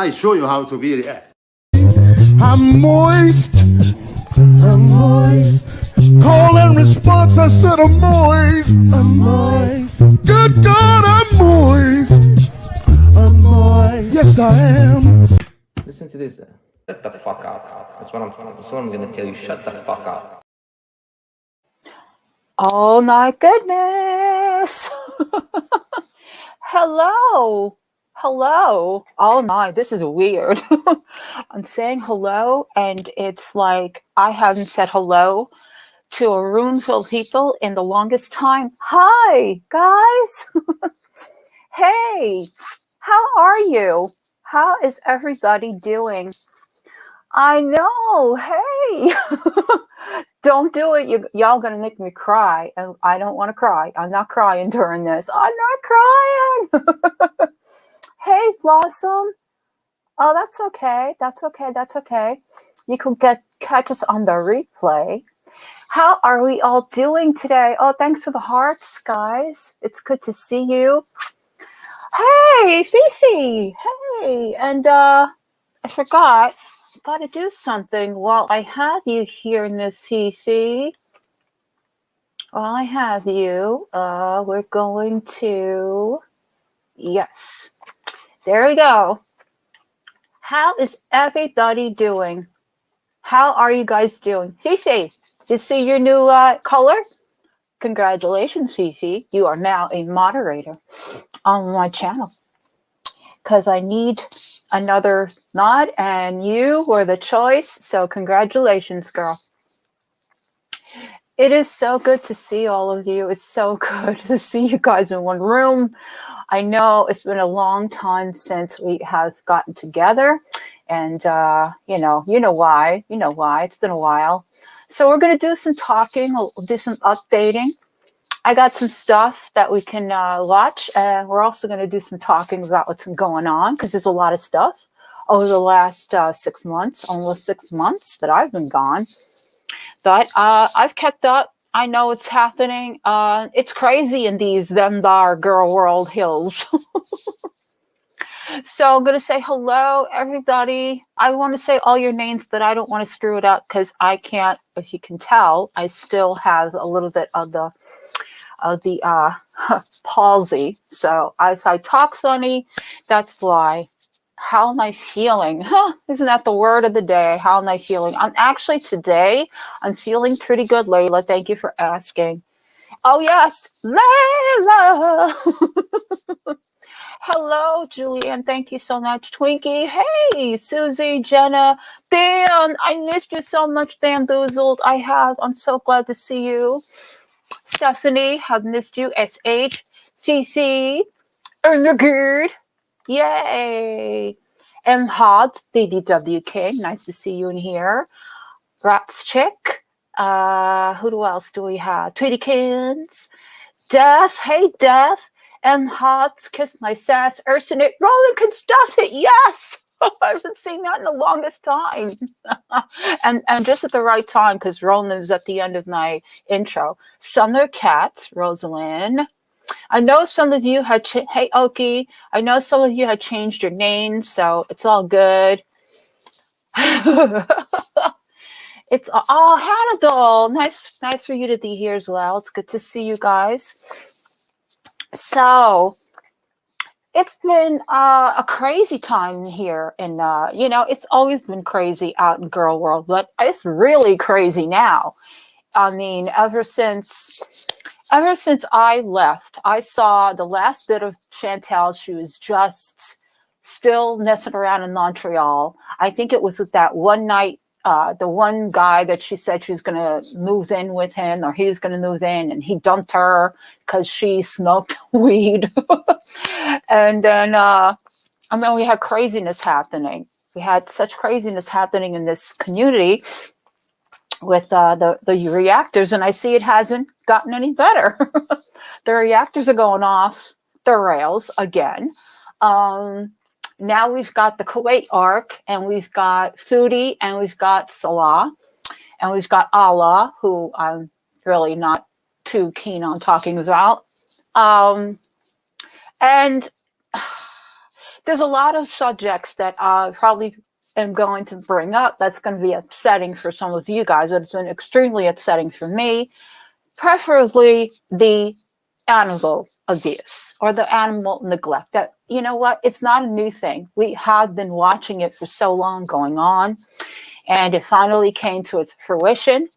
I show you how to be react. I'm moist. I'm moist. Call and response, I said I'm moist. I'm moist. Good God, I'm moist. I'm moist. Yes, I am. Listen to this. Shut the fuck up. That's what I'm gonna tell you. Shut the fuck up. Oh my goodness. Hello. Hello. Oh my, this is weird. I'm saying hello and it's like I haven't said hello to a room full of people in the longest time. Hi, guys. Hey, how are you? How is everybody doing? I know. Hey. Don't do it. Y'all gonna make me cry. And I don't want to cry. I'm not crying during this. I'm not crying. Hey, Blossom. Oh, that's okay. That's okay. That's okay. You can catch us on the replay. How are we all doing today? Oh, thanks for the hearts, guys. It's good to see you. Hey, Fifi. Hey, and I forgot. Got to do something while I have you here, Miss Fifi. While I have you, we're going to, yes, there we go. How is everybody doing? How are you guys doing? Fifi, you see your new color? Congratulations, Fifi. You are now a moderator on my channel because I need another nod and you were the choice. So congratulations, girl. It is so good to see all of you. It's so good to see you guys in one room. I know it's been a long time since we have gotten together and, you know why, it's been a while. So we're going to do some talking. We'll do some updating. I got some stuff that we can watch. And we're also going to do some talking about what's going on because there's a lot of stuff over the last 6 months, almost 6 months that I've been gone. But I've kept up. I know what's happening. It's crazy in these Themdar Girl World hills. So I'm going to say hello, everybody. I want to say all your names, but I don't want to screw it up because I can't, if you can tell, I still have a little bit of the palsy. So if I talk funny, that's why. How am I feeling? Isn't that the word of the day? How am I feeling? Today, I'm feeling pretty good, Layla. Thank you for asking. Oh, yes, Layla. Hello, Julianne. Thank you so much. Twinkie. Hey, Susie, Jenna, Dan. I missed you so much, Bamboozled. I have. I'm so glad to see you. Stephanie, have missed you. SH. Fifi. Ernegerd. Yay! M. Hod, BDWK, nice to see you in here. Rats Chick, who else do we have? Tweetykins, Death, hey Death, M. Hod, Kiss My Sass, Ursinate, Roland can stuff it, yes! I haven't seen that in the longest time. and just at the right time, because Roland's at the end of my intro. Summer Cats, Rosalind. I know some of you had, hey, Oki, I know some of you had changed your names, so it's all good. It's, Hannibal, nice for you to be here as well. It's good to see you guys. So, it's been a crazy time here in, it's always been crazy out in girl world, but it's really crazy now. I mean, ever since I left, I saw the last bit of Chantal. She was just still messing around in Montreal. I think it was with that one night, the one guy that she said she was going to move in with him, or he was going to move in, and he dumped her because she smoked weed. And then, we had craziness happening. We had such craziness happening in this community with the reactors, and I see it hasn't gotten any better. The reactors are going off the rails again. Now we've got the Kuwait Ark, and we've got Foodie, and we've got Salah, and we've got Allah, who I'm really not too keen on talking about. And there's a lot of subjects that I probably am going to bring up that's going to be upsetting for some of you guys. It's been extremely upsetting for me, preferably the animal abuse or the animal neglect. That, you know what, it's not a new thing. We have been watching it for so long going on, and it finally came to its fruition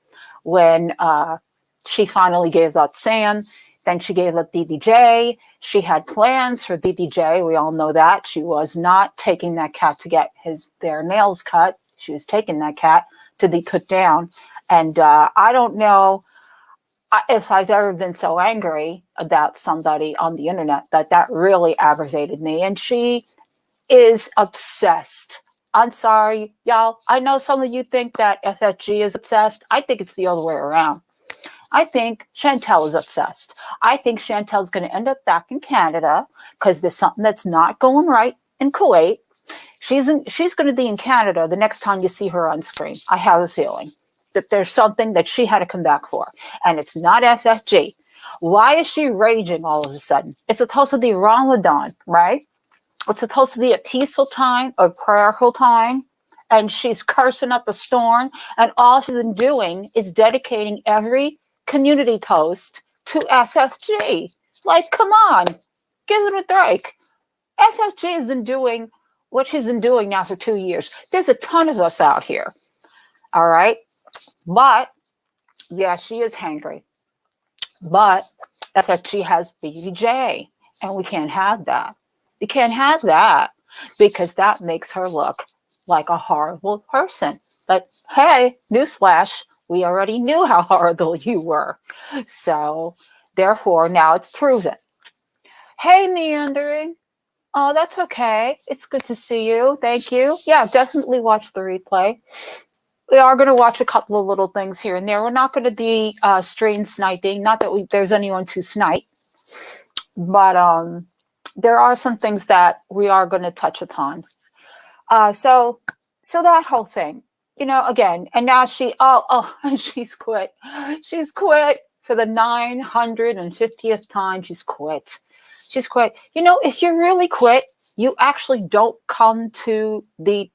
when she finally gave up Sam. Then she gave up DDJ. She had plans for DDJ. We all know that. She was not taking that cat to get their nails cut. She was taking that cat to be put down. And I don't know if I've ever been so angry about somebody on the internet that really aggravated me. And she is obsessed. I'm sorry, y'all. I know some of you think that FFG is obsessed. I think it's the other way around. I think Chantel is obsessed. I think Chantel's going to end up back in Canada because there's something that's not going right in Kuwait. She's going to be in Canada the next time you see her on screen. I have a feeling that there's something that she had to come back for, and it's not FFG. Why is she raging all of a sudden? It's supposed to be Ramadan, right? It's supposed to be a peaceful time, a prayerful time, and she's cursing up a storm, and all she's been doing is dedicating every community post to FFG. Like, come on, give it a break. FFG has been doing what she's been doing now for 2 years. There's a ton of us out here, all right? But, yeah, she is hangry. But FFG has BDJ, and we can't have that. We can't have that because that makes her look like a horrible person. But hey, newsflash, we already knew how horrible you were. So therefore, now it's proven. Hey, Meandering. Oh, that's okay. It's good to see you. Thank you. Yeah, definitely watch the replay. We are going to watch a couple of little things here and there. We're not going to be stream sniping. Not that there's anyone to snipe. But there are some things that we are going to touch upon. So that whole thing. You know, again, and now she's quit. She's quit for the 950th time. She's quit. She's quit. You know, if you really quit, you actually don't come to the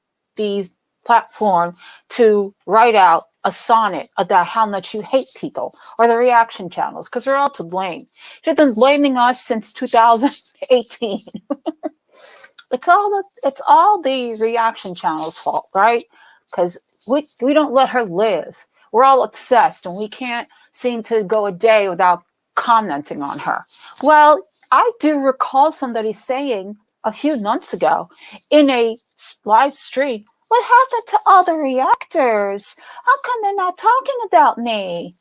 platform to write out a sonnet about how much you hate people or the reaction channels, because we're all to blame. She's been blaming us since 2018. It's all the reaction channel's fault, right? Because we don't let her live. We're all obsessed, and we can't seem to go a day without commenting on her. Well, I do recall somebody saying a few months ago in a live stream, what happened to all the reactors? How come they're not talking about me?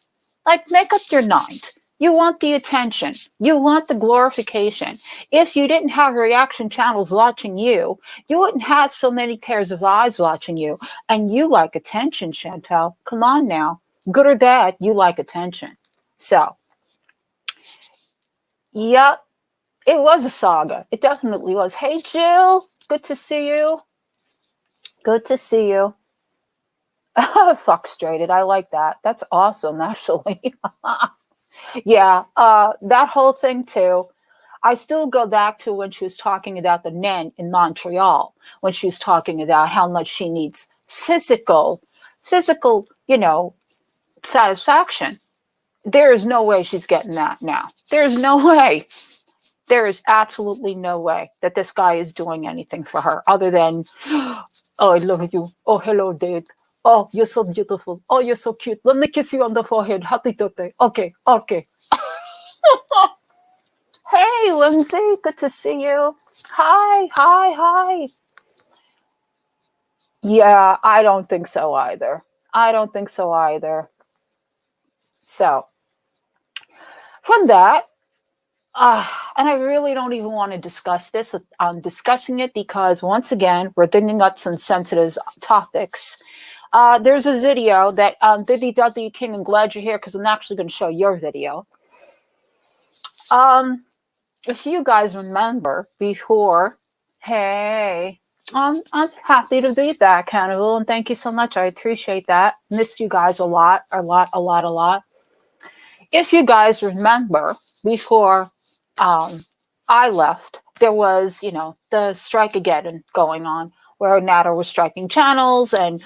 Like, make up your mind. You want the attention. You want the glorification. If you didn't have reaction channels watching you, you wouldn't have so many pairs of eyes watching you. And you like attention, Chantel. Come on now. Good or bad, you like attention. So, yep, it was a saga. It definitely was. Hey, Jill. Good to see you. Good to see you. Frustrated. I like that. That's awesome, actually. Yeah, that whole thing too. I still go back to when she was talking about the Nen in Montreal, when she was talking about how much she needs physical, satisfaction. There is no way she's getting that now. There is no way. There is absolutely no way that this guy is doing anything for her other than, oh, I love you. Oh, hello, Dave. Oh, you're so beautiful. Oh, you're so cute. Let me kiss you on the forehead. Happy birthday. Okay. Hey, Lindsay. Good to see you. Hi. Yeah, I don't think so either. So, from that, and I really don't even want to discuss this. I'm discussing it because, once again, we're bringing up some sensitive topics. There's a video that Vivi W. King, I'm glad you're here because I'm actually going to show your video. If you guys remember before, hey, I'm happy to be back, Hannibal, and thank you so much. I appreciate that. Missed you guys a lot. If you guys remember before I left there was, the strike again going on, where Natter was striking channels and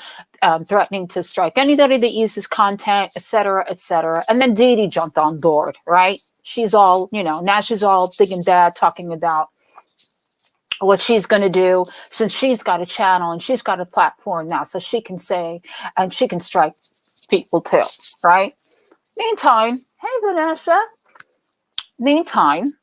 threatening to strike anybody that uses content, etc., etc. And then Dee Dee jumped on board, right? She's all, now she's all big and bad, talking about what she's going to do, since she's got a channel and she's got a platform now, so she can say and she can strike people too, right? Meantime, hey Vanessa. Meantime,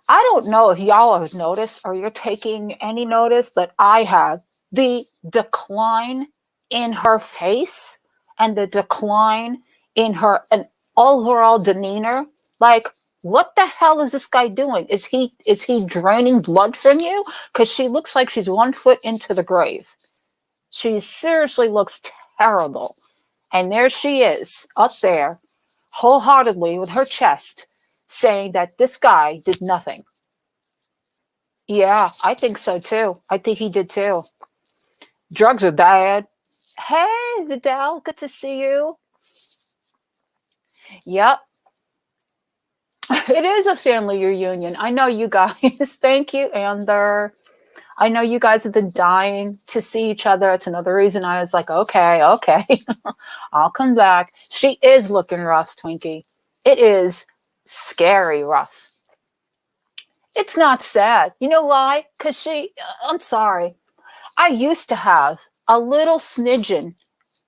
I don't know if y'all have noticed or you're taking any notice, but I have the decline in her face and the decline in her and overall demeanor. Like, what the hell is this guy doing? Is he draining blood from you? Because she looks like she's 1 foot into the grave. She seriously looks terrible. And there she is, up there, wholeheartedly with her chest, saying that this guy did nothing. Yeah, I think so too. I think he did too. Drugs are bad. Hey, Vidal, good to see you. Yep. It is a family reunion. I know you guys. Thank you, Ander. I know you guys have been dying to see each other. It's another reason I was like, okay. I'll come back. She is looking rough, Twinkie. It is scary rough. It's not sad. You know why? Because I'm sorry. I used to have a little smidgen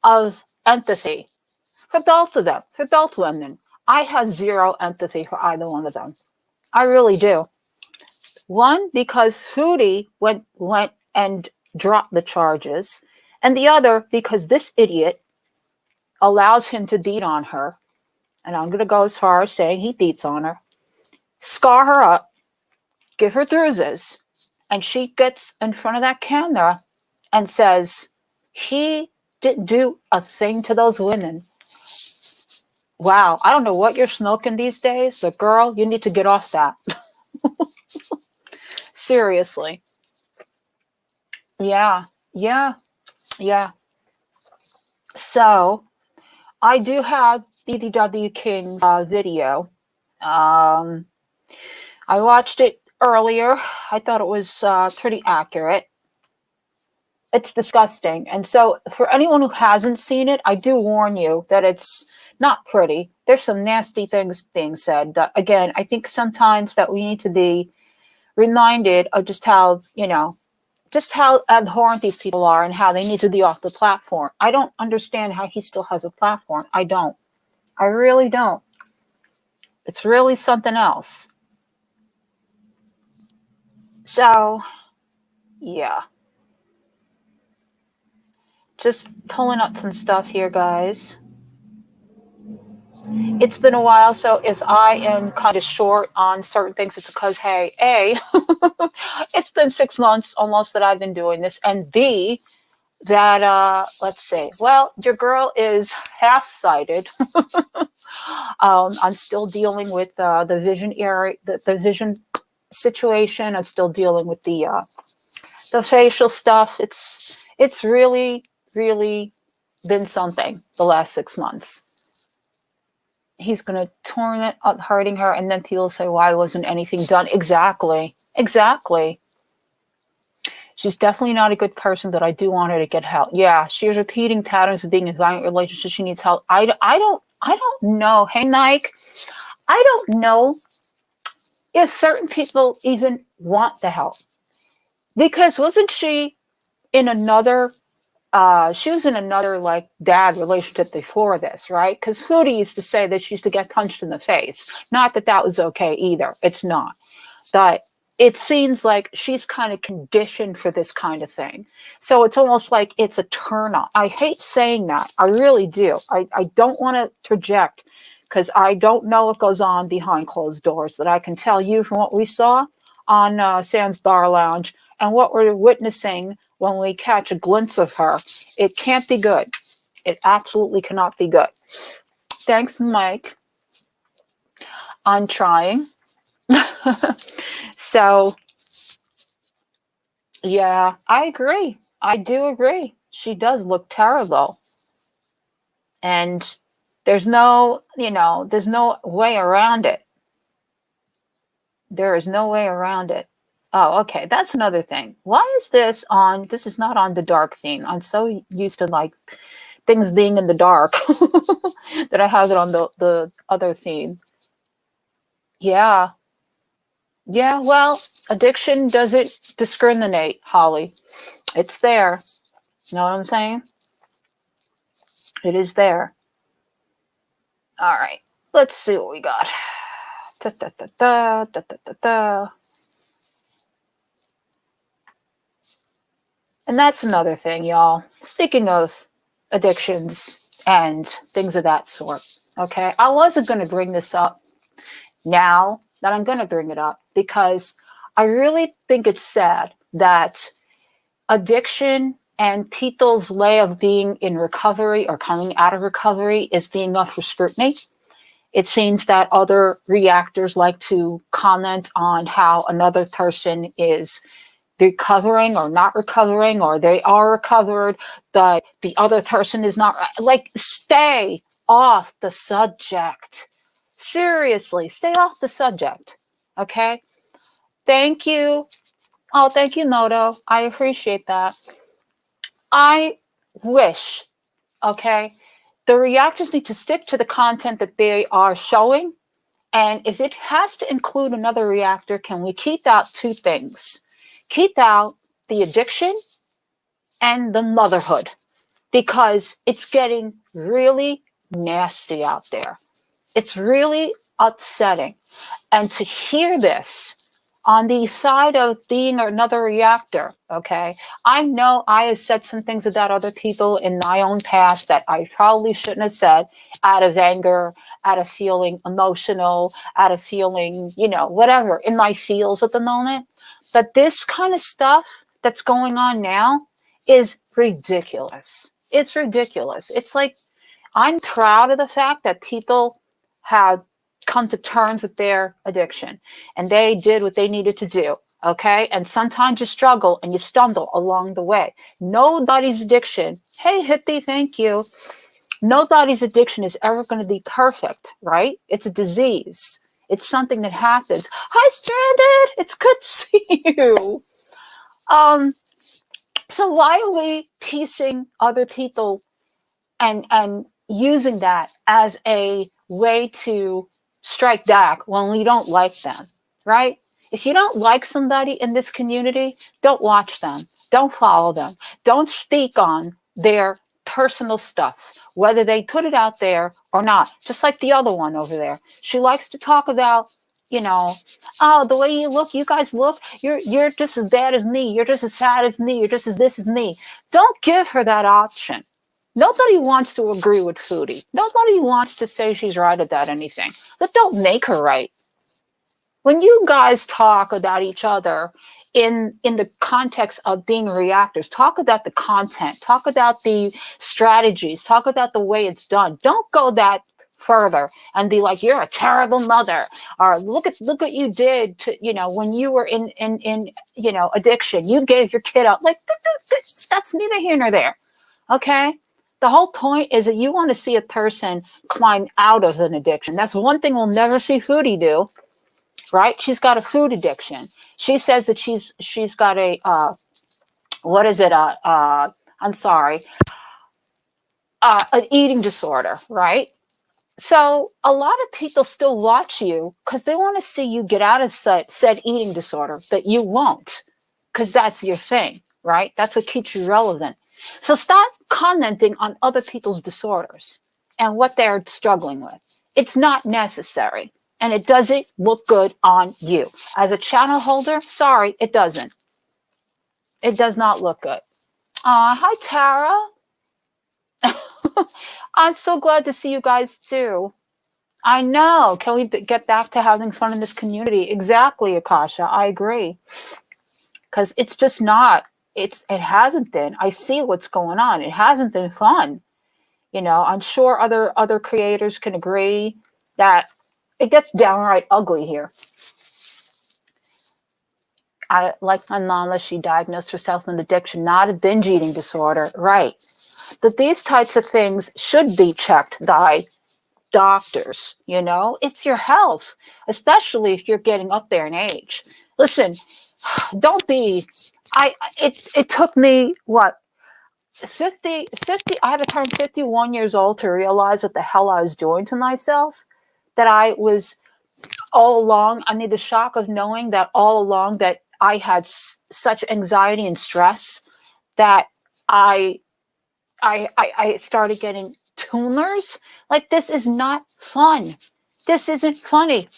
of empathy for both of them, for both women. I have zero empathy for either one of them. I really do. One, because Foodie went and dropped the charges, and the other, because this idiot allows him to beat on her, and I'm going to go as far as saying he beats on her, scar her up, give her bruises, and she gets in front of that camera and says, he didn't do a thing to those women. Wow, I don't know what you're smoking these days, but girl, you need to get off that. Seriously. Yeah. So, I do have BDW King's video. I watched it earlier. I thought it was pretty accurate. It's disgusting. And so for anyone who hasn't seen it, I do warn you that it's not pretty. There's some nasty things being said. That, again, I think sometimes that we need to be reminded of just how abhorrent these people are and how they need to be off the platform. I don't understand how he still has a platform. I don't. I really don't. It's really something else. So, yeah. Just pulling up some stuff here, guys. It's been a while, so if I am kind of short on certain things, it's because, hey, A, it's been 6 months almost that I've been doing this, and B, that, let's see, well, your girl is half-sighted. I'm still dealing with the vision area, the vision situation. I'm still dealing with the facial stuff. It's really, really been something the last 6 months. He's going to torment up, hurting her, and then he'll say, why wasn't anything done? Exactly. She's definitely not a good person, but I do want her to get help. Yeah, she has repeating patterns of being in a violent relationship. She needs help. I don't know. Hey, Nike, I don't know if certain people even want the help. Because wasn't she in another she was in another like dad relationship before this, right? Because Foodie used to say that she used to get punched in the face. Not that that was okay either. It's not. But it seems like she's kind of conditioned for this kind of thing. So it's almost like it's a turn on. I hate saying that. I really do. I don't want to project because I don't know what goes on behind closed doors. That I can tell you from what we saw on Sam's Bar Lounge and what we're witnessing when we catch a glimpse of her, it can't be good. It absolutely cannot be good. Thanks, Mike. I'm trying. So, yeah, I agree. I do agree. She does look terrible. And there's no way around it. There is no way around it. Oh, okay. That's another thing. Why is this on? This is not on the dark theme. I'm so used to like things being in the dark that I have it on the other theme. Yeah. Yeah. Well, addiction doesn't discriminate, Holly. It's there. You know what I'm saying? It is there. All right. Let's see what we got. Da, da, da, da, da, da, da, da. And that's another thing, y'all. Speaking of addictions and things of that sort, okay? I wasn't going to bring this up now that I'm going to bring it up because I really think it's sad that addiction and people's way of being in recovery or coming out of recovery is being up for scrutiny. It seems that other reactors like to comment on how another person is recovering or not recovering, or they are recovered, but the other person is not. Like, stay off the subject. Seriously, stay off the subject. Okay? Thank you. Oh, thank you, Noto. I appreciate that. I wish, okay, the reactors need to stick to the content that they are showing. And if it has to include another reactor, can we keep out two things? Keep out the addiction and the motherhood, because it's getting really nasty out there. It's really upsetting. And to hear this on the side of being another reactor, okay, I know I have said some things about other people in my own past that I probably shouldn't have said, out of anger, out of feeling emotional, out of feeling, whatever, in my feels at the moment. But this kind of stuff that's going on now is ridiculous. It's ridiculous. It's like, I'm proud of the fact that people have come to terms with their addiction and they did what they needed to do. Okay. And sometimes you struggle and you stumble along the way. Nobody's addiction. Hey, Hippie, thank you. Nobody's addiction is ever going to be perfect, right? It's a disease. It's something that happens. Hi, Stranded. It's good to see you. So why are we piecing other people and using that as a way to strike back when we don't like them, right? If you don't like somebody in this community, don't watch them, don't follow them, don't speak on their personal stuff, whether they put it out there or not. Just like the other one over there, she likes to talk about, oh, the way you look, you guys look, you're just as bad as me, you're just as sad as me, you're just as this as me. Don't give her that option. Nobody wants to agree with Foodie. Nobody wants to say she's right about anything. But don't make her right. When you guys talk about each other in the context of being reactors, talk about the content, talk about the strategies, talk about the way it's done. Don't go that further and be like, you're a terrible mother, or look what you did to, when you were in addiction, you gave your kid up. Like, that's neither here nor there. Okay? The whole point is that you want to see a person climb out of an addiction. That's one thing we'll never see Foodie do, right? She's got a food addiction. She says that she's got a, I'm sorry, an eating disorder, right? So a lot of people still watch you because they want to see you get out of said eating disorder, but you won't, because that's your thing, right? That's what keeps you relevant. So stop commenting on other people's disorders and what they're struggling with. It's not necessary, and it doesn't look good on you. As a channel holder, sorry, it doesn't. It does not look good. Hi, Tara. I'm so glad to see you guys too. I know. Can we get back to having fun in this community? Exactly, Akasha. I agree. Because it's just not. It hasn't been. I see what's going on. It hasn't been fun. I'm sure other creators can agree that it gets downright ugly here. I like my mom, she diagnosed herself with an addiction, not a binge eating disorder. Right. But these types of things should be checked by doctors, you know, it's your health, especially if you're getting up there in age. Listen, don't be, it took me what, 50, I had to turn 51 years old to realize what the hell I was doing to myself, that I was all along, I mean, the shock of knowing that all along that I had such anxiety and stress that I started getting tumors. Like, this is not fun. This isn't funny.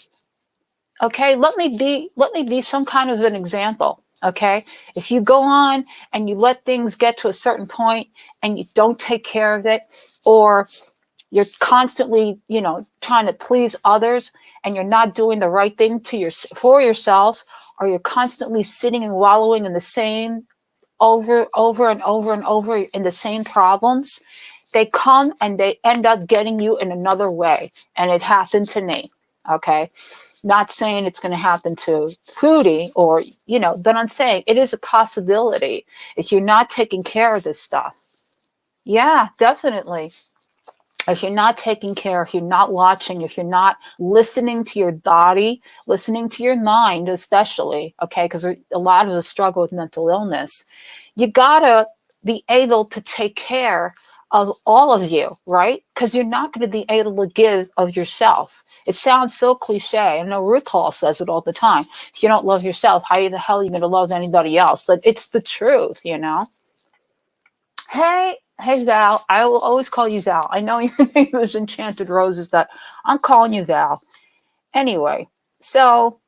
Okay, let me be some kind of an example. Okay, if you go on and you let things get to a certain point and you don't take care of it, or you're constantly, you know, trying to please others and you're not doing the right thing for yourself, or you're constantly sitting and wallowing in the same over and over in the same problems, they come and they end up getting you in another way. And it happened to me. Okay. Not saying it's going to happen to Foodie, or, you know, but I'm saying it is a possibility if you're not taking care of this stuff. Yeah, definitely. If you're not taking care, if you're not watching, if you're not listening to your body, listening to your mind, especially, okay, because a lot of us struggle with mental illness, you gotta be able to take care of all of you, right? Because you're not going to be able to give of yourself. It sounds so cliche. I know RuPaul says it all the time. If you don't love yourself, how the hell are you going to love anybody else? But it's the truth, you know? Hey, Val. I will always call you Val. I know your name is Enchanted Roses, but I'm calling you Val. Anyway, so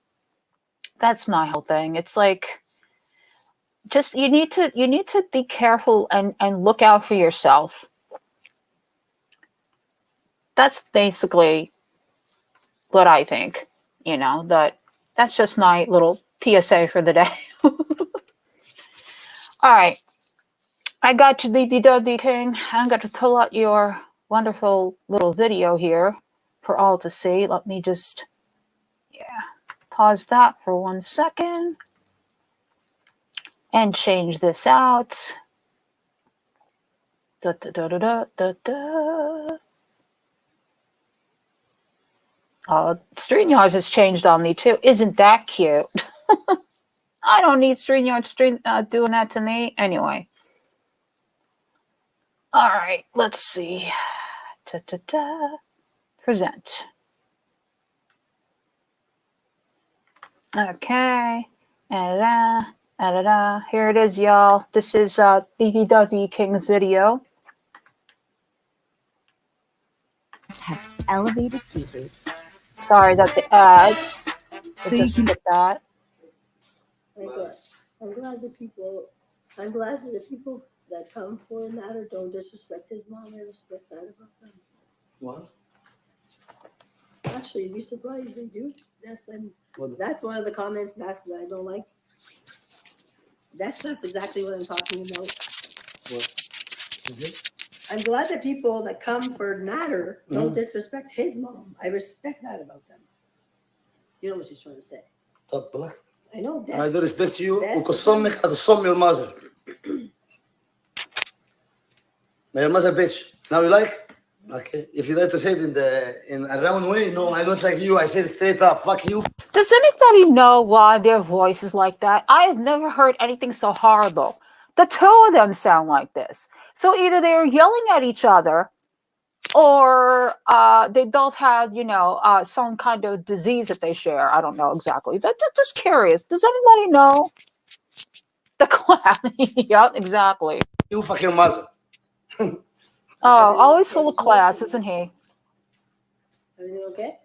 that's my whole thing. It's like, just you need to be careful and look out for yourself. That's basically what I think. You know, that's just my little PSA for the day. All right. I got you, DDW King. I'm going to pull out your wonderful little video here for all to see. Let me just, pause that for 1 second and change this out. Da, da, da, da, da, da. StreamYard has changed on me too. Isn't that cute? I don't need StreamYard doing that to me. Anyway. All right, let's see. Da, da, da. Present. Okay. Here it is, y'all. This is DDW King's video. Have elevated seafood. Sorry that the ads. So you can get that. I'm glad that the people that come for a matter don't disrespect his mom. I respect that about them. What? Actually, you'd be surprised they do. That's one of the comments that I don't like. That's exactly what I'm talking about. What is it? I'm glad that people that come for matter don't disrespect his mom. I respect that about them. You know what she's trying to say. طب I know. I do respect you. وكصمك هتصم your mother. Your mother bitch. Now you like? Okay. If you like to say it in a round way, no, I don't like you. I say it straight up. Fuck you. Does anybody know why their voice is like that? I have never heard anything so horrible. The two of them sound like this. So either they're yelling at each other, or they both have, some kind of disease that they share. I don't know exactly. Just curious. Does anybody know? The class. Yep, exactly. You fuck your mother. Oh, always full of class, isn't he? Everything okay?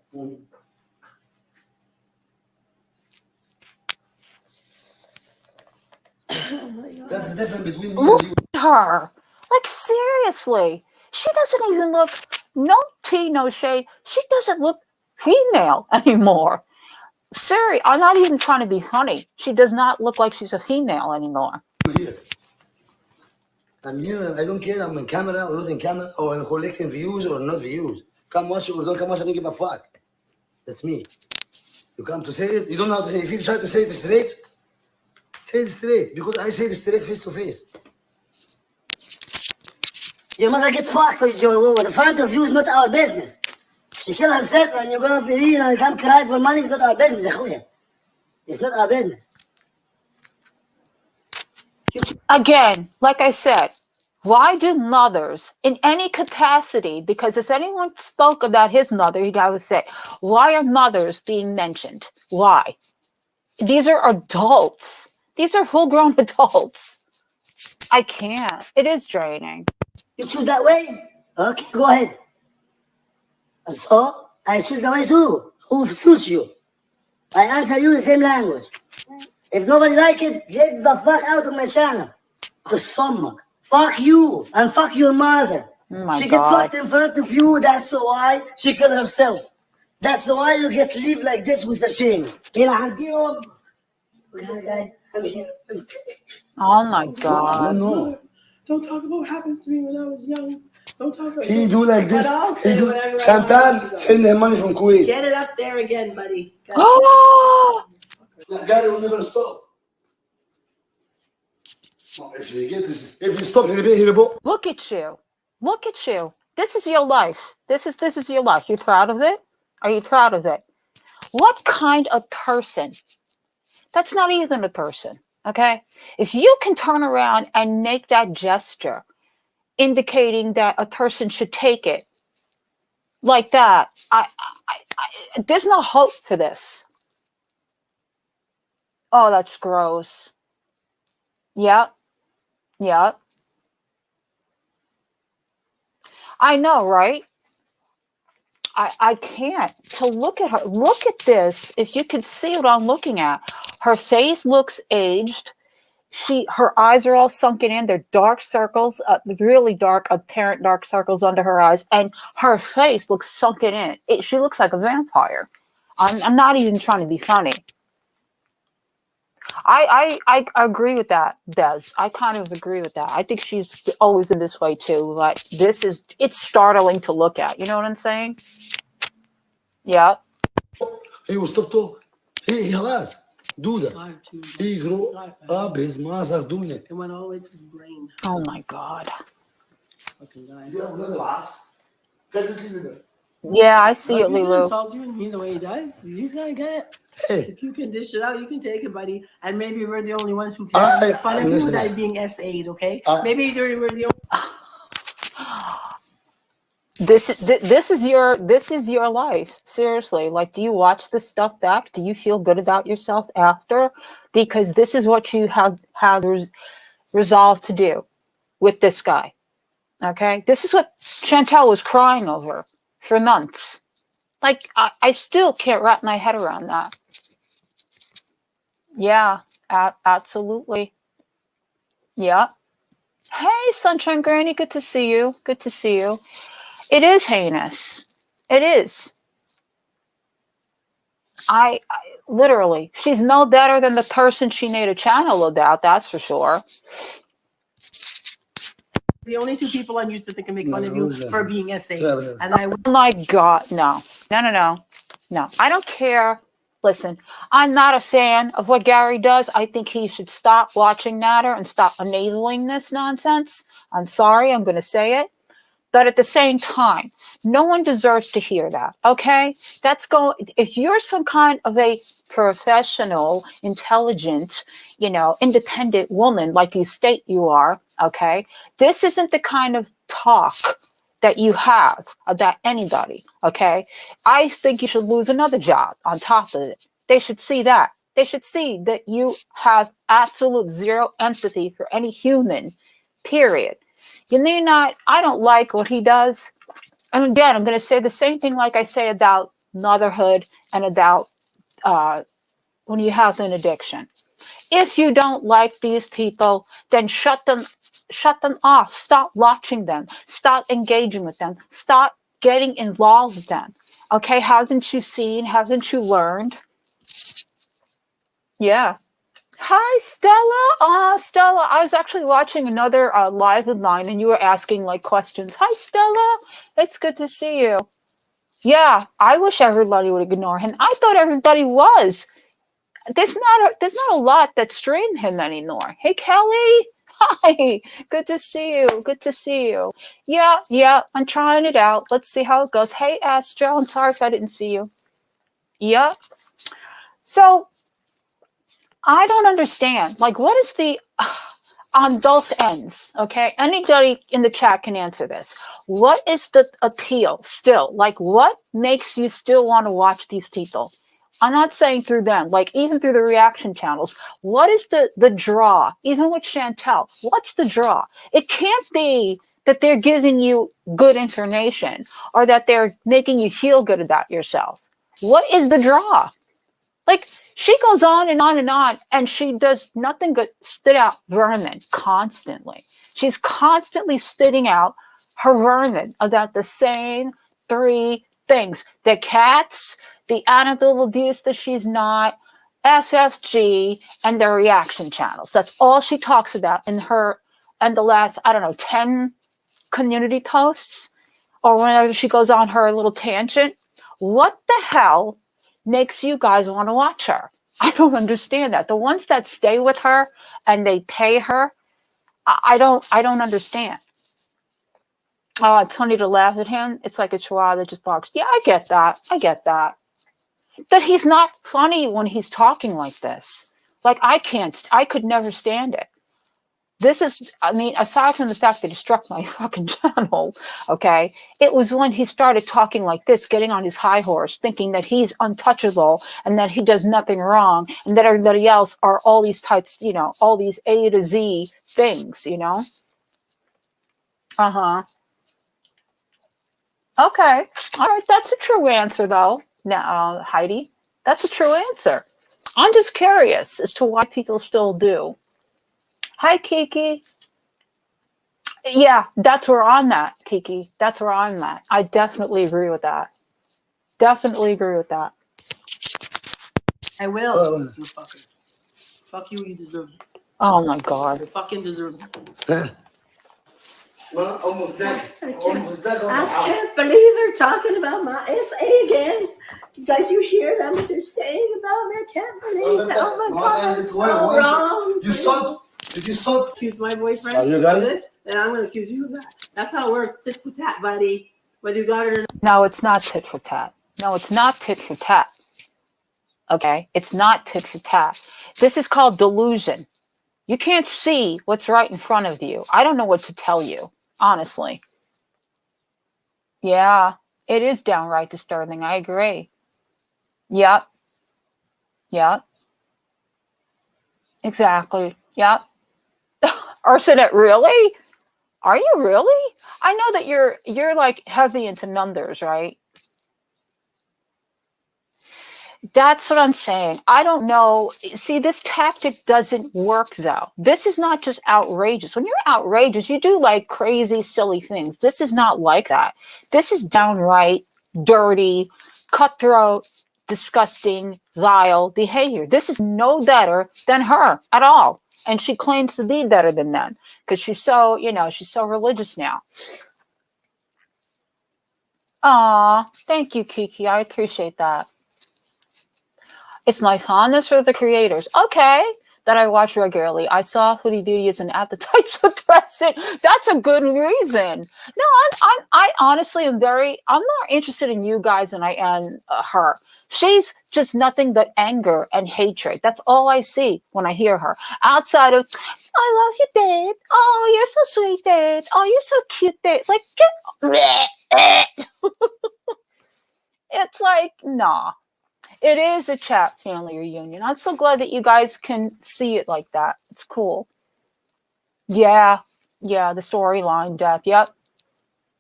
That's the difference between me and you. Her. Like, seriously. She doesn't even look, no tea, no shade. She doesn't look female anymore. Seriously, I'm not even trying to be funny. She does not look like she's a female anymore. I'm here. I don't care. I'm on camera or not in camera, or I'm collecting views or not views. Come watch it or don't come watch. I don't give a fuck. That's me. You come to say it. You don't know how to say it. If you try to say it straight, say it straight. Because I say it straight, face to face. Your mother get fucked with your the front of you is not our business. She killed herself and you're gonna feel and come cry for money. It's not our business, أخويا. It's not our business. Again, like I said, why do mothers in any capacity, because if anyone spoke about his mother, you gotta say, why are mothers being mentioned? Why? These are adults. These are full-grown adults. I can't. It is draining. You choose that way? Okay, go ahead. So, I choose the way too. Who suits you? I answer you the same language. If nobody like it, get the fuck out of my channel. Cause fuck you and fuck your mother. Oh my She God. get fucked in front of you, that's why she killed herself. That's why you get live like this with the shame. Guys, I'm here. Oh my God. No. Don't talk about what happened to me when I was young. Don't talk about He do like this. But I'll He say do. whatever I want Chantal, to. send him money from Kuwait. Get it up there again, buddy. Oh, Gary will never stop. If you stop, he'll be. look at you. Look at you. This is your life. This is your life. You proud of it? Are you proud of it? What kind of person? That's not even a person, okay? If you can turn around and make that gesture indicating that a person should take it like that, there's no hope for this. Oh, that's gross. Yep. Yep. I know, right? I can't. To look at her, look at this. If you could see what I'm looking at, her face looks aged. Her eyes are all sunken in. They're dark circles, really dark, apparent dark circles under her eyes, and her face looks sunken in. She looks like a vampire. I'm not even trying to be funny. I agree with that, Des. I kind of agree with that. I think she's always in this way too. But it's startling to look at. You know what I'm saying? Yeah. He will stop to. He خلاص do that. He grew up his mother doing it. It went all the way to his brain. Oh my God. Fucking guy. Yeah, I see it, He's gonna Lulu. insult you and mean the way he does. He's gonna get it. Hey, If you can dish it out, you can take it, buddy. And maybe we're the only ones who can I- fun of you listen. without being SA'd, okay? I- Maybe we're the only. This is your life. Seriously. Like, do you watch this stuff back? Do you feel good about yourself after? Because this is what you have resolved to do with this guy. Okay? This is what Chantel was crying over for months. Like, I still can't wrap my head around that. Yeah, absolutely. Yeah. Hey, Sunshine Granny, good to see you. Good to see you. It is heinous. It is. I literally, she's no better than the person she made a channel about, that's for sure. The only two people I'm used to that can make fun of you for being SA'd. Yeah. And I Oh my God, no. No. I don't care. Listen, I'm not a fan of what Gary does. I think he should stop watching Natter and stop enabling this nonsense. I'm sorry, I'm going to say it. But at the same time, no one deserves to hear that, okay? If you're some kind of a professional, intelligent, independent woman like you state you are, okay? This isn't the kind of talk that you have about anybody, okay? I think you should lose another job on top of it. They should see that. They should see that you have absolute zero empathy for any human, period. You need not, I don't like what he does. And again, I'm going to say the same thing like I say about motherhood and about when you have an addiction. If you don't like these people, then shut them off. Stop watching them. Stop engaging with them. Stop getting involved with them. Okay, haven't you seen? Haven't you learned? Yeah. Hi, Stella. Stella, I was actually watching another live with mine and you were asking like questions. Hi, Stella. It's good to see you. Yeah, I wish everybody would ignore him. I thought everybody was. There's not a lot that stream him anymore. Hey, Kelly. Hi, good to see you. Good to see you. Yeah, I'm trying it out. Let's see how it goes. Hey, Astro, I'm sorry if I didn't see you. Yeah. So I don't understand. Like, what is the on both ends? Okay, anybody in the chat can answer this. What is the appeal still? Like, what makes you still want to watch these people? I'm not saying through them, like even through the reaction channels. What is the draw? Even with Chantel, what's the draw? It can't be that they're giving you good information or that they're making you feel good about yourself. What is the draw? Like, she goes on and on and on, and she does nothing but spit out vermin constantly. She's constantly spitting out her vermin about the same three things: the cats, the animal abuse that she's not, FFG, and the reaction channels. That's all she talks about in her and the last, I don't know, 10 community posts, or whenever she goes on her little tangent. What the hell makes you guys want to watch her? I don't understand that. The ones that stay with her and they pay her, I don't understand. Oh, it's funny to laugh at him. It's like a chihuahua that just barks. Yeah, I get that. But he's not funny when he's talking like this. Like, I could never stand it. This is, I mean, aside from the fact that he struck my fucking channel, okay, it was when he started talking like this, getting on his high horse, thinking that he's untouchable and that he does nothing wrong and that everybody else are all these types, all these A to Z things, Uh-huh. Okay. All right. That's a true answer, though, now, Heidi. That's a true answer. I'm just curious as to why people still do. Hi, Kiki. Yeah, that's where I'm at, Kiki. That's where I'm at. I definitely agree with that. I will. You fucker. Fuck you. You deserve it. Oh my God. You fucking deserve it. Huh? Well, almost done. I can't believe they're talking about my SA again. Guys, you hear them? What they're saying about me? I can't believe it. Oh my God, that's so wrong. You stop. Did you stop? Accuse my boyfriend Oh, you got of it? this, and I'm going to accuse you of that. That's how it works. Tit for tat, buddy. Whether you got it or not. No, it's not tit for tat. No, it's not tit for tat. Okay? It's not tit for tat. This is called delusion. You can't see what's right in front of you. I don't know what to tell you, honestly. Yeah, it is downright disturbing. I agree. Yep. Exactly. Yep. Arsenet, really? Are you really? I know that you're like heavy into numbers, right? That's what I'm saying. I don't know. See, this tactic doesn't work, though. This is not just outrageous. When you're outrageous, you do like crazy, silly things. This is not like that. This is downright dirty, cutthroat, disgusting, vile behavior. This is no better than her at all. And she claims to be better than them because she's so, she's so religious now. Aw, thank you, Kiki. I appreciate that. It's nice, huh? This for the creators. Okay, that I watch regularly. I saw Foodie Beauty as an appetite suppressant. That's a good reason. No, I honestly am I'm more interested in you guys than I am her. She's just nothing but anger and hatred. That's all I see when I hear her. Outside of, I love you, babe. Oh, you're so sweet, babe. Oh, you're so cute, babe. Like, it's like, nah. It is a chat family reunion. I'm so glad that you guys can see it like that. It's cool. Yeah, the storyline depth. Yep.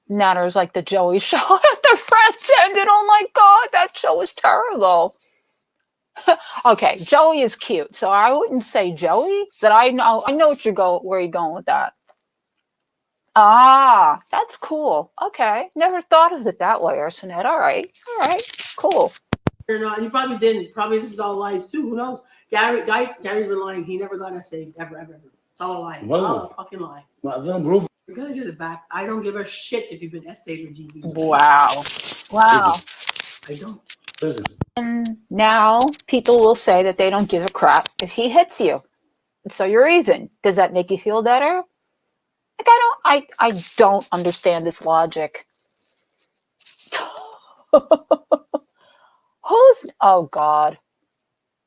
Matters like the Joey show at the Friends ended. Oh my God, that show was terrible. Okay, Joey is cute, so I wouldn't say Joey, but I know where you're going with that. Ah, that's cool. Okay, never thought of it that way, Arsenet. All right, cool. Or not, and you probably didn't. Probably this is all lies too. Who knows? Gary's been lying. He never got essayed ever. It's all a lie. Whoa. All a fucking lie. Well, then prove it. You're gonna get it back. I don't give a shit if you've been essayed or GD. Wow. I don't. Listen. And now people will say that they don't give a crap if he hits you. So you're even. Does that make you feel better? Like I don't understand this logic. Oh God.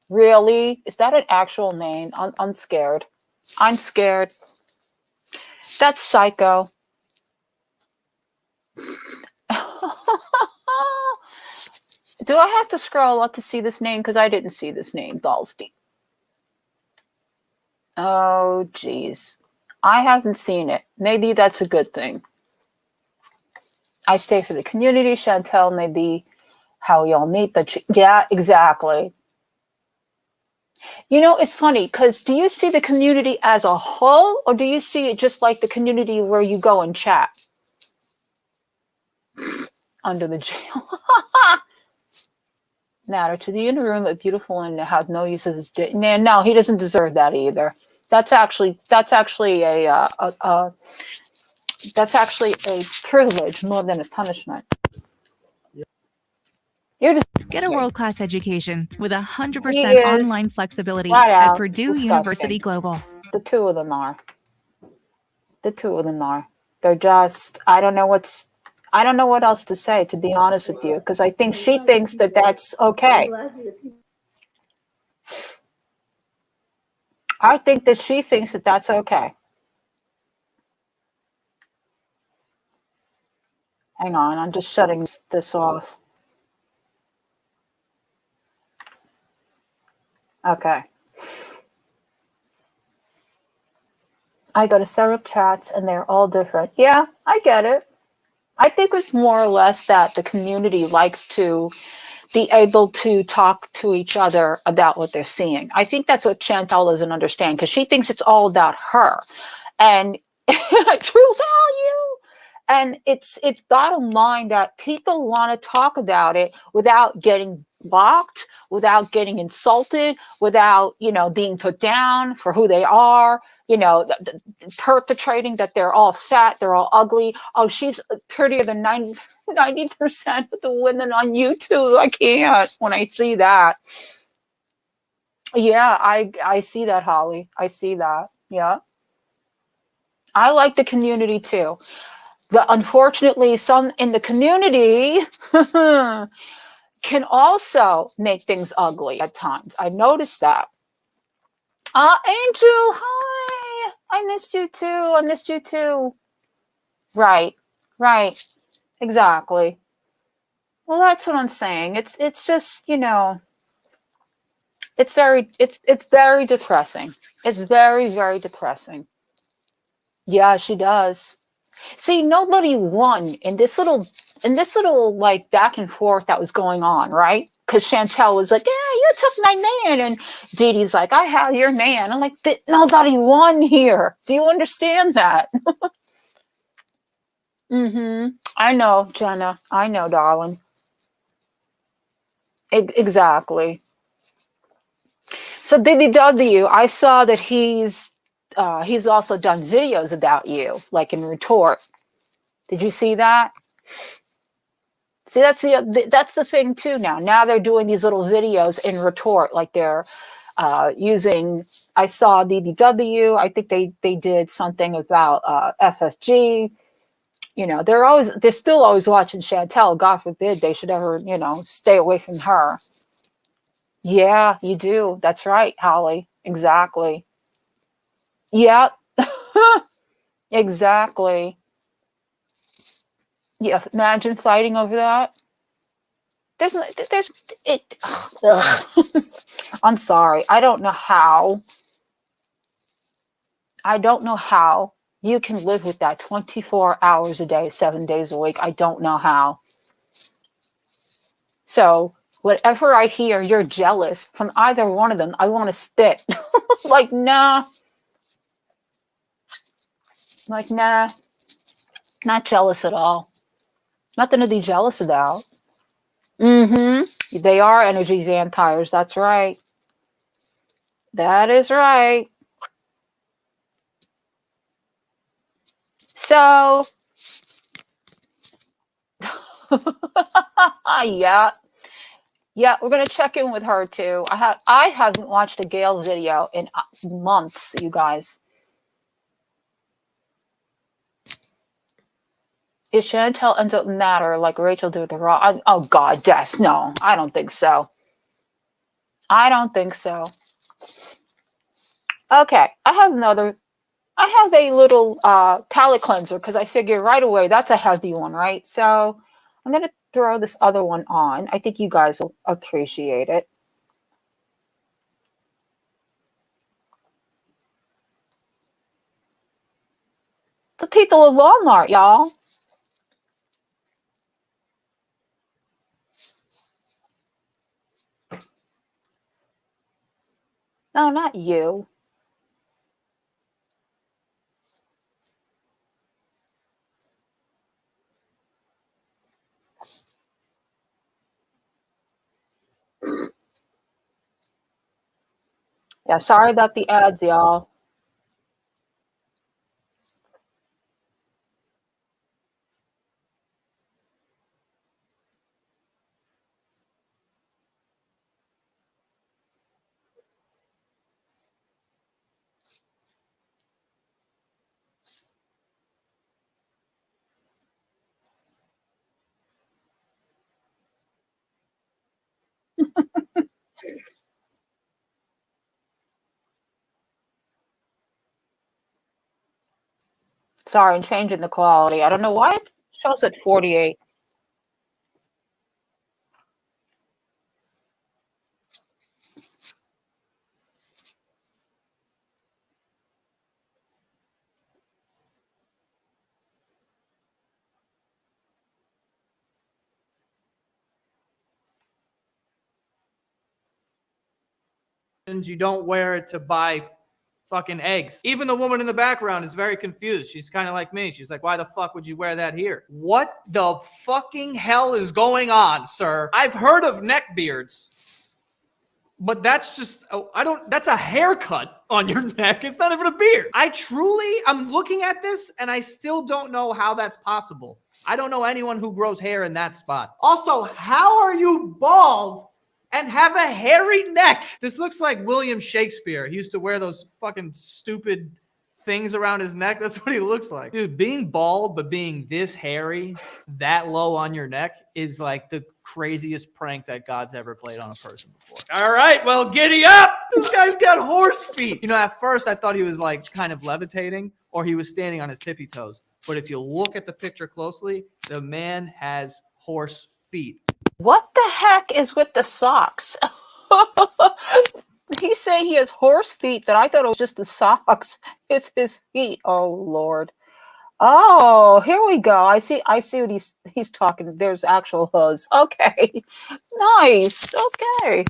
Really? Is that an actual name? I'm scared. I'm scared. That's psycho. Do I have to scroll up to see this name? Because I didn't see this name, Dalsty. Oh, geez. I haven't seen it. Maybe that's a good thing. I stay for the community. Chantel, maybe how y'all meet. Yeah, exactly. You know, it's funny because do you see the community as a whole or do you see it just like the community where you go and chat? Under the jail. Matter to the inner room, a beautiful and had no use of his dick. No, he doesn't deserve that either. That's actually a privilege more than a punishment. You're just Get a world-class education with 100% He is online flexibility flat at out Purdue disgusting. University Global. The two of them are. They're just. I don't know what else to say, to be honest with you, because I think she thinks that that's okay. I think that she thinks that that's okay. Hang on, I'm just shutting this off. Okay. I go to several chats and they're all different. Yeah, I get it. I think it's more or less that the community likes to be able to talk to each other about what they're seeing. I think that's what Chantal doesn't understand because she thinks it's all about her and true value. And it's bottom line that people want to talk about it without getting blocked, without getting insulted, without, being put down for who they are, perpetrating that they're all fat, they're all ugly. Oh, she's dirtier than 90% of the women on YouTube. I can't when I see that. Yeah, I see that, Holly. I see that. Yeah. I like the community too. Unfortunately, some in the community can also make things ugly at times. I noticed that. Angel, hi. I missed you too. Right. Exactly. Well, that's what I'm saying. It's just, it's very depressing. It's very, very depressing. Yeah, she does. See, nobody won in this little like back and forth that was going on, right? Because Chantel was like, "Yeah, you took my man," and Dee Dee's like, "I have your man." I'm like, nobody won here. Do you understand that? I know, Jenna. I know, darling. Exactly. So DDW, I saw that he's also done videos about you, like in retort. Did you see that? See, that's the thing too now. Now they're doing these little videos in retort, like they're using. I saw DDW. I think they did something about FFG. They're still always watching Chantel. God forbid they should ever, stay away from her. Yeah, you do. That's right, Holly. Exactly. Yep. Exactly. Yeah. Imagine fighting over that. There's it. Ugh. I'm sorry. I don't know how you can live with that 24 hours a day, 7 days a week. I don't know how. So whatever I hear, you're jealous from either one of them, I want to spit. Like, nah. Like, nah. Not jealous at all. Nothing to be jealous about. They are energy vampires. That's right. That is right. So, yeah. Yeah, we're gonna check in with her too. I haven't watched a Gail video in months, you guys. If Chantel ends up matter like Rachel did with the Raw, oh God, death. No, I don't think so. I don't think so. Okay, I have a little palate cleanser because I figure right away that's a heavy one, right? So I'm gonna throw this other one on. I think you guys will appreciate it. The people of Walmart, y'all. No, not you. Yeah, sorry about the ads, y'all. Sorry, I'm changing the quality. I don't know why it shows at 48. You don't wear it to buy fucking eggs. Even the woman in the background is very confused. She's kind of like me. She's like, why the fuck would you wear that here? What the fucking hell is going on, sir? I've heard of neck beards, but that's just, that's a haircut on your neck. It's not even a beard. I'm looking at this and I still don't know how that's possible. I don't know anyone who grows hair in that spot. Also, how are you bald and have a hairy neck? This looks like William Shakespeare. He used to wear those fucking stupid things around his neck. That's what he looks like. Dude, being bald but being this hairy, that low on your neck is like the craziest prank that God's ever played on a person before. All right, well, giddy up. This guy's got horse feet. You know, at first I thought he was like kind of levitating or he was standing on his tippy toes. But if you look at the picture closely, the man has horse feet. What the heck is with the socks? He's saying he has horse feet, that I thought it was just the socks. It's his feet. Oh Lord. Oh, here we go. I see what he's talking. There's actual hooves. Okay. Nice. Okay.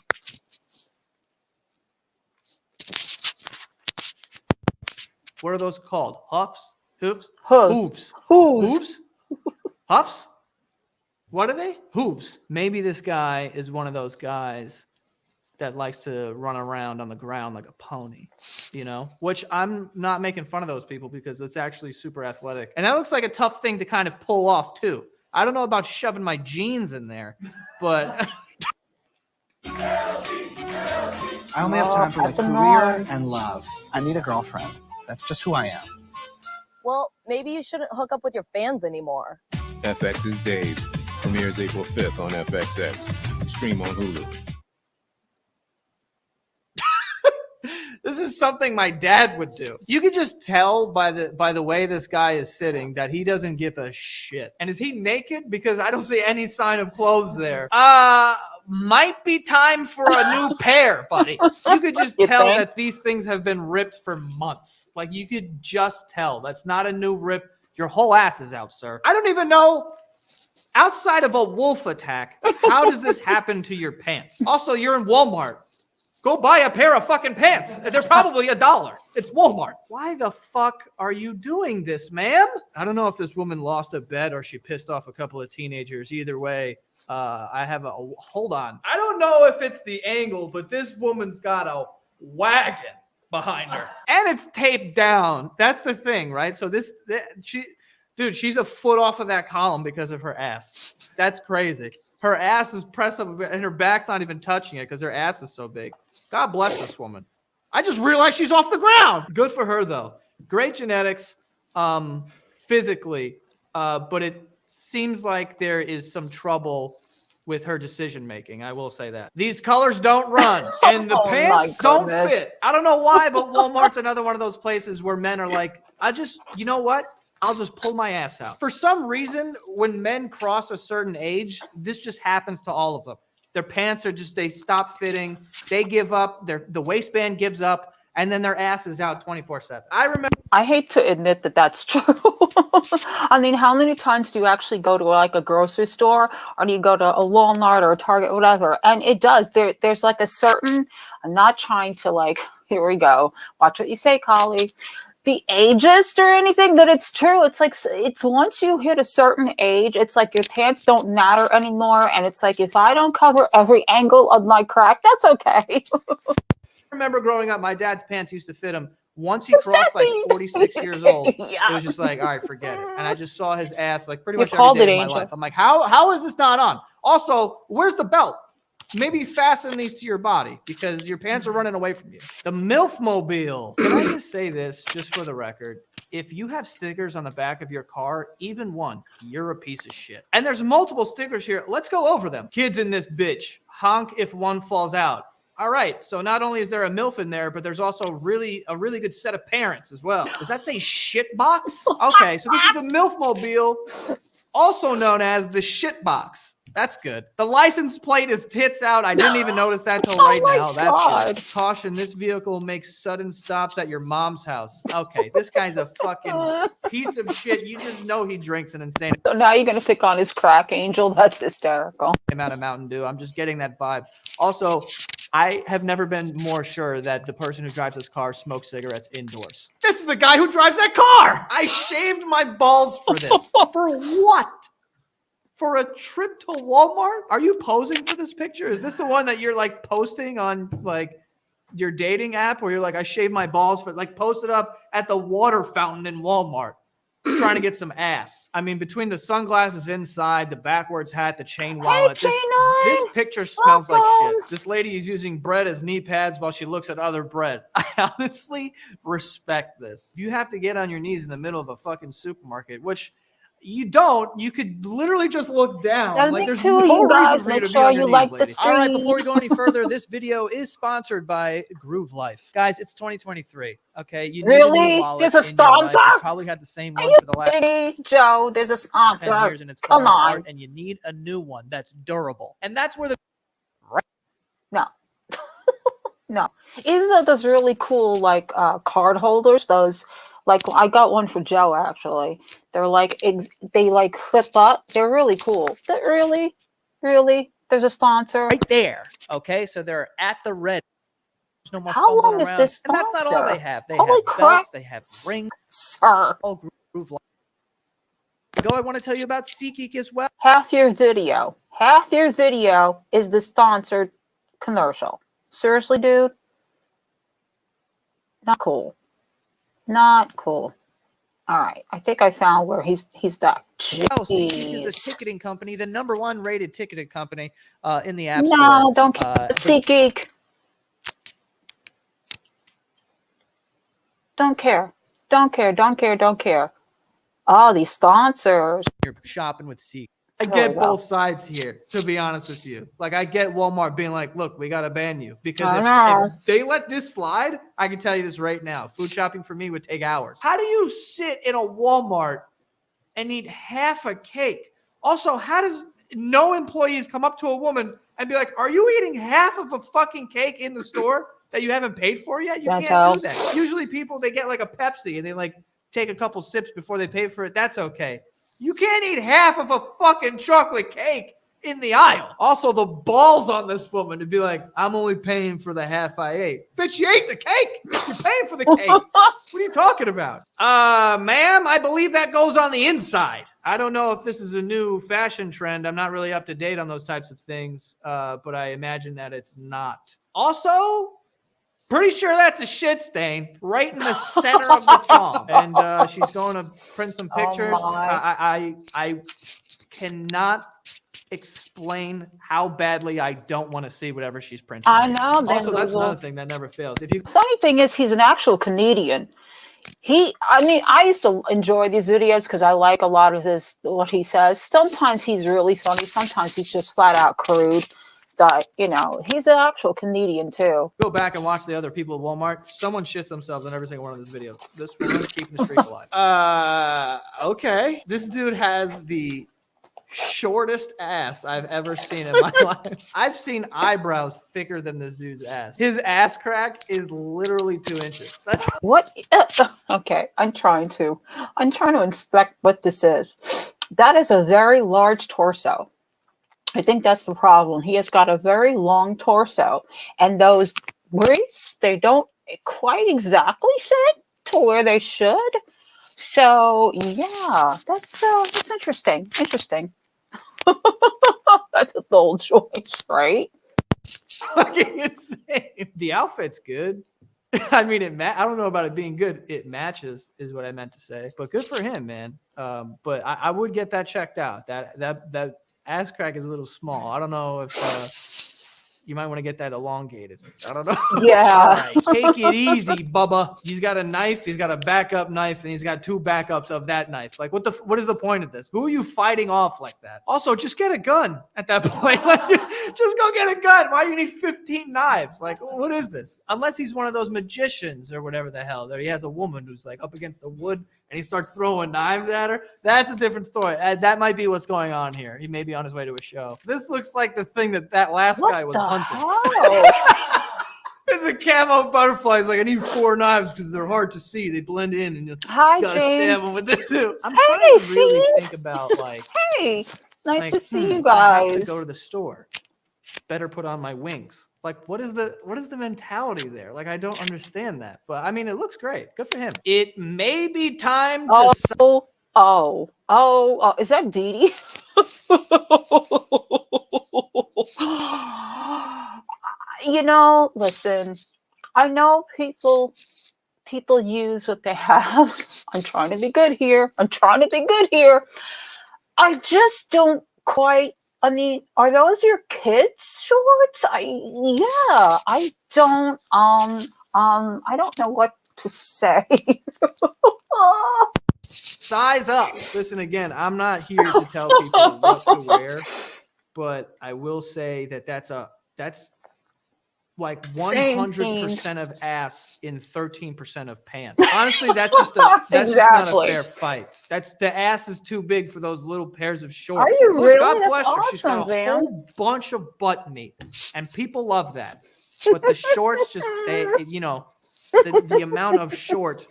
What are those called? Huffs? Hoofs? Hooves. Hooves? Huffs? What are they? Hooves. Maybe this guy is one of those guys that likes to run around on the ground like a pony, you know? Which I'm not making fun of those people because it's actually super athletic. And that looks like a tough thing to kind of pull off too. I don't know about shoving my jeans in there, but... I only have time for like career and love. I need a girlfriend. That's just who I am. Well, maybe you shouldn't hook up with your fans anymore. FX's Dave premieres April 5th on FXX. Stream on Hulu. This is something my dad would do. You could just tell by the way this guy is sitting that he doesn't give a shit. And is he naked? Because I don't see any sign of clothes there. Might be time for a new pair, buddy. You could just tell that these things have been ripped for months. Like, you could just tell. That's not a new rip. Your whole ass is out, sir. I don't even know, outside of a wolf attack, how does this happen to your pants? Also, you're in Walmart. Go buy a pair of fucking pants. They're probably $1. It's Walmart. Why the fuck are you doing this, ma'am? I don't know if this woman lost a bet or she pissed off a couple of teenagers. Either way, hold on. I don't know if it's the angle, but this woman's got a wagon behind her. And it's taped down. That's the thing, right? So she's a foot off of that column because of her ass. That's crazy. her ass is pressed up and her back's not even touching it because her ass is so big. God bless this woman. I just realized she's off the ground. Good for her though. Great genetics, physically, but it seems like there is some trouble with her decision making. I will say that. These colors don't run and the pants don't fit. I don't know why, but Walmart's another one of those places where men are like, you know what? I'll just pull my ass out. For some reason, when men cross a certain age, this just happens to all of them. Their pants are they stop fitting. They give up. The waistband gives up. And then their ass is out 24/7. I hate to admit that that's true. I mean, how many times do you actually go to like a grocery store, or do you go to a Walmart or a Target, whatever? And it does. There's like a certain. I'm not trying to like. Here we go. Watch what you say, Choly. The ageist or anything, that it's true. It's like it's once you hit a certain age, it's like your pants don't matter anymore, and it's like if I don't cover every angle of my crack, that's okay. I remember growing up, my dad's pants used to fit him. Once he crossed like 46 years old, it was just like, all right, forget it. And I just saw his ass like pretty much every day of my life. I'm like, how is this not on? Also, where's the belt? Maybe fasten these to your body because your pants are running away from you. The MILF Mobile. Can I just say this, just for the record? If you have stickers on the back of your car, even one, you're a piece of shit. And there's multiple stickers here. Let's go over them. Kids in this bitch. Honk if one falls out. All right, so not only is there a MILF in there, but there's also a really good set of parents as well. Does that say shit box? Okay, so this is the MILF Mobile, also known as the shit box. That's good. The license plate is tits out. I didn't even notice that till right now. That's good. Caution, this vehicle makes sudden stops at your mom's house. Okay, this guy's a fucking piece of shit. You just know he drinks an insane. So now you're going to pick on his crack angel? That's hysterical. Amount of Mountain Dew. I'm just getting that vibe. Also, I have never been more sure that the person who drives this car smokes cigarettes indoors. This is the guy who drives that car. I shaved my balls for this. For what? For a trip to Walmart? Are you posing for this picture? Is this the one that you're like posting on like your dating app where you're like, I shaved my balls for, like, post it up at the water fountain in Walmart trying to get some ass? I mean, between the sunglasses inside, the backwards hat, the chain wallet, this picture smells like shit. This lady is using bread as knee pads while she looks at other bread. I honestly respect this. If you have to get on your knees in the middle of a fucking supermarket, which you don't, you could literally just look down. Like, there's no reason for you to be on your knees, lady. All right, before we go any further, this video is sponsored by Groove Life. Guys, it's 2023, okay? You need a new wallet. There's a sponsor? You probably had the same one for the last Joe, there's a sponsor. 10 years, and it's Come on. apart, and you need a new one that's durable. And that's where the No. No. Even though those really cool, like, card holders, those, like, I got one for Joe, actually. They're like, they like flip up. They're really cool. Really? There's a sponsor? Right there, okay? So they're at the red. There's no more How fumbling long is around. this And that's not all sponsor? they have. They Holy have crap. belts, they have rings. Sir. Oh, Groove Life. Go, I want to tell you about SeatGeek as well. Half your video is the sponsored commercial. Seriously, dude? Not cool. Not cool. All right, I think I found where he's back. SeatGeek is a ticketing company, the #1 rated ticketing company in the App Store. No, don't care. SeatGeek. Don't care. Oh, these sponsors. You're shopping with SeatGeek. I get both sides here, to be honest with you. Like, I get Walmart being like, look, we got to ban you. Because if they let this slide, I can tell you this right now. Food shopping for me would take hours. How do you sit in a Walmart and eat half a cake? Also, how does no employees come up to a woman and be like, are you eating half of a fucking cake in the store that you haven't paid for yet? You can't do that. Usually people, they get like a Pepsi and they like take a couple sips before they pay for it. That's okay. You can't eat half of a fucking chocolate cake in the aisle. Also, the balls on this woman to be like, I'm only paying for the half I ate. Bitch, you ate the cake. You're paying for the cake. What are you talking about? Ma'am, I believe that goes on the inside. I don't know if this is a new fashion trend. I'm not really up to date on those types of things, but I imagine that it's not. Also, pretty sure that's a shit stain right in the center of the thumb. And she's going to print some pictures. I cannot explain how badly I don't want to see whatever she's printing. I know. Also, that's another thing that never fails. If you Funny thing is, he's an actual comedian. I used to enjoy these videos because I like a lot of what he says. Sometimes he's really funny. Sometimes he's just flat out crude. But, he's an actual comedian too. go back and watch the other people at Walmart, someone shits themselves in every single one of those videos. This one's keeping the streak alive. Okay. This dude has the shortest ass I've ever seen in my life. I've seen eyebrows thicker than this dude's ass. His ass crack is literally 2 inches. That's what? Okay, I'm trying to inspect what this is. That is a very large torso. I think that's the problem. He has got a very long torso, and those braids, they don't quite exactly fit to where they should. So yeah, that's interesting. Interesting. That's a bold choice, right? fucking insane. The outfit's good. I mean, I don't know about it being good. It matches, is what I meant to say. But good for him, man. But I would get that checked out. That ass crack is a little small. I don't know if you might want to get that elongated. I don't know. Yeah. All right, take it easy, Bubba. He's got a knife. He's got a backup knife, and he's got 2 backups of that knife. Like, what is the point of this? Who are you fighting off like that? Also, just get a gun at that point. Like, just go get a gun. Why do you need 15 knives? Like, what is this? Unless he's one of those magicians or whatever the hell. That he has a woman who's like up against the wood and he starts throwing knives at her. That's a different story. That might be what's going on here. He may be on his way to a show. This looks like the thing that last guy was hunting. It's a camo butterfly. He's like, I need 4 knives because they're hard to see. They blend in, and you gotta stab them with this too. I'm trying to really think about Hey, nice to see you I have to guys. go to the store. Better put on my wings. Like, what is the mentality there? Like, I don't understand that. But I mean, it looks great. Good for him. It may be time to. Is that Dee Dee? Listen, I know people use what they have. I'm trying to be good here. I just don't quite. I mean, are those your kids' shorts? I don't know what to say. Size up. Listen, again, I'm not here to tell people what to wear, but I will say that's like 100% of ass in 13% of pants. Honestly, that's just not a fair fight. The ass is too big for those little pairs of shorts. Are you really? God That's bless her. She's got awesome, a man. whole bunch of butt meat, and people love that. But the shorts just, the amount of short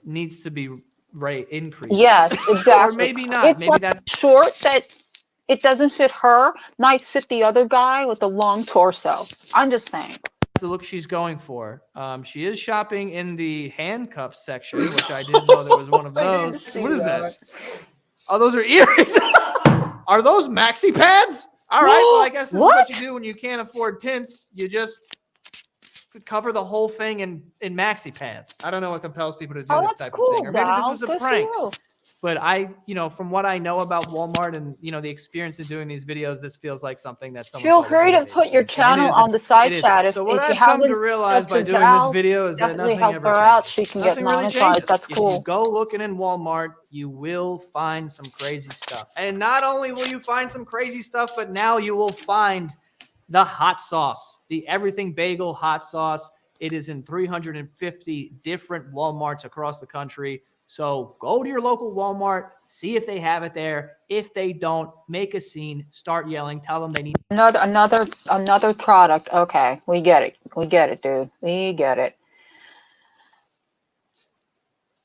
needs to be increased. Yes, exactly. Or maybe not. It's Maybe like that's short that it doesn't fit her. Might fit the other guy with the long torso. I'm just saying. the look she's going for. She is shopping in the handcuffs section, which I didn't know there was one of those. What is that? Oh, those are earrings. Are those maxi pads? All right. Well, I guess this is what you do when you can't afford tints. You just cover the whole thing in maxi pads. I don't know what compels people to do this type of thing. Or maybe this was a prank. But from what I know about Walmart and, the experience of doing these videos, this feels like something that someone. Feel free to put your channel on the side chat. So what I've come to realize by doing this video is that nothing ever changes. She can get Nothing really monetized. changes. That's If cool. you go looking in Walmart, you will find some crazy stuff. And not only will you find some crazy stuff, but now you will find the hot sauce, the everything bagel hot sauce. It is in 350 different Walmarts across the country. So go to your local Walmart, see if they have it there. If they don't, make a scene, start yelling, tell them they need another product. Okay, we get it. We get it, dude. We get it.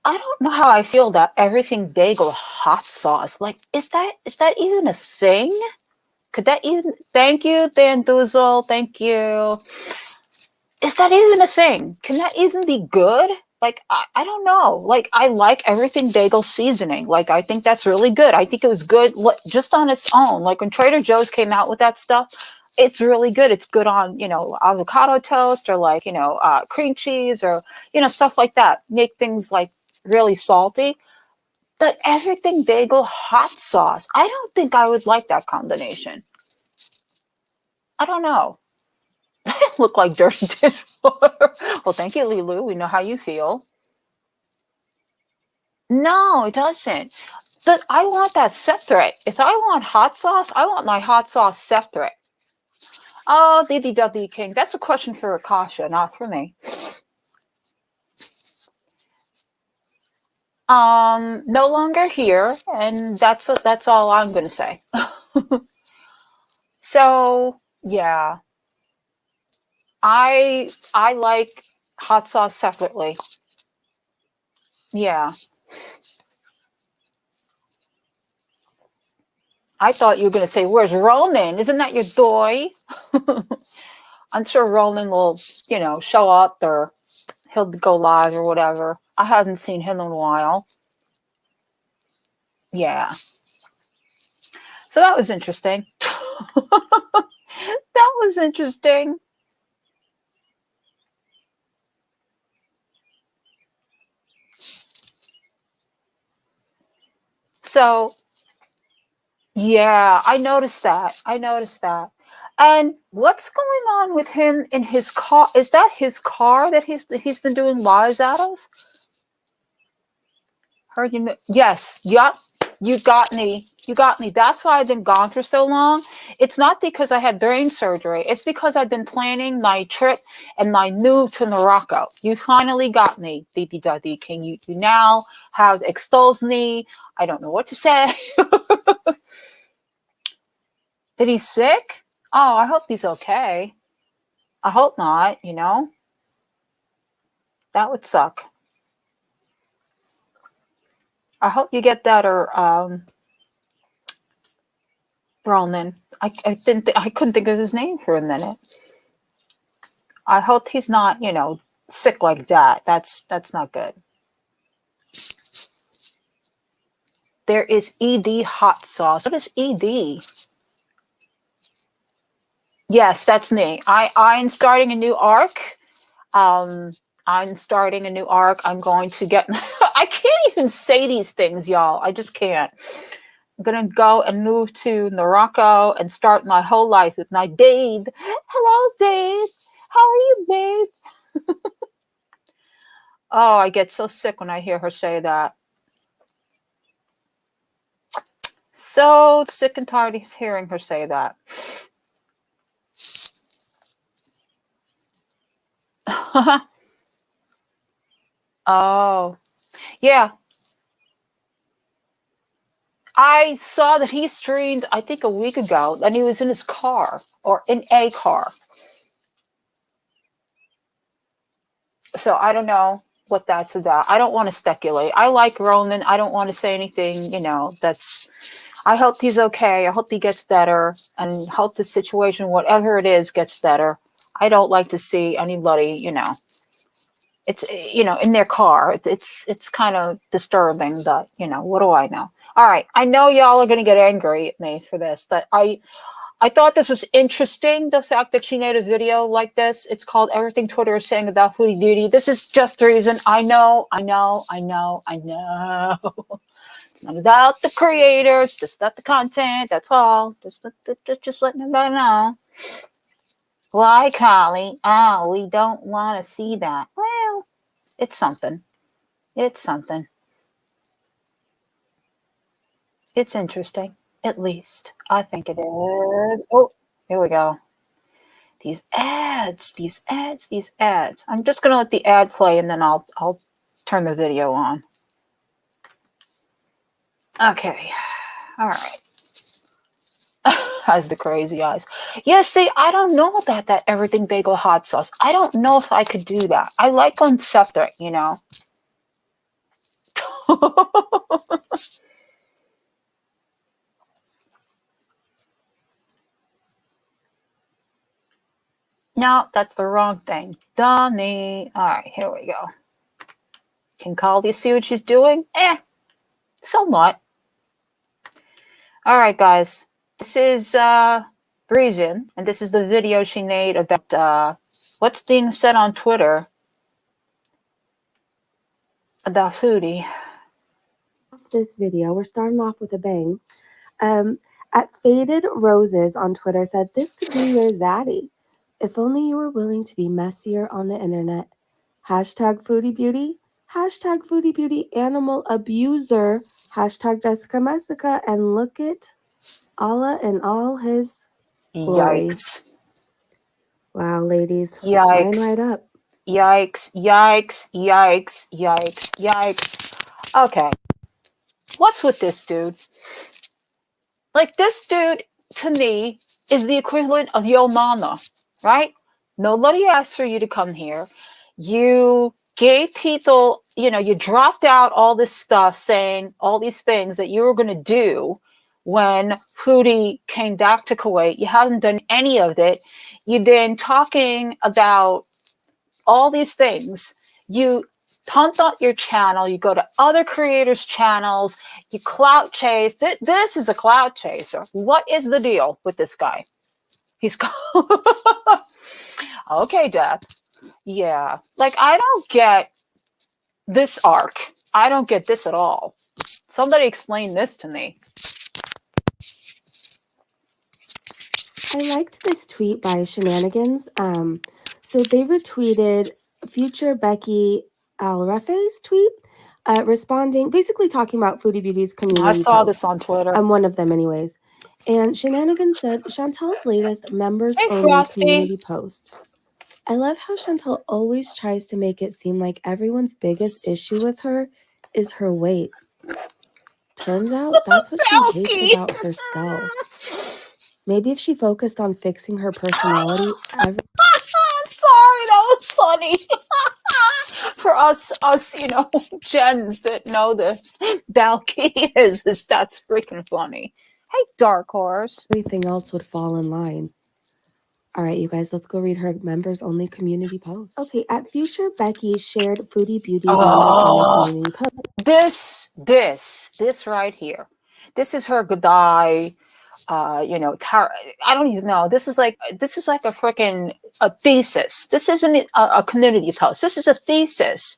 I don't know how I feel that everything bagel hot sauce. Like, is that even a thing? Could that even? Thank you, Dan Doozle. Thank you. Is that even a thing? Can that even be good? Like, I don't know. Like, I like everything bagel seasoning. Like, I think that's really good. I think it was good just on its own. Like, when Trader Joe's came out with that stuff, it's really good. It's good on, avocado toast or cream cheese or, stuff like that. Make things like really salty. That everything bagel hot sauce. I don't think I would like that combination. I don't know. Look like dirty dishwater. Well, thank you, Lilu. We know how you feel. No, it doesn't. But I want that separate. If I want hot sauce, I want my hot sauce separate. Oh, DDW King. That's a question for Akasha, not for me. No longer here, and that's all I'm gonna say. So yeah, I like hot sauce separately. Yeah. I thought you were gonna say, "Where's Ronan? Isn't that your boy?" I'm sure Ronan will, show up or he'll go live or whatever. I haven't seen him in a while. Yeah. So that was interesting. That was interesting. So, yeah, I noticed that. And what's going on with him in his car? Is that his car that he's been doing lies at us? Heard you. Yes. Yep. You got me. That's why I've been gone for so long. It's not because I had brain surgery. It's because I've been planning my trip and my move to Morocco. You finally got me, DDW King. You now have exposed me. I don't know what to say. Did he sick? Oh, I hope he's okay. I hope not, That would suck. I hope you get better, Ronan. I couldn't think of his name for a minute. I hope he's not, sick like that. That's not good. There is ED hot sauce. What is ED? Yes, that's me. I'm starting a new arc. I'm going to get I can't even say these things, y'all. I just can't. I'm gonna go and move to Morocco and start my whole life with my babe. Hello, babe. How are you, babe? Oh, I get so sick when I hear her say that. So sick and tired of hearing her say that. Oh, yeah. I saw that he streamed, I think, a week ago, and he was in his car or in a car. So I don't know what that's about. I don't want to speculate. I like Roman. I don't want to say anything, I hope he's okay. I hope he gets better and hope the situation, whatever it is, gets better. I don't like to see anybody, it's, in their car. It's kind of disturbing, but, what do I know? All right. I know y'all are going to get angry at me for this, but I thought this was interesting, the fact that she made a video like this. It's called Everything Twitter is Saying About Foodie Duty. This is just the reason. I know. It's not about the creators, just about the content. That's all. Just letting everybody know. Why, Holly? Oh, we don't want to see that. Well, it's something. It's interesting. At least I think it is. Oh, here we go. These ads. I'm just gonna let the ad play and then I'll turn the video on. Okay. All right. Has the crazy eyes. Yeah, see, I don't know about that everything bagel hot sauce. I don't know if I could do that. I like on separate, No, that's the wrong thing. Dummy. All right, here we go. Can Caldy see what she's doing? Somewhat. All right, guys. This is Reason, and this is the video she made about what's being said on Twitter about foodie. this video. We're starting off with a bang. At Faded Roses on Twitter said, this could be your zaddy. If only you were willing to be messier on the internet. Hashtag foodie beauty. Hashtag foodie beauty animal abuser. Hashtag Jessica Messica. And look at Allah in all his glory. Yikes. Wow, ladies. Yikes. Line right up. Yikes, yikes, yikes, yikes, yikes. Okay. What's with this dude? Like, this dude, to me, is the equivalent of Yo Mama, right? Nobody asked for you to come here. You gave people, you dropped out all this stuff saying all these things that you were going to do when Foodie came back to Kuwait. You haven't done any of it. You then talking about all these things. You pump up your channel. You go to other creators' channels. You clout chase. This is a clout chaser. What is the deal with this guy? He's okay, Dad. Yeah. Like, I don't get this arc. I don't get this at all. Somebody explain this to me. I liked this tweet by Shenanigans. So they retweeted future Becky Alrefe's tweet, responding, basically talking about Foodie Beauty's community I saw post. this on Twitter. I'm one of them anyways. And Shenanigans said, Chantel's latest members-only Frosty. community post. I love how Chantel always tries to make it seem like everyone's biggest issue with her is her weight. Turns out that's what she hates about herself. Maybe if she focused on fixing her personality, Sorry, that was funny. For us, gens that know this, Balky that's freaking funny. Hey, Dark Horse. everything else would fall in line. All right, you guys, let's go read her members-only community post. Okay, at Future Becky shared Foodie Beauty's members-only community post. This right here. This is her goodbye. I don't even know. This is like a freaking thesis. This isn't a community post. This is a thesis.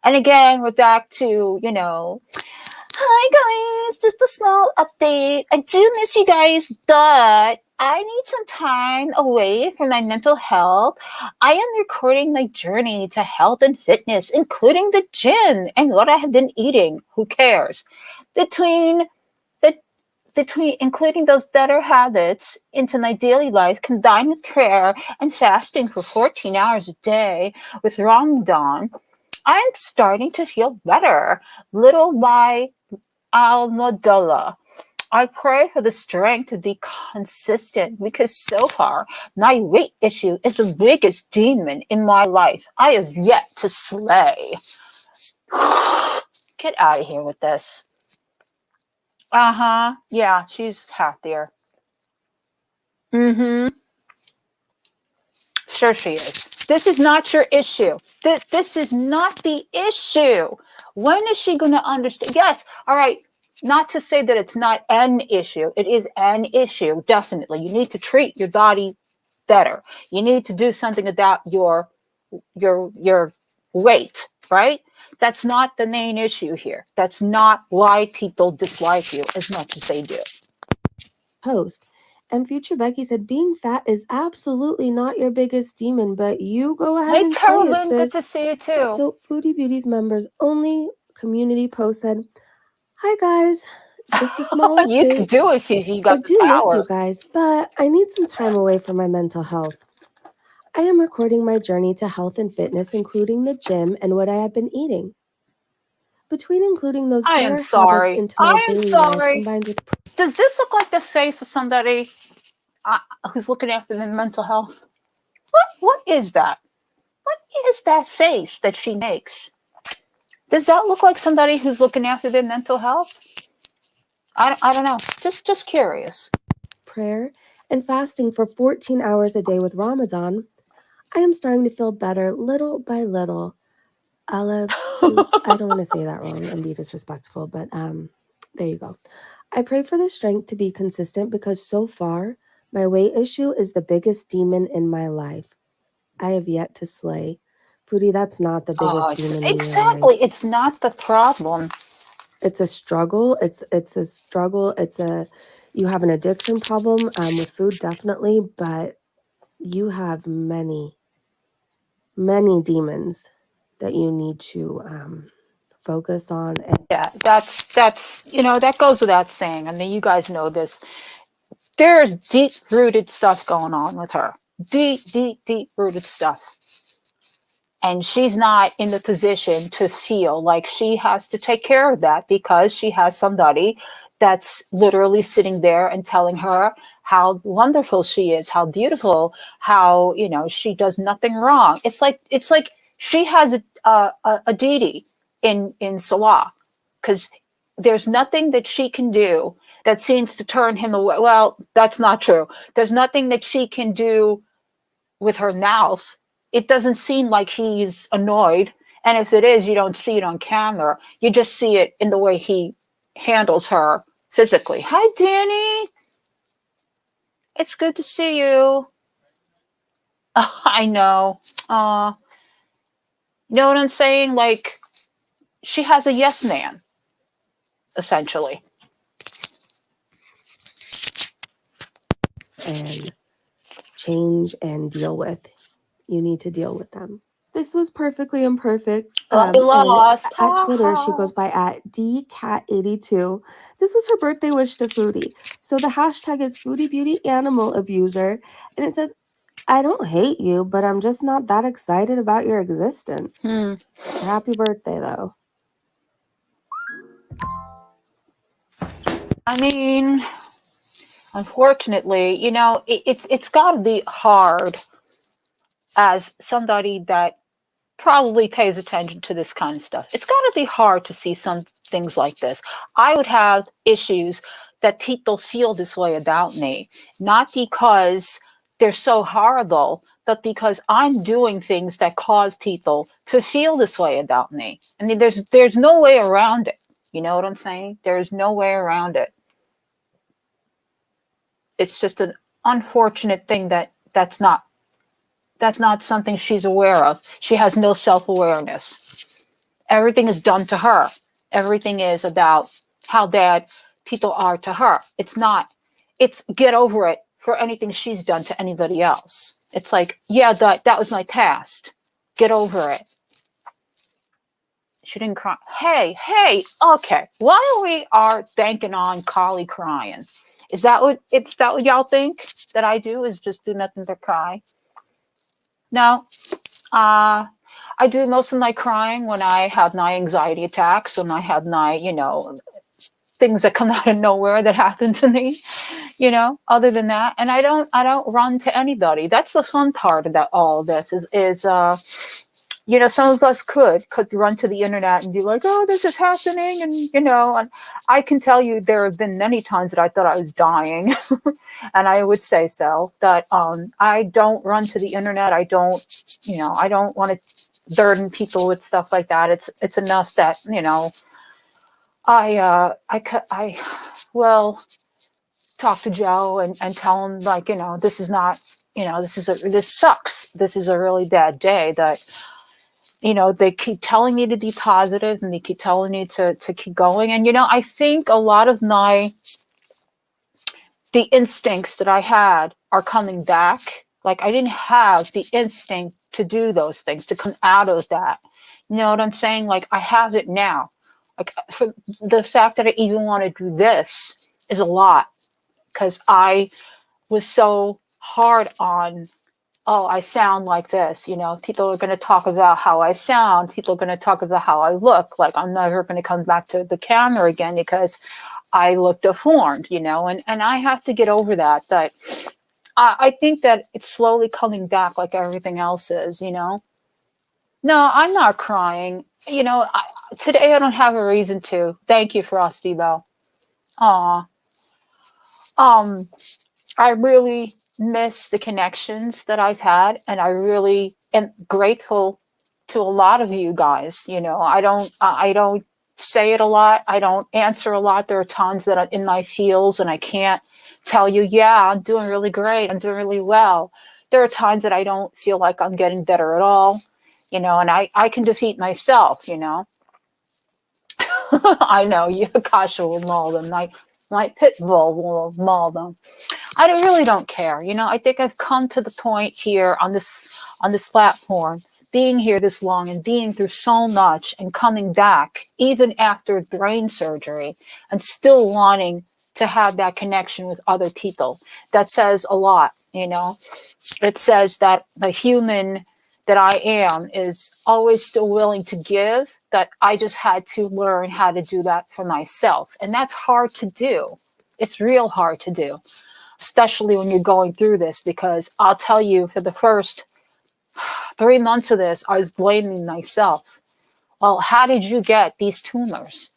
And again, we're back to, hi guys, just a small update. I do miss you guys, but I need some time away from my mental health. I am recording my journey to health and fitness, including the gym and what I have been eating. Who cares? Including those better habits into my daily life, combined with prayer and fasting for 14 hours a day with Ramadan, I'm starting to feel better, little by al-Madallah. I pray for the strength to be consistent because so far, my weight issue is the biggest demon in my life. I have yet to slay. Get out of here with this. Yeah, she's happier. Sure she is. This is not your issue. This is not the issue. When is she going to understand? Yes, all right. Not to say that it's not an issue. It is an issue, definitely. You need to treat your body better. You need to do something about your weight, right? That's not the main issue here. That's not why people dislike you as much as they do. Post. And Future Becky said, being fat is absolutely not your biggest demon, but you go ahead and say it, sis. Good to see you too. So Foodie Beauty's members only community post said, hi guys, just a small update. You can do it if you got I do the miss power. you guys, but I need some time away from my mental health. I am recording my journey to health and fitness, including the gym and what I have been eating. Between including those I am better sorry. habits into my I am daily life sorry. combined with Does this look like the face of somebody who's looking after their mental health? What is that? What is that face that she makes? Does that look like somebody who's looking after their mental health? I don't know. Just curious. prayer and fasting for 14 hours a day with Ramadan, I am starting to feel better little by little. I don't want to say that wrong and be disrespectful, but there you go. I pray for the strength to be consistent because so far, my weight issue is the biggest demon in my life. I have yet to slay. Foodie, that's not the biggest demon in your life. Exactly. It's not the problem. it's a struggle. It's a struggle. You have an addiction problem with food, definitely, but you have many demons that you need to focus on. Yeah, that's that goes without saying. I mean, you guys know this. There's deep-rooted stuff going on with her. Deep-rooted stuff. And she's not in the position to feel like she has to take care of that because she has somebody that's literally sitting there and telling her how wonderful she is, how beautiful, how, she does nothing wrong. It's like she has a deity in Salah, because there's nothing that she can do that seems to turn him away. Well, that's not true. There's nothing that she can do with her mouth. It doesn't seem like he's annoyed. And if it is, you don't see it on camera. You just see it in the way he handles her physically. Hi, Danny. It's good to see you. I know. You know what I'm saying? Like, she has a yes man, essentially. And change and deal with. You need to deal with them. This was perfectly imperfect. Lost. At Twitter, she goes by at dcat82. This was her birthday wish to Foodie. So the hashtag is Foodie Beauty Animal Abuser. And it says, I don't hate you, but I'm just not that excited about your existence. Happy birthday, though. I mean, unfortunately, it's got to be hard as somebody that probably pays attention to this kind of stuff. It's got to be hard to see some things like this. I would have issues that people feel this way about me, not because they're so horrible, but because I'm doing things that cause people to feel this way about me. I mean, there's no way around it. You know what I'm saying? There's no way around it. It's just an unfortunate thing that's not something she's aware of. She has no self-awareness. Everything is done to her. Everything is about how bad people are to her. It's get over it for anything she's done to anybody else. It's like, yeah, that was my task. Get over it. She didn't cry. Hey, okay. While we are banking on Collie crying, is that what y'all think that I do, is just do nothing but cry? No. I do most of my crying when I have my anxiety attacks, when I have my, things that come out of nowhere that happen to me, other than that. And I don't run to anybody. That's the fun part about all of this is some of us could run to the internet and be like, oh, this is happening. And, and I can tell you there have been many times that I thought I was dying. And I would say so, that I don't run to the internet. I don't want to burden people with stuff like that. It's enough that, I will talk to Joe and tell him, like, this is not, this sucks. This is a really bad day that, they keep telling me to be positive and they keep telling me to keep going. And, I think a lot of the instincts that I had are coming back. Like, I didn't have the instinct to do those things, to come out of that. You know what I'm saying? Like, I have it now. Like, for the fact that I even want to do this is a lot, because I was so hard on, oh, I sound like this. People are going to talk about how I sound. People are going to talk about how I look. Like, I'm never going to come back to the camera again because I look deformed, and I have to get over that. But I think that it's slowly coming back like everything else is, No, I'm not crying. Today I don't have a reason to. Thank you, Frosty, though. Aw. I really miss the connections that I've had, and I really am grateful to a lot of you guys. I don't say it a lot. I don't answer a lot. There are times that I'm in my feels and I can't tell you, yeah, I'm doing really great. I'm doing really well. There are times that I don't feel like I'm getting better at all, and I can defeat myself, I know you, Kasha will maul them. My pit bull will maul them. I really don't care. You know, I think I've come to the point here on this platform, being here this long and being through so much and coming back even after brain surgery and still wanting to have that connection with other people. That says a lot, you know. It says that the human that I am is always still willing to give, that I just had to learn how to do that for myself. And that's hard to do. It's real hard to do, especially when you're going through this, because I'll tell you, for the first 3 months of this, I was blaming myself. Well, how did you get these tumors?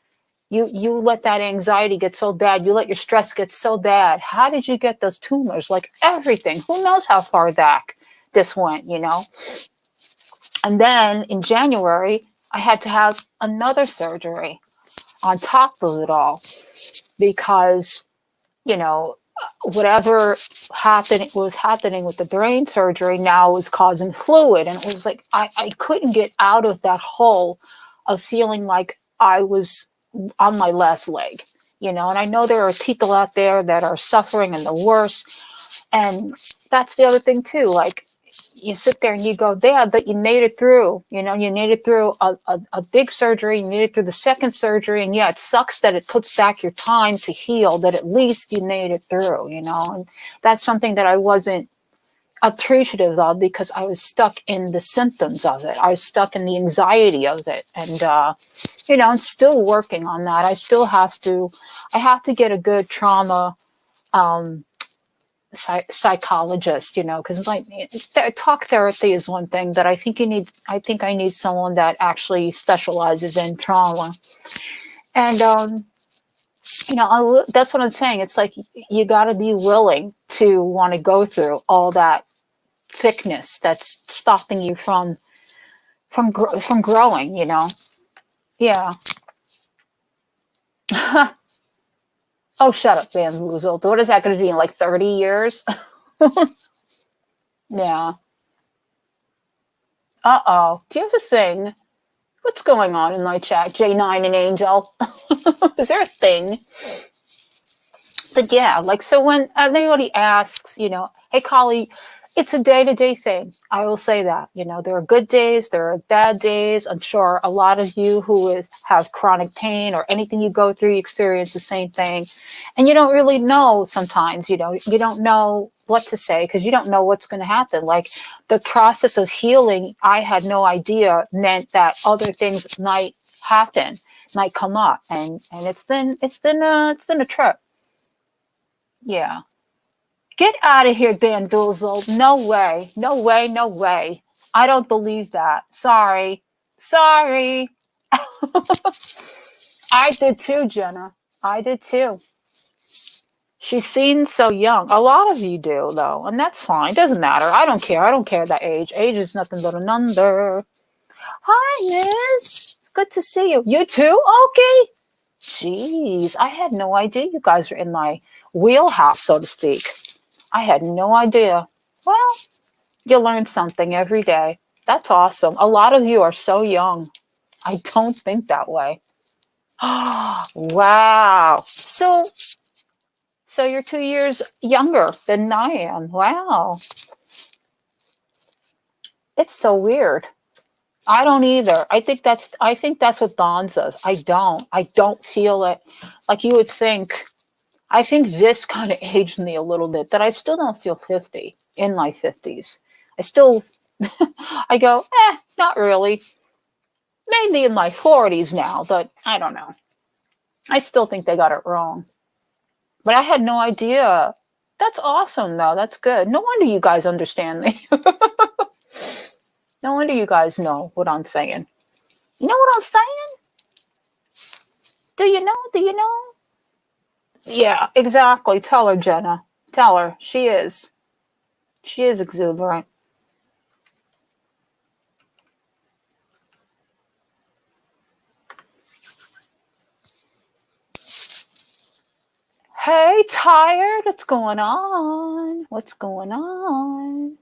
You let that anxiety get so bad. You let your stress get so bad. How did you get those tumors? Like everything. Who knows how far back this went, you know? And then in January, I had to have another surgery on top of it all because, you know, whatever was happening with the brain surgery now was causing fluid. And it was like, I couldn't get out of that hole of feeling like I was on my last leg, you know. And I know there are people out there that are suffering and the worst. And that's the other thing too. Like, you sit there and you go, yeah, but you made it through, you know, you made it through a big surgery, you made it through the second surgery. And yeah, it sucks that it puts back your time to heal, but at least you made it through, you know. And that's something that I wasn't appreciative of because I was stuck in the symptoms of it. I was stuck in the anxiety of it. And, you know, I'm still working on that. I have to get a good trauma, psychologist, you know, because like talk therapy is one thing, but I think I need someone that actually specializes in trauma. And you know, that's what I'm saying. It's like you got to be willing to want to go through all that thickness that's stopping you from growing, you know. Yeah. Oh, shut up, bamboozled. What is that going to be in like 30 years? Yeah. Uh-oh. Do you have a thing? What's going on in my chat? J9 and Angel. Is there a thing? But yeah, like, so when anybody asks, you know, hey, Choly, it's a day-to-day thing. I will say that, you know, there are good days, there are bad days. I'm sure a lot of you who have chronic pain or anything you go through, you experience the same thing. And you don't really know sometimes, you know, you don't know what to say because you don't know what's going to happen. Like the process of healing, I had no idea meant that other things might happen, might come up. And it's been a trip. Yeah. Get out of here, bamboozled. No way. No way. No way. I don't believe that. Sorry. Sorry. I did too, Jenna. I did too. She seems so young. A lot of you do, though, and that's fine. Doesn't matter. I don't care. I don't care that age. Age is nothing but a number. Hi, miss. It's good to see you. You too? Okay. Jeez, I had no idea you guys were in my wheelhouse, so to speak. I had no idea. Well, you learn something every day. That's awesome. A lot of you are so young. I don't think that way. Wow. So you're 2 years younger than I am. Wow. It's so weird. I don't either. I think that's what Dawn says. I don't feel it. Like you would think. I think this kind of aged me a little bit, that I still don't feel 50 in my 50s. I still, I go, not really. Maybe in my 40s now, but I don't know. I still think they got it wrong. But I had no idea. That's awesome, though. That's good. No wonder you guys understand me. No wonder you guys know what I'm saying. You know what I'm saying? Do you know? Do you know? Yeah, exactly. Tell her, Jenna. Tell her. She is. She is exuberant. Hey, tired. What's going on? What's going on?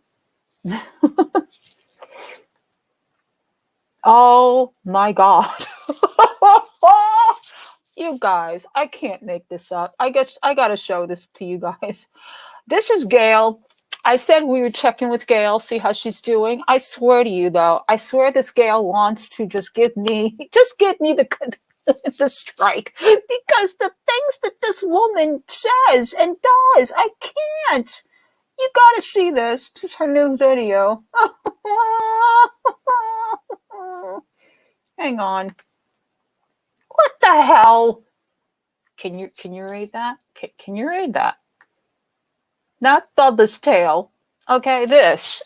Oh my God. You guys, I can't make this up. I got to show this to you guys. This is Gail. I said we were checking with Gail, see how she's doing. I swear to you, though, I swear this Gail wants to just give me the the strike, because the things that this woman says and does, I can't. You gotta see this. This is her new video. Hang on. What the hell? Can you read that? Can you read that? Not Bubba's tail. Okay, this.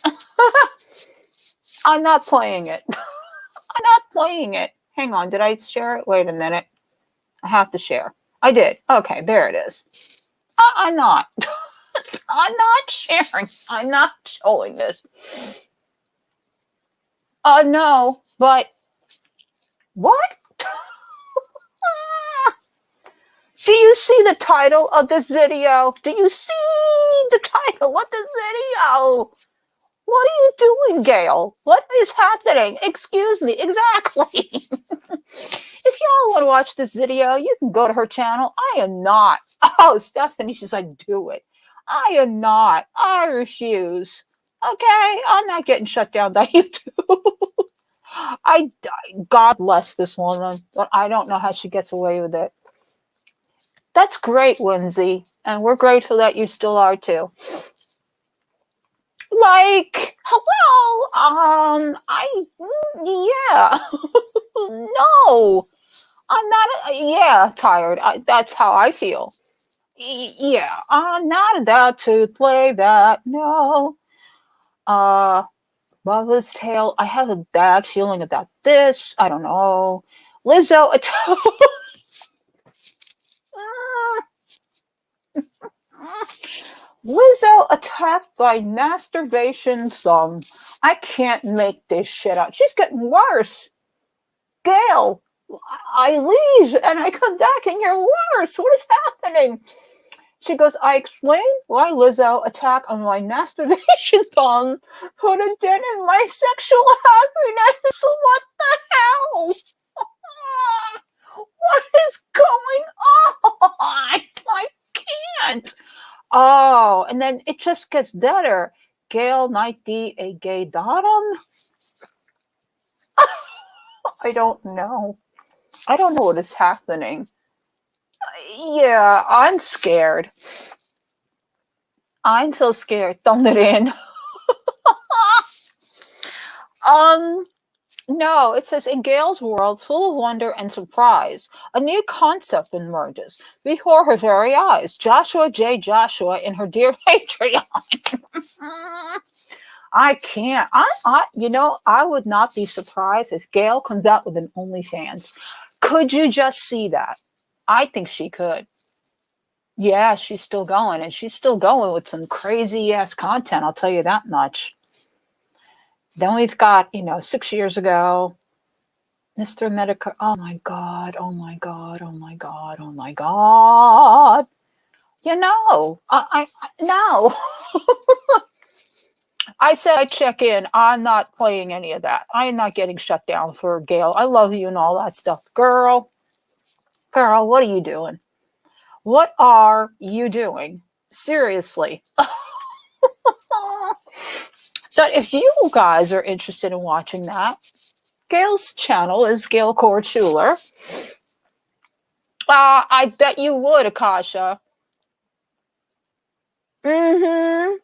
I'm not playing it. I'm not playing it. Hang on, did I share it? Wait a minute. I have to share. I did. Okay, there it is. I'm not. I'm not sharing. I'm not showing this. No, but what? Do you see the title of this video? Do you see the title of this video? What are you doing, Gail? What is happening? Excuse me. Exactly. If y'all want to watch this video, you can go to her channel. I am not. Oh, Stephanie, she's like, do it. I am not. I refuse. Okay? I'm not getting shut down by YouTube. God bless this woman, but I don't know how she gets away with it. That's great, Lindsay. And we're grateful that you still are too. Like, hello, yeah. No, I'm not, tired. That's how I feel. Yeah, I'm not about to play that, no. Bubba's tail, I have a bad feeling about this. I don't know. Lizzo, Lizzo attacked by masturbation thumb. I can't make this shit up. She's getting worse. Gail, I leave and I come back and you're worse. What is happening? She goes, I explained why Lizzo attacked on my masturbation thumb put a dent in my sexual happiness. What the hell? What is going on? I can't. Oh, and then it just gets better. Gail might be a gay bottom. I don't know. I don't know what is happening. Yeah, I'm scared. I'm so scared. Thumb it in. No, it says, in Gail's world, full of wonder and surprise, a new concept emerges before her very eyes. Joshua J. Joshua in her dear Patreon. I can't. I would not be surprised if Gail comes out with an OnlyFans. Could you just see that? I think she could. Yeah, she's still going, and she's still going with some crazy ass content. I'll tell you that much. Then we've got, 6 years ago, Mr. Medica. Oh my God. Oh my God. Oh my God. Oh my God. I no. I said I'd check in. I'm not playing any of that. I am not getting shut down for Gail. I love you and all that stuff. Girl, what are you doing? What are you doing? Seriously. That if you guys are interested in watching that, Gail's channel is Gail Korchuler. I bet you would, Akasha. Mm-hmm.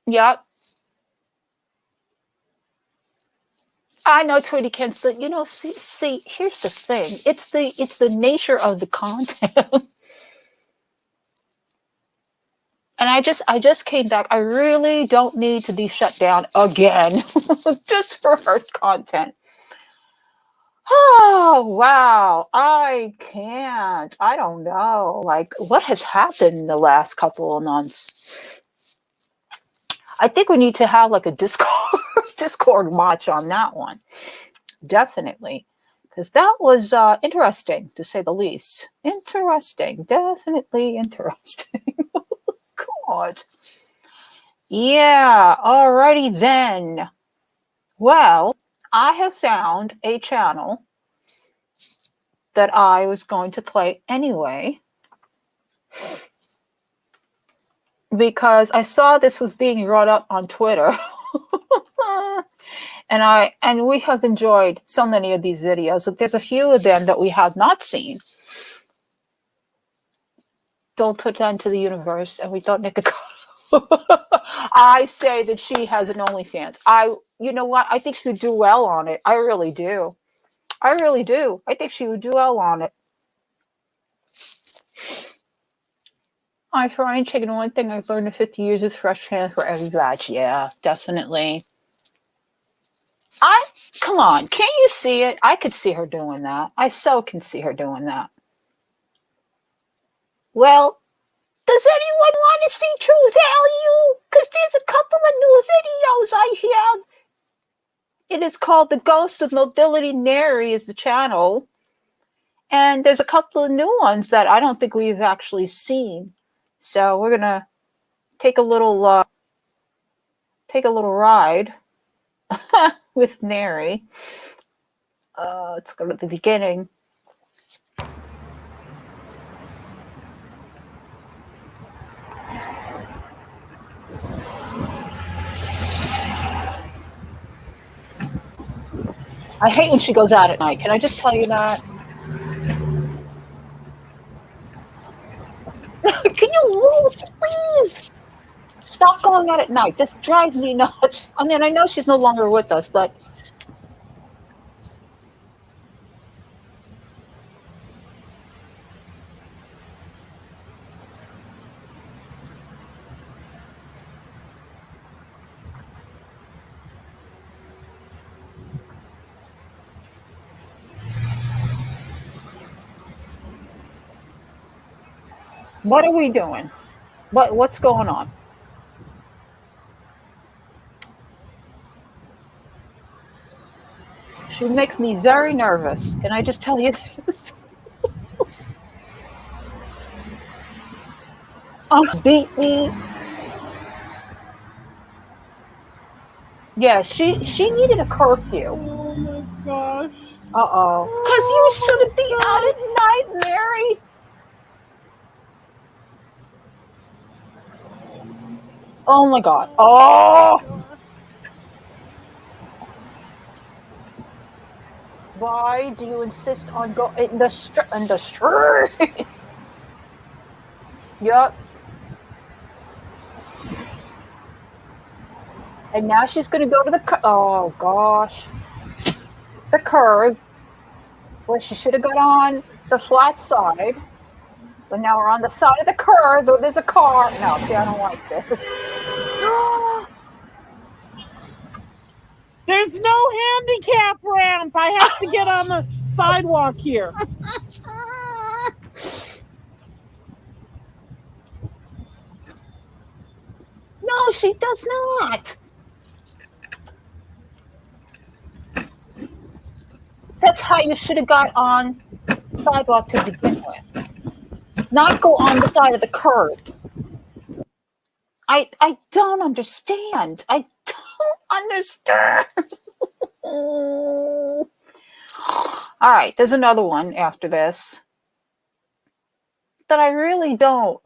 Yep. I know Tweety Ken's see, here's the thing. It's the nature of the content. And I just came back. I really don't need to be shut down again. Just for her content. Oh, wow. I can't. I don't know. Like, what has happened in the last couple of months? I think we need to have like a Discord watch on that one. Definitely. Because that was interesting, to say the least. Interesting. Definitely interesting. God. Yeah. Alrighty then. Well, I have found a channel that I was going to play anyway, because I saw this was being brought up on Twitter. And we have enjoyed so many of these videos. But there's a few of them that we have not seen. Don't put that into the universe. And we thought Nick I say that she has an OnlyFans. You know what? I think she would do well on it. I really do. I really do. I think she would do well on it. I frying chicken. One thing I've learned in 50 years is fresh hands for every batch. Yeah, definitely. Come on. Can't you see it? I could see her doing that. I so can see her doing that. Well, does anyone want to see True Value? Because there's a couple of new videos I have. It is called The Ghost of Mobility Neri is the channel. And there's a couple of new ones that I don't think we've actually seen. So we're going to take a little ride with Neri. Let's go to the beginning. I hate when she goes out at night. Can I just tell you that? Can you move, please? Stop going out at night. This drives me nuts. I mean, I know she's no longer with us, but... What are we doing? What's going on? She makes me very nervous. Can I just tell you this? Beat me. Yeah, she needed a curfew. Oh my gosh. Uh-oh. Because you shouldn't be out at night, Mary. Oh my God. Oh! Why do you insist on going in the street? Yep. And now she's going to go to the oh gosh. The curb. Where she should have got on the flat side. But now we're on the side of the curb. Though there's a car. No, see, I don't like this. There's no handicap ramp. I have to get on the sidewalk here. No, she does not. That's how you should have got on the sidewalk to begin with. Not go on the side of the curb. I don't understand. I don't understand. All right, there's another one after this that I really don't.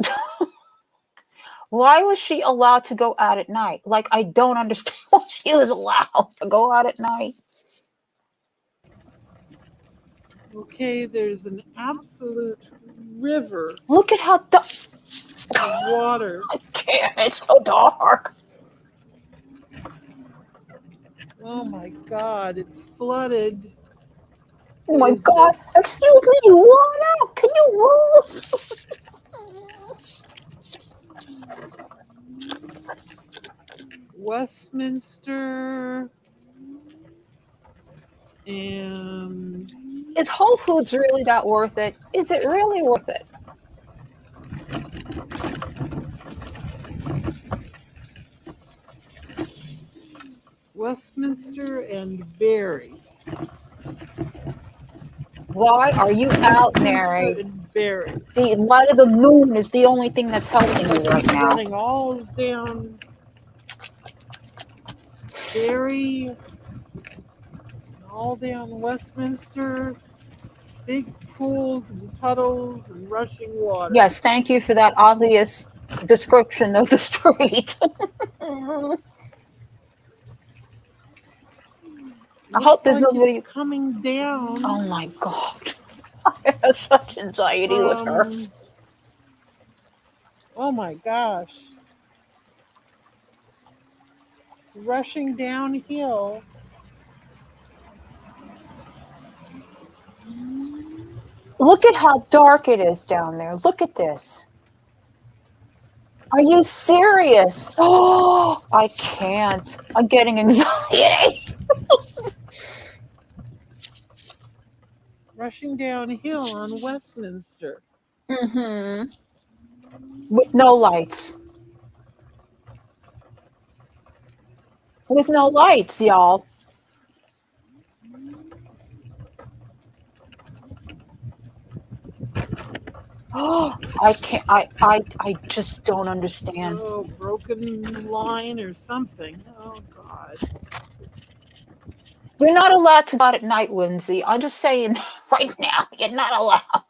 Why was she allowed to go out at night? Like, I don't understand why she was allowed to go out at night. Okay, there's an absolute river. Look at how dark. Water. I can't. It's so dark. Oh my God, it's flooded. Oh my God. Excuse me, water. Can you move? Westminster. And is Whole Foods really that worth it? Is it really worth it? Westminster and Barry. Why are you out, Mary? And Barry. The light of the moon is the only thing that's helping you right now. Running all down Barry, all down Westminster. big pools and puddles and rushing water. Yes, thank you for that obvious description of the street. I hope there's nobody. It's coming down. Oh my God. I have such anxiety with her. Oh my gosh. It's rushing downhill. Look at how dark it is down there. Look at this. Are you serious? Oh, I can't. I'm getting anxiety. Rushing downhill on Westminster. Mm-hmm. With no lights. With no lights, y'all. Oh, I can't. I just don't understand. Oh, broken line or something. Oh God. You're not allowed to go out at night, Lindsay. I'm just saying right now, you're not allowed.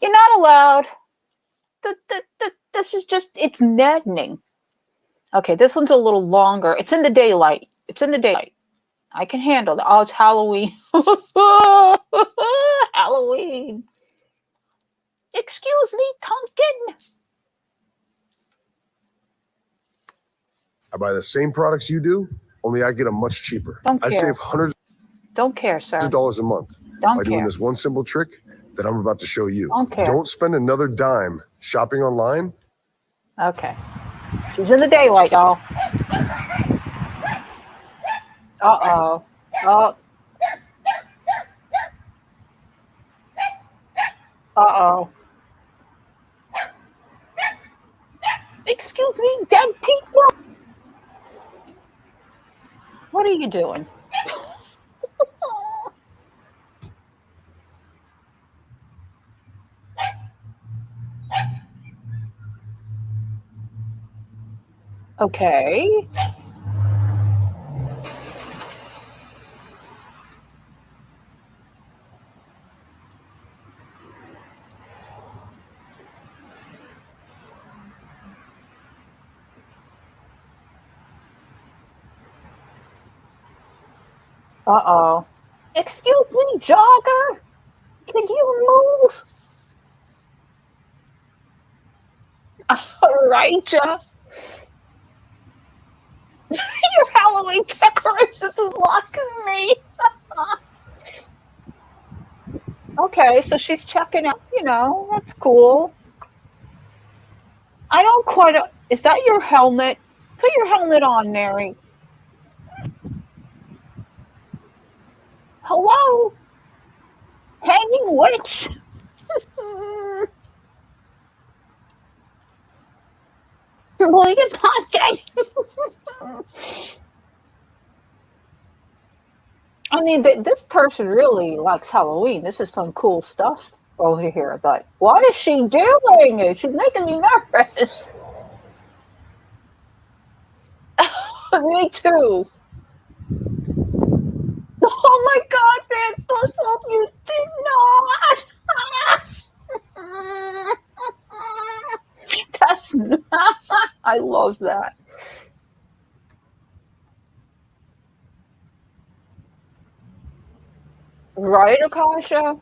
You're not allowed. This is just, it's maddening. Okay, this one's a little longer. It's in the daylight. It's in the daylight. I can handle that. Oh, it's Halloween. Halloween. Excuse me, Tonkin. I buy the same products you do, only I get them much cheaper. Don't I care. save hundreds Don't care, sir. of dollars a month Don't by doing care. this one simple trick that I'm about to show you. Don't care. Don't spend another dime shopping online. Okay. She's in the daylight, y'all. Uh-oh. Oh. Uh-oh. Excuse me, dead people. What are you doing? Okay. Uh-oh. Excuse me, jogger. Can you move? All right, your Halloween decorations is locking me. Okay, so she's checking out, that's cool. I don't quite, is that your helmet? Put your helmet on, Mary. Hello? Hanging witch? William Tonkin. I mean, this person really likes Halloween. This is some cool stuff over here. But what is she doing? She's making me nervous. Me too. Oh my God, man! Let's hope you did not. That's I love that. Right, Akasha?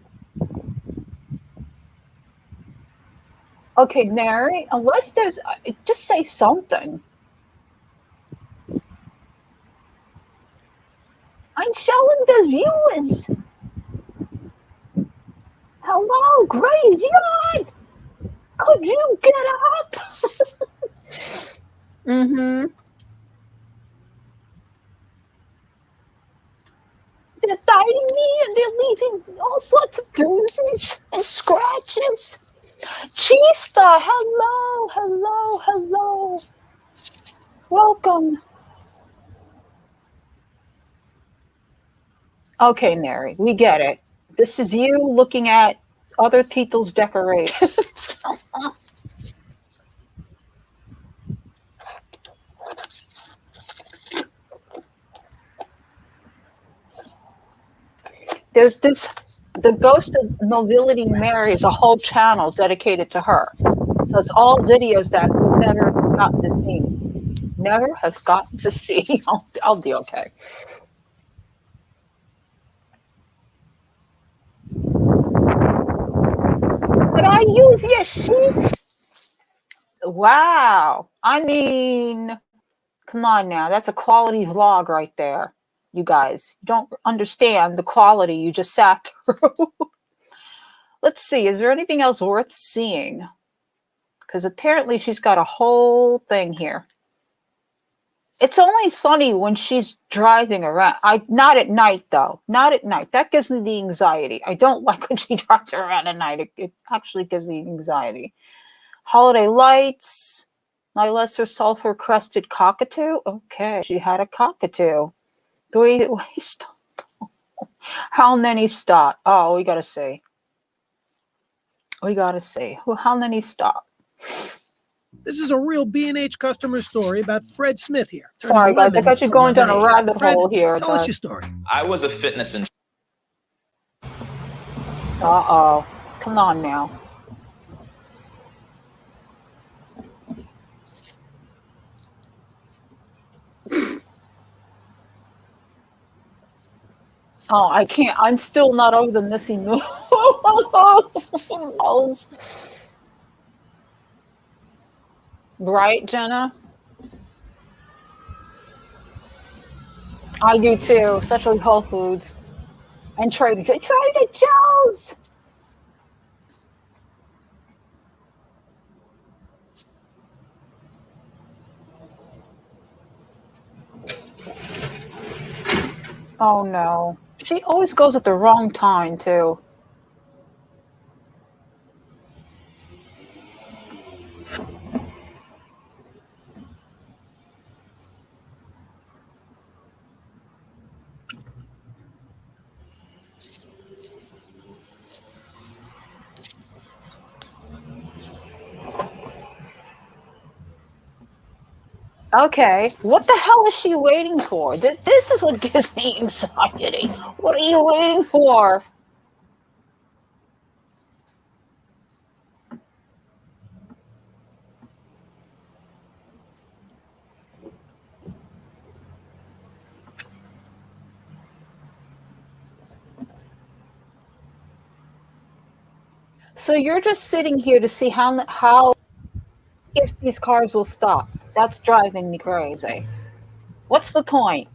Okay, Mary, unless there's, just say something. I'm showing the viewers. Hello, Graveyard. Could you get up? Mm-hmm. They're biting me and they're leaving all sorts of bruises and scratches. Chista, hello, hello, hello. Welcome. Okay, Mary, we get it. This is you looking at other people's decorations. There's this the Ghost of Mobility Mary is a whole channel dedicated to her. So it's all videos that we've never gotten to see. Never have gotten to see. I'll be okay. Could I use your sheets? Wow. I mean, come on now. That's a quality vlog right there. You guys don't understand the quality you just sat through. Let's see. Is there anything else worth seeing? Because apparently she's got a whole thing here. It's only funny when she's driving around. Not at night, though. Not at night. That gives me the anxiety. I don't like when she drives around at night. It actually gives me anxiety. Holiday lights. My lesser sulfur-crested cockatoo. Okay, she had a cockatoo. How many stop? Oh, we gotta see. We gotta see. How many stop? This is a real B&H customer story about Fred Smith here. Sorry, guys. I got you going down a rabbit hole here. Tell us your story. I was a fitness Uh-oh. Come on now. Oh, I can't. I'm still not over the missing nose. Right, Jenna? I do too, especially Whole Foods. And Trader Joe's. Oh no. She always goes at the wrong time too. Okay, what the hell is she waiting for? This is what gives me anxiety. What are you waiting for? So you're just sitting here to see how if these cars will stop. That's driving me crazy. What's the point?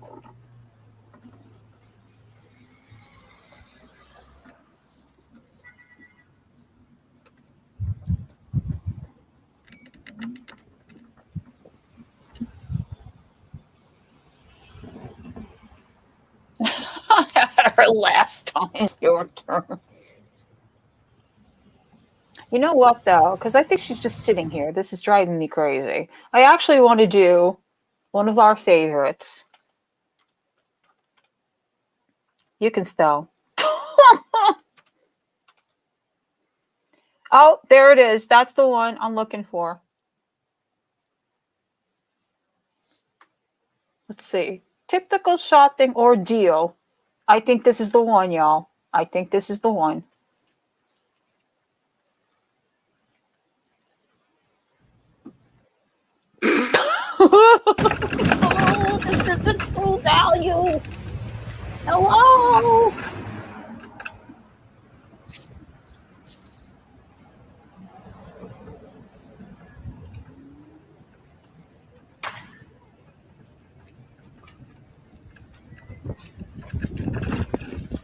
I had her last time. It's your turn. You know what, though? Because I think she's just sitting here. This is driving me crazy. I actually want to do one of our favorites. You can spell. Oh, there it is. That's the one I'm looking for. Let's see. Typical shopping ordeal. I think this is the one, y'all. I think this is the one. Oh, this is the true value. Hello.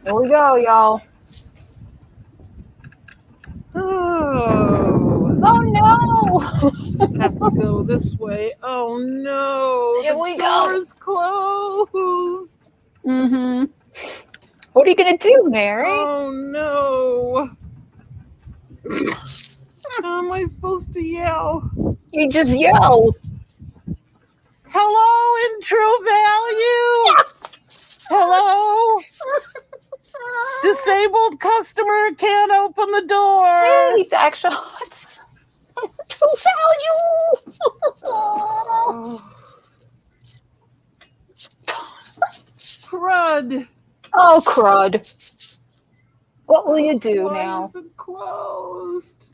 Here we go, y'all. Oh no! Have to go this way. Oh no! Here The we store go. is closed. Mm-hmm. What are you gonna do, Mary? Oh no! How am I supposed to yell? You just yell. Hello, in True Value. Hello. Disabled customer can't open the door. Hey, back shots. True value. Crud. Oh, crud. What will you do now? Is it closed?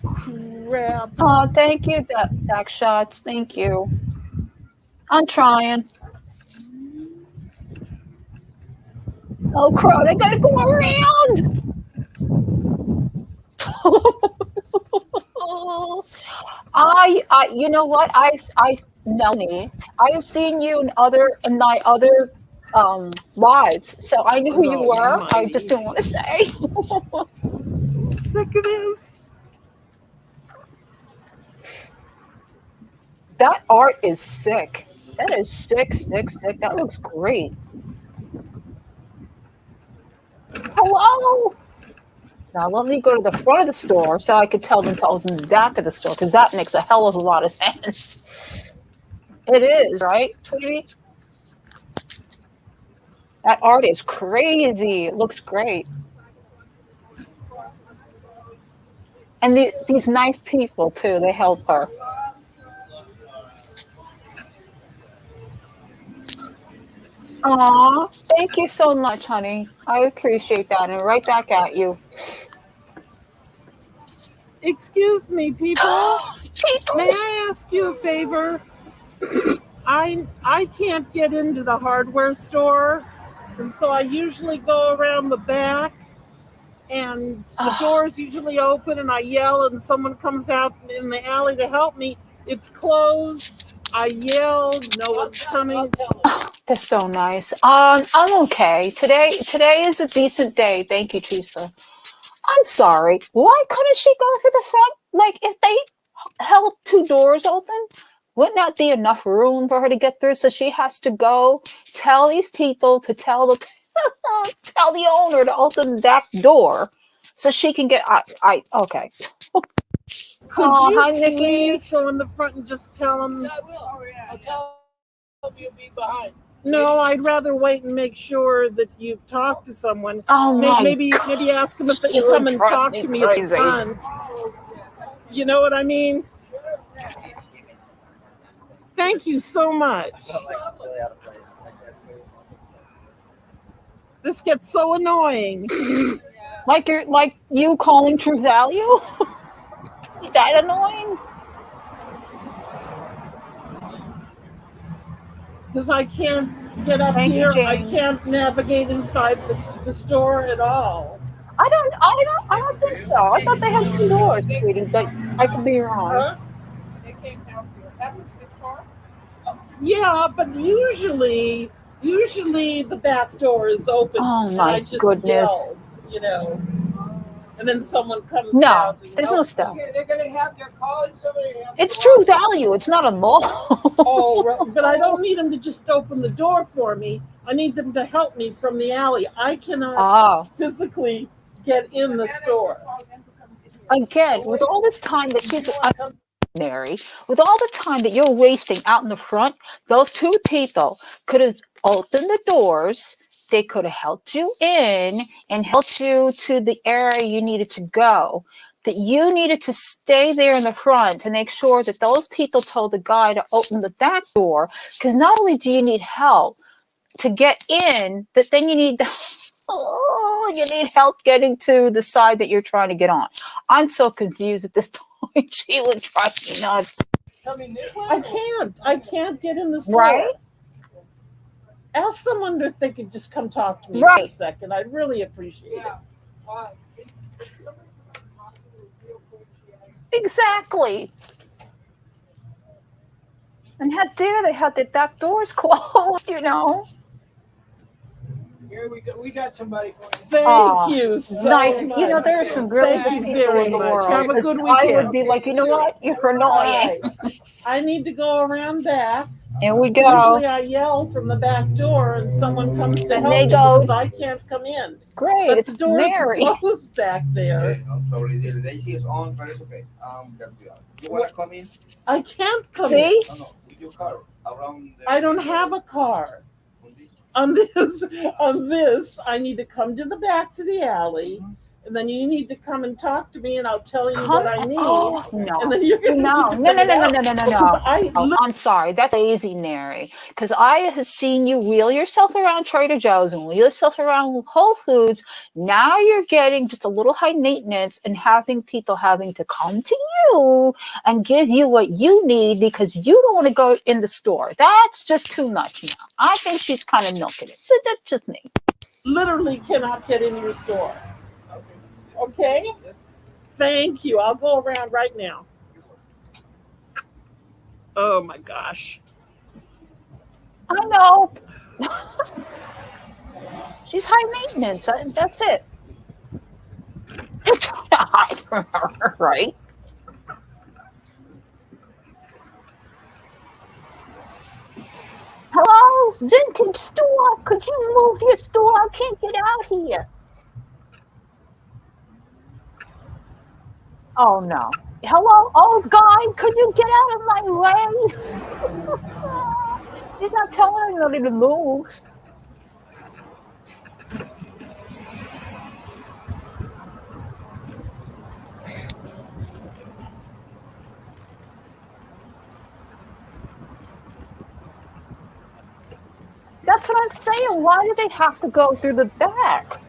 Crap. Oh, thank you, Back Shots. Thank you. I'm trying. Oh crap! I gotta go around. You know what? Melanie, I have seen you in my other lives, so I knew who you were. I just didn't want to say. So sick of this. That art is sick. That is sick. That looks great. Hello. Now let me go to the front of the store so I could tell them to open the back of the store, because that makes a hell of a lot of sense. It is, right, Tweety? That art is crazy. It looks great. And these nice people, too, they help her. Aw, thank you so much, honey. I appreciate that. And right back at you. Excuse me, people. May I ask you a favor? I can't get into the hardware store, and so I usually go around the back, and the door's usually open, and I yell, and someone comes out in the alley to help me. It's closed. I yell, no one's coming. That's so nice. I'm okay. Today is a decent day. Thank you, Teresa. I'm sorry. Why couldn't she go through the front? Like, if they held 2 doors open, wouldn't that be enough room for her to get through? So she has to go tell these people to tell the tell the owner to open that door so she can get. Okay. Could you hi, Nikki. please go in the front and just tell them? I will. I'll tell you be behind. No, I'd rather wait and make sure that you've talked to someone. Oh my maybe ask them if they can come and talk to me at the front. You know what I mean? Thank you so much. This gets so annoying. Like you calling True Value? Is that annoying? Because I can't get up here. I can't navigate inside the store at all. I don't think so. I thought they had 2 doors, sweetie. I could be wrong. Huh? They came down here. That was before. Yeah, but usually the back door is open. Oh and my I just goodness. Yell, and then someone comes No, out. there's no stuff. Okay, they're going to have their calling somebody. It's True Value. It's not a mall. Oh, right. But I don't need them to just open the door for me. I need them to help me from the alley. I cannot physically get in the store. Again, with all this time that she's Mary, with all the time that you're wasting out in the front, those 2 people could have opened the doors. They could have helped you in and helped you to the area you needed to go. That you needed to stay there in the front to make sure that those people told the guy to open the back door. Because not only do you need help to get in, but then you need you need help getting to the side that you're trying to get on. I'm so confused at this point. She would drive me nuts. I can't get in the store. Right? Ask someone if they could just come talk to me for a second. I'd really appreciate it. Exactly. And how dare they have their back doors closed, you know? Here we got somebody for you. Thank you so nice. much. You know, there are some really good people in the world. Have a good weekend. I would be like, you know what? You're annoying. I need to go around back. Here we go. Usually I yell from the back door and someone comes to help they me go, because I can't come in. Great, but it's the door's Mary. closed back there. I'm sorry, the AC is on, but it's okay. You want to come in? I can't come See? in. No, with your car around. I don't have a car. On this, I need to come to the back to the alley and then you need to come and talk to me, and I'll tell you Come what I need. Oh no. And then you're gonna No, need to no, no, figure no, it no, out. no, no, no, Because no. I Oh, I'm sorry. That's lazy, Mary. Because I have seen you wheel yourself around Trader Joe's and wheel yourself around Whole Foods. Now you're getting just a little high maintenance and having people having to come to you and give you what you need because you don't want to go in the store. That's just too much now. I think she's kind of milking it. But that's just me. literally cannot get in your store. Okay? Thank you. I'll go around right now. Oh my gosh. I know. She's high maintenance. That's it. Hide from her, right? Hello, vintage store. Could you move your store? I can't get out here. Oh no. Hello, old guy. Could you get out of my way? She's not telling anybody to move. That's what I'm saying. Why do they have to go through the back?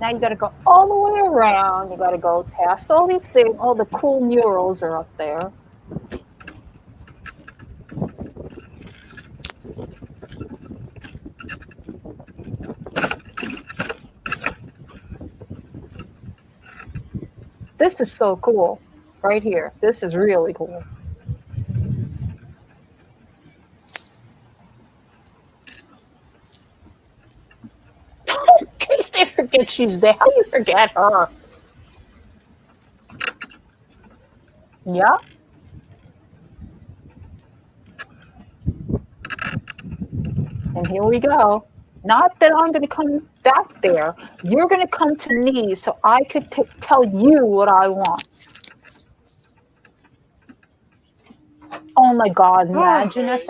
Now you got to go all the way around. You got to go past all these things. All the cool murals are up there. This is so cool. Right here. This is really cool. In case they forget she's there. How do you forget her? Yeah. And here we go. Not that I'm going to come back there. You're going to come to me so I could tell you what I want. Oh my God, imagine us.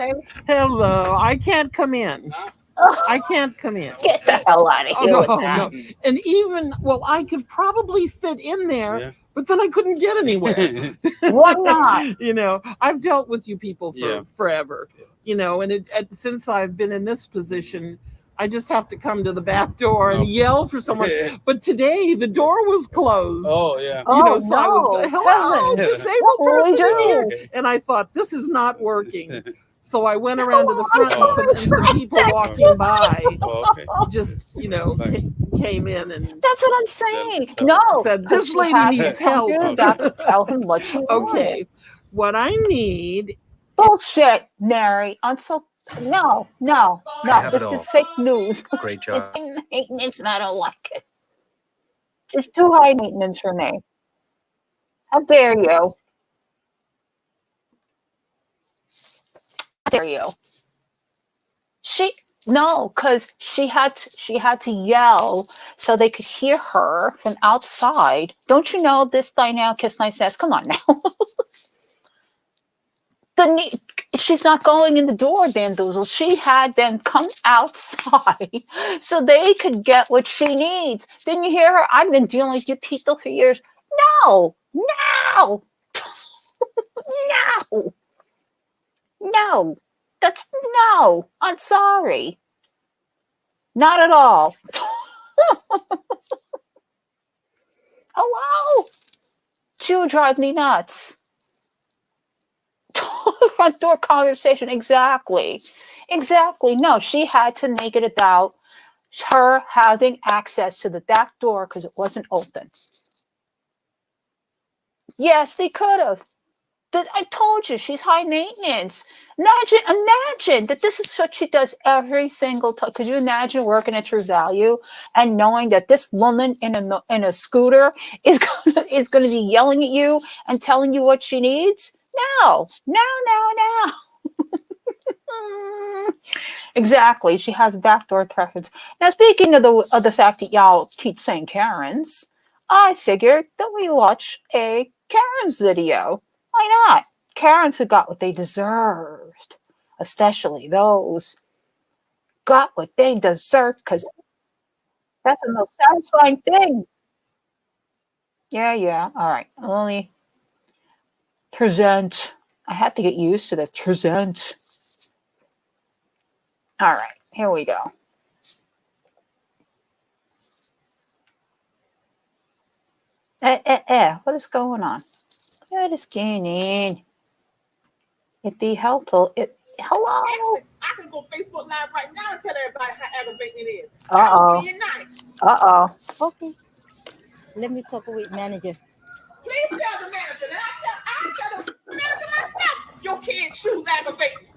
Hello. I can't come in. I can't come in. Get the hell out of here with no, that. no. And even, well, I could probably fit in there, but then I couldn't get anywhere. Why not? You know, I've dealt with you people for forever, you know, and since I've been in this position, I just have to come to the back door and yell for someone. But today the door was closed. Oh, yeah. You know, Oh, so I was going, no. hello, Heavens. disabled What will we person in do? here. And I thought, this is not working. So I went around to the front and some people walking by just, you know, came in and That's what I'm saying. No. said, 'cause this she lady had to needs come help. through the back to tell him what she wanted. Okay, what I need. Bullshit, Mary. No. have This it all. is fake news. Great job. It's high maintenance and I don't like it. It's too high maintenance for me. How dare you? How dare you? Because she had to yell so they could hear her from outside. Don't you know this dynamic kiss nice ass? Come on now. She's not going in the door, Bamboozle. She had them come outside so they could get what she needs. Didn't you hear her? I've been dealing with you people for years. No. No. I'm sorry. Not at all. Hello. She would drive me nuts. Front door conversation. Exactly. No, she had to make it about her having access to the back door because it wasn't open. Yes, they could have. I told you she's high maintenance. Imagine that this is what she does every single time. Could you imagine working at True Value and knowing that this woman in a scooter is going to be yelling at you and telling you what she needs? No. Exactly. She has backdoor preference. Now, speaking of the fact that y'all keep saying Karens, I figured that we watch a Karens video. Why not? Karens who got what they deserved, especially those got what they deserved because That's the most satisfying thing. Yeah. All right. Only present. I have to get used to the present. All right. Here we go. What is going on? What is going on? It helpful. Hello. I can go Facebook Live right now and tell everybody how aggravating it is. Uh-oh. Being nice. Uh-oh. Okay. Let me talk with manager. Please tell the manager. And I tell the manager myself. Your kid shoes aggravating.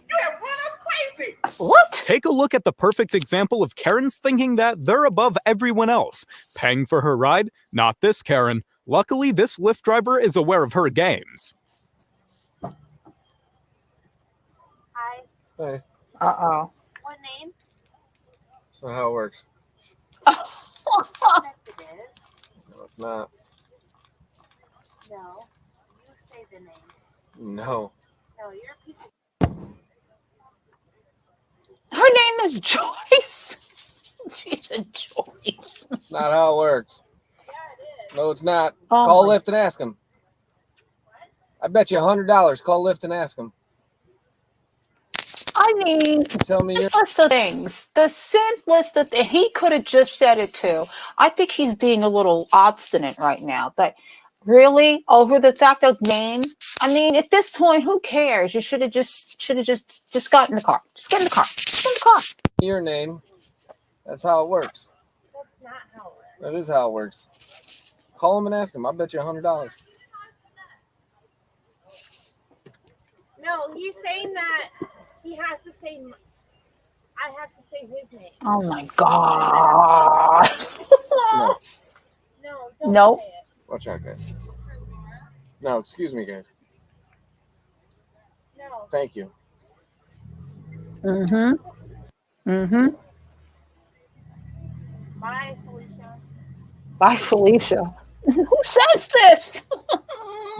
You have run us crazy. What? Take a look at the perfect example of Karen's thinking that they're above everyone else. Paying for her ride? Not this Karen. Luckily, this Lyft driver is aware of her games. Hi. Hey, Uh-oh. What name? so how it works? Yes, it is. No, it's not. No. You say the name. No. No, you're a piece of. Her name is Joyce. She's a Joyce. It's not how it works. Yeah, it is. No, it's not. Oh Call my- Lyft and ask them. I bet you $100. Call Lyft and ask them. I mean, Tell me this list of things, the simplest of things, he could have just said it too. I think he's being a little obstinate right now, but really, over the fact of name, I mean, at this point, who cares? You should have just got in the car. Just get in the car. Just get in the car. Your name. That's how it works. That's not how it works. That is how it works. Call them and ask them. I bet you $100. No, he's saying that he has to say. I have to say his name. Oh my God. No. No, don't Nope. say it. Watch out, guys. No, excuse me, guys. No. Thank you. Bye, Felicia. Bye, Felicia. Who says this?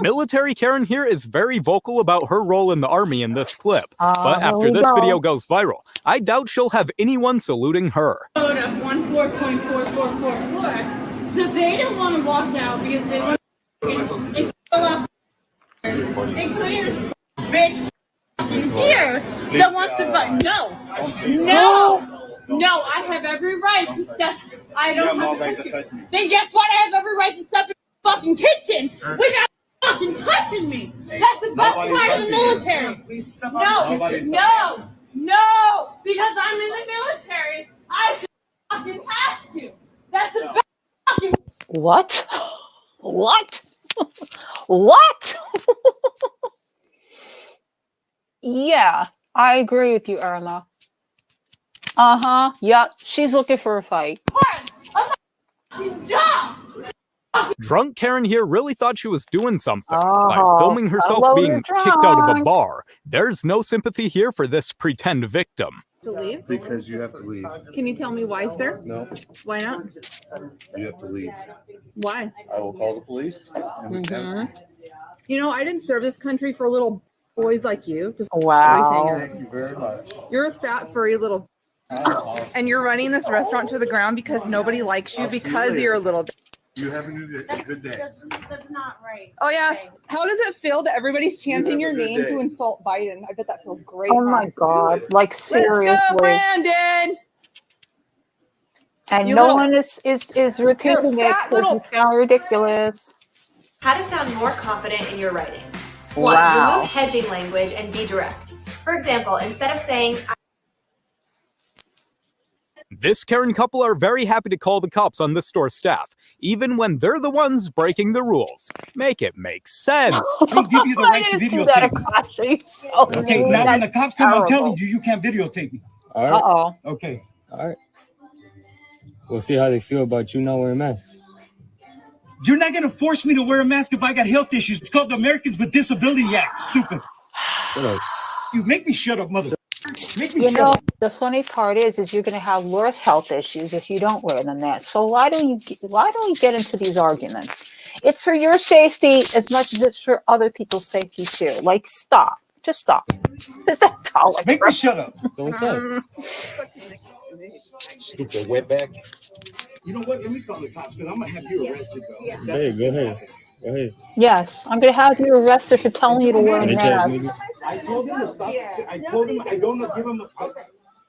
Military Karen here is very vocal about her role in the army in this clip. But here after we this go. video goes viral, I doubt she'll have anyone saluting her. Code of 14.4444. So they don't want to walk out because they want to including this bitch in here that wants to fight. No, I have every right to step. I don't have to touch you. Then guess what? I have every right to step in the fucking kitchen without fucking touching me. That's the best part of the military. No, because I'm in the military. I just fucking have to. That's the best fucking. What? What? What? Yeah, I agree with you, Irma. Uh-huh. Yep, she's looking for a fight. job. Drunk Karen here really thought she was doing something by Oh, filming herself hello, being you're kicked out of a drunk. bar. There's no sympathy here for this pretend victim. To leave? Because you have to leave. Can you tell me why, sir? No, Why not? you have to leave. Why? I will call the police. You know, I didn't serve this country for little boys like you. To Wow. Thank you very much. You're a fat, furry little. And you're running this restaurant to the ground because nobody likes you because you're a little. You having a good day. That's not right. Oh yeah. How does it feel that everybody's chanting your name to insult Biden? I bet that feels great. Oh my God! Like seriously. Let's go, Brandon. And You no little- one is repeating it fat because little- you sound ridiculous. How to sound more confident in your writing. Wow. 1. Remove hedging language and be direct. For example, instead of saying, This Karen couple are very happy to call the cops on this store staff, even when they're the ones breaking the rules. Make it make sense. They give you the right to I didn't see that, videotape me. Akasha. You so Okay, mean. now when the That's cops come, I'm terrible. telling you, you can't videotape me. All right. Uh-oh. Okay. All right. We'll see how they feel about you not wearing masks. You're not going to force me to wear a mask if I got health issues. It's called the Americans with Disability Act. Stupid. Shut up. You make me shut up, mother. Make me You shut know, up. the funny part is you're going to have worse health issues if you don't wear the mask. So why don't you get into these arguments? It's for your safety as much as it's for other people's safety too. Like, stop. Just stop. That's all. Make me shut up. So what's up? Stupid wetback. You know what? Let me call the cops because I'm gonna have you arrested, though. Hey, go ahead. Go ahead. Yes, I'm going to have you arrested for telling you to wear a Any chance, mask. nigga? I told him to stop. I told him I don't give him.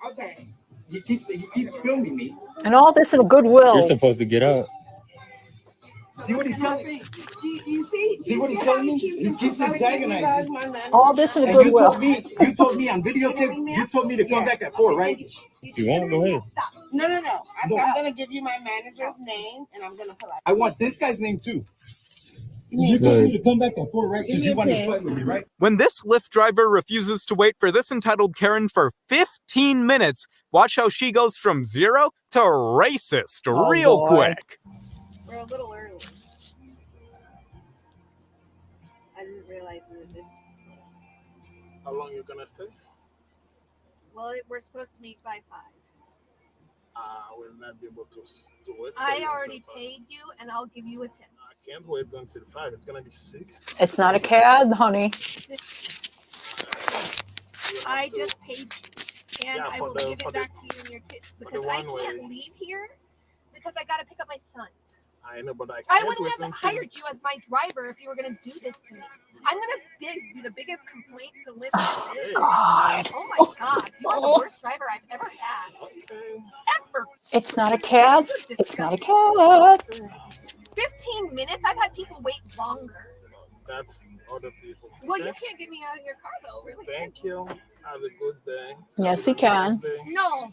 Okay. He keeps filming me. And all this in You're goodwill. supposed to get out. See what he's telling me? See what he's telling me? He keeps antagonizing. All this in And goodwill. you told me on videotape. You told me to come back at 4, right? If you want, go ahead. No. I'm gonna give you my manager's name, and I'm gonna pull out. I want this guy's name too. You told me to come back at 4, right? Because you wanted to fight with me, right? When this Lyft driver refuses to wait for this entitled Karen for 15 minutes, watch how she goes from 0 to racist real boy. quick. We're a little early. I didn't realize we were this. How long you gonna stay? Well, we're supposed to meet by 5. I will not be able to wait for I you already until 5. paid you, and I'll give you a tip. I can't wait until 5. It's gonna be 6. It's not a cab, honey. I just paid you, and Yeah, I for will the- give it for the- back to you in your tips for the because I one can't way. leave here because I gotta pick up my son. I know, but I I can't wouldn't wait have until. hired you as my driver if you were gonna do this to me. I'm gonna be the biggest complaint to Lyft. God. Oh my God, you're the worst driver I've ever had. Ever. It's not a cab. It's not a cab. 15 minutes? I've had people wait longer. That's other people. Well, you Okay? can't get me out of your car though, really. Thank you. Have a good day. Yes, he can. No,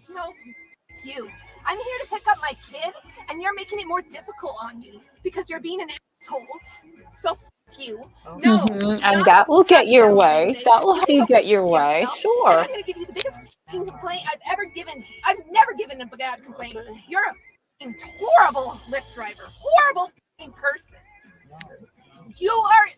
you. I'm here to pick up my kid, and you're making it more difficult on me because you're being an asshole. So you. No. And that will get your way. That will help you get your way. And Sure. I'm gonna give you the biggest complaint I've ever given to you. I've never given a bad complaint. You're a horrible Lyft driver. Horrible person. You are.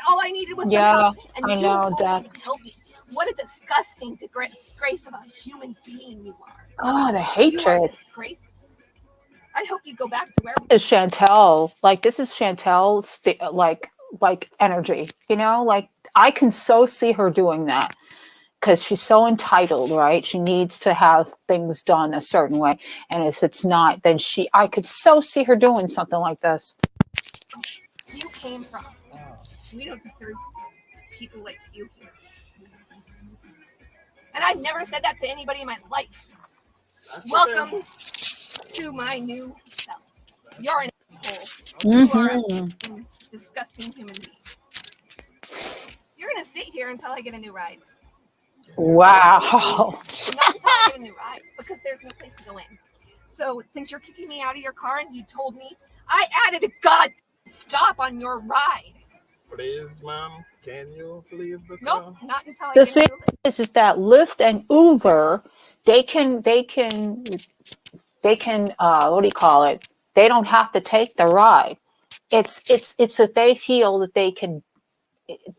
All I needed was some Yeah, help, and I you know won't that. help me. What a disgusting disgrace of a human being you are. Oh, the You are hatred. disgraceful. I hope you go back to where. This is Chantel. Like, this is Chantel's like energy. You know, like I can so see her doing that because she's so entitled, right? She needs to have things done a certain way, and if it's not, then I could so see her doing something like this. You came from. We don't deserve people like you here. And I've never said that to anybody in my life. Welcome to my new self. You're an asshole. You are a disgusting human being. You're gonna sit here until I get a new ride. Wow. Not until I get a new ride, because there's no place to go in. So since you're kicking me out of your car and you told me, I added a god stop on your ride. Please, ma'am, can you leave the car? Nope, not until I The get thing a new is that Lyft and Uber, they can what do you call it? They don't have to take the ride. It's that they feel that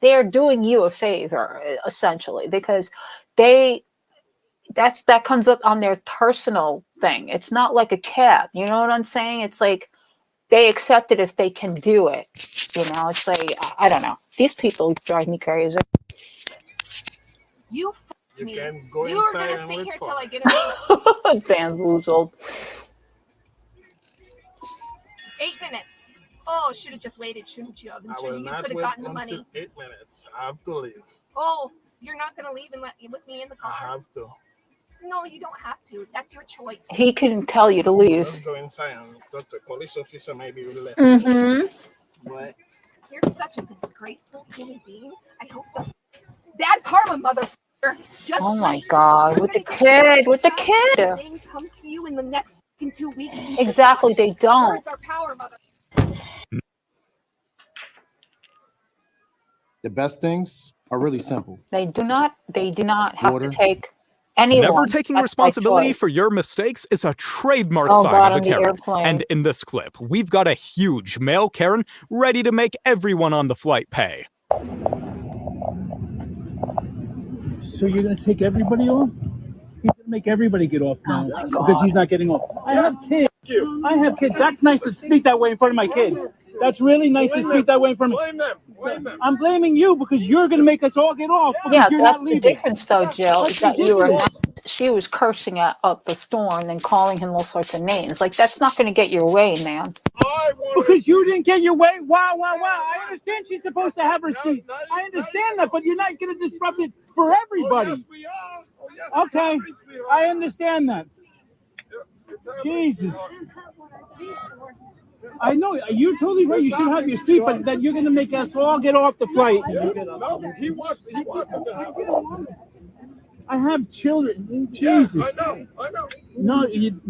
they're doing you a favor essentially because that comes up on their personal thing. It's not like a cab. You know what I'm saying? It's like they accept it if they can do it. You know, it's like I don't know. These people drive me crazy. You fucked me. Can go You are inside gonna and sit wait here for till me. I get a new ride. Bamboozled. 8 minutes. Oh, should have just waited, shouldn't you have? I Sure will you not could have wait gotten the until money. 8 minutes. I have to leave. Oh, you're not gonna leave and with me in the I car? have to. No, you don't have to. That's your choice. He can tell you to leave. Just go inside and talk to a police officer. Maybe we'll let What? You're such a disgraceful human being. I hope the bad karma, motherfucker. Just Oh my God! With the kid. They come to you in the next 2 weeks. Exactly, they don't. Words are power, mother. The best things are really simple. They do not have Water. to take anyone. Never taking That's my responsibility choice. for your mistakes is a trademark Oh, sign God, of on a the Karen. airplane. And in this clip, we've got a huge male Karen ready to make everyone on the flight pay. So you're gonna take everybody off? He's gonna make everybody get off now because he's not getting off. I have kids. I have kids. That's nice to speak that way in front of my kids. That's really nice to speak that way from me. I'm blaming you because you're going to make us all get off because Yeah, you're that's not the leaving. difference, though, Jill, That's is that you were ridiculous. she was cursing up the store and then calling him all sorts of names. Like, that's not going to get your way, man. Because you didn't get your way. Wow. I understand she's supposed to have her seat. I understand that, but you're not going to disrupt it for everybody. Okay, I understand that. Jesus. I know, you're totally right. You should have your seat, but that you're going to make us all get off the flight. No, he wants it to happen. I have children. Jesus. Yeah, I know. No, you...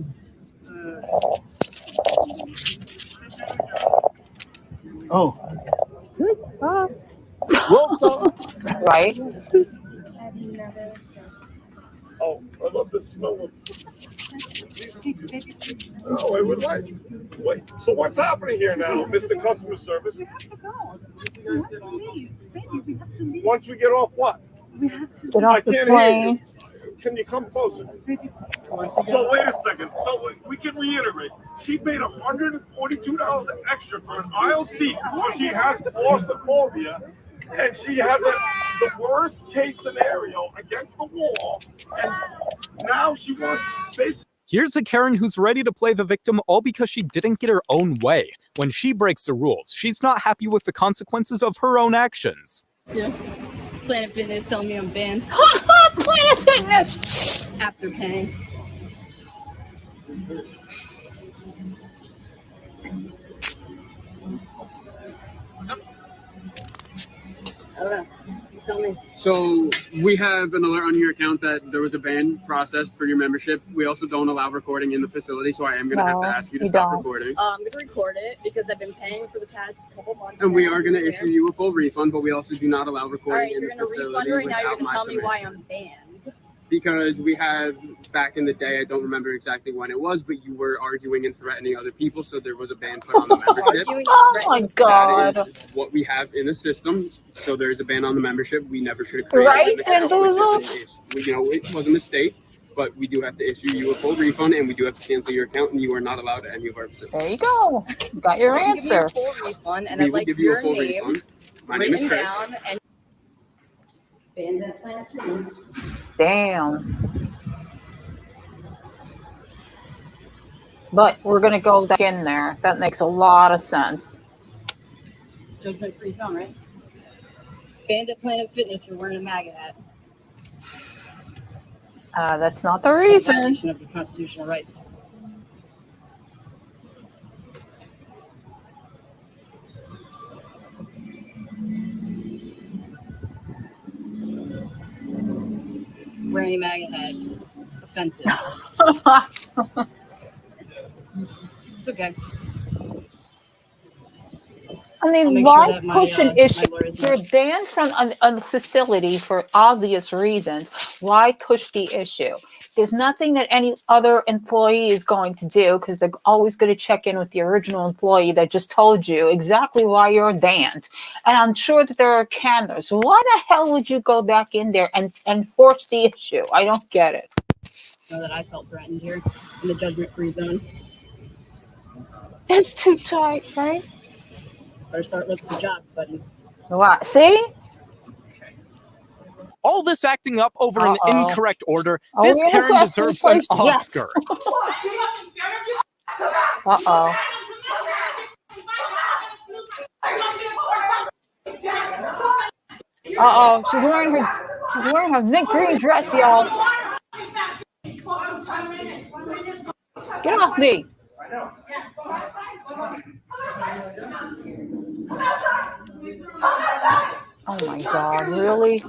Oh. Right? Oh, I love the smell of. Oh, I would like. Wait, so what's happening here now, Mr. Customer Service? Once we get off what? Get off I the can't plane. hear you. Can you come closer? So wait a second. So we can reiterate. She paid $142 extra for an aisle seat because she has claustrophobia, and she has the worst case scenario against the wall, and now she wants basically. Here's a Karen who's ready to play the victim all because she didn't get her own way. When she breaks the rules, she's not happy with the consequences of her own actions. Yeah. Planet Fitness telling me I'm banned. Planet Fitness! After paying. I don't know. Tell me. So we have an alert on your account that there was a ban processed for your membership. We also don't allow recording in the facility, so I am going to have to ask you to stop recording. I'm going to record it because I've been paying for the past couple months. And we are going to issue you a full refund, but we also do not allow recording in the facility. You're going to refund right now. You're going to tell me why permission. I'm banned. Because we have, back in the day, I don't remember exactly when it was, but you were arguing and threatening other people, so there was a ban put on the membership. Oh my God. That is what we have in the system. So there's a ban on the membership. We never should have created Right, an account, which is Bamboozle? an issue. It was a mistake, but we do have to issue you a full refund, and we do have to cancel your account, and you are not allowed at any of our facilities. There you go. You got your You give me answer. a full refund, and We I'd will like give you a your full name refund. My name is written Chris. down and ban that Planet Fitness. Damn. But we're going to go back in there. That makes a lot of sense. Judgment free zone, right? Banned at Planet Fitness for wearing a MAGA hat. That's not the reason. Violation of your constitutional rights. Wearing a MAGA hat. Offensive. It's okay. I I'll mean, make why sure that push an my issue? lawyers If you're banned from a facility for obvious reasons, why push the issue? There's nothing that any other employee is going to do because they're always going to check in with the original employee that just told you exactly why you're banned. And I'm sure that there are cameras. Why the hell would you go back in there and force the issue? I don't get it. Know that I felt threatened here in the judgment-free zone. It's too tight, right? Better start looking for jobs, buddy. What? See? All this acting up over an incorrect order. Oh, This we're gonna Karen test deserves this an place? Yes. Oscar. Uh-oh. Uh-oh. She's wearing her mint green dress, y'all. Get off me. Oh my God, really?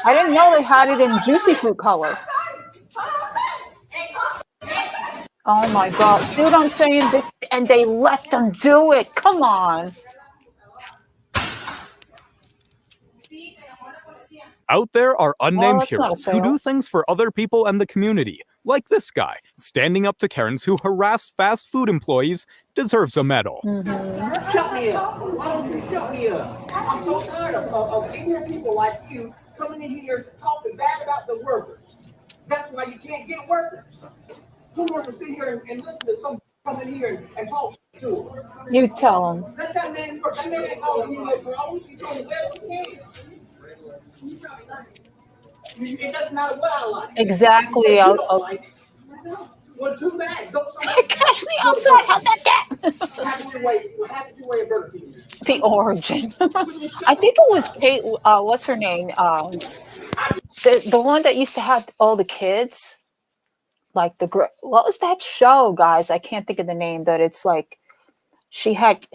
I didn't know they had it in juicy fruit color. Oh my God, see what I'm saying? This, and they let them do it. Come on. Out there are unnamed that's not a heroes who sale. do things for other people and the community. like this guy, standing up to Karens who harass fast food employees, deserves a medal. Shut me up. Why don't you shut me up? I'm so tired of ignorant people like you coming in here talking bad about the workers. That's why you can't get workers. Who wants to sit here and listen to some come in here and talk to them? You tell him. Let that man work. That man ain't calling you no bros. He's doing the best he can. It doesn't matter what I like. Exactly. Well, too bad. Go Catch me outside. How'd that get? How did you weigh a Burger King? The origin. I think it was Kate. What's her name? The one that used to have all the kids. Like what was that show, guys? I can't think of the name. That it's like she had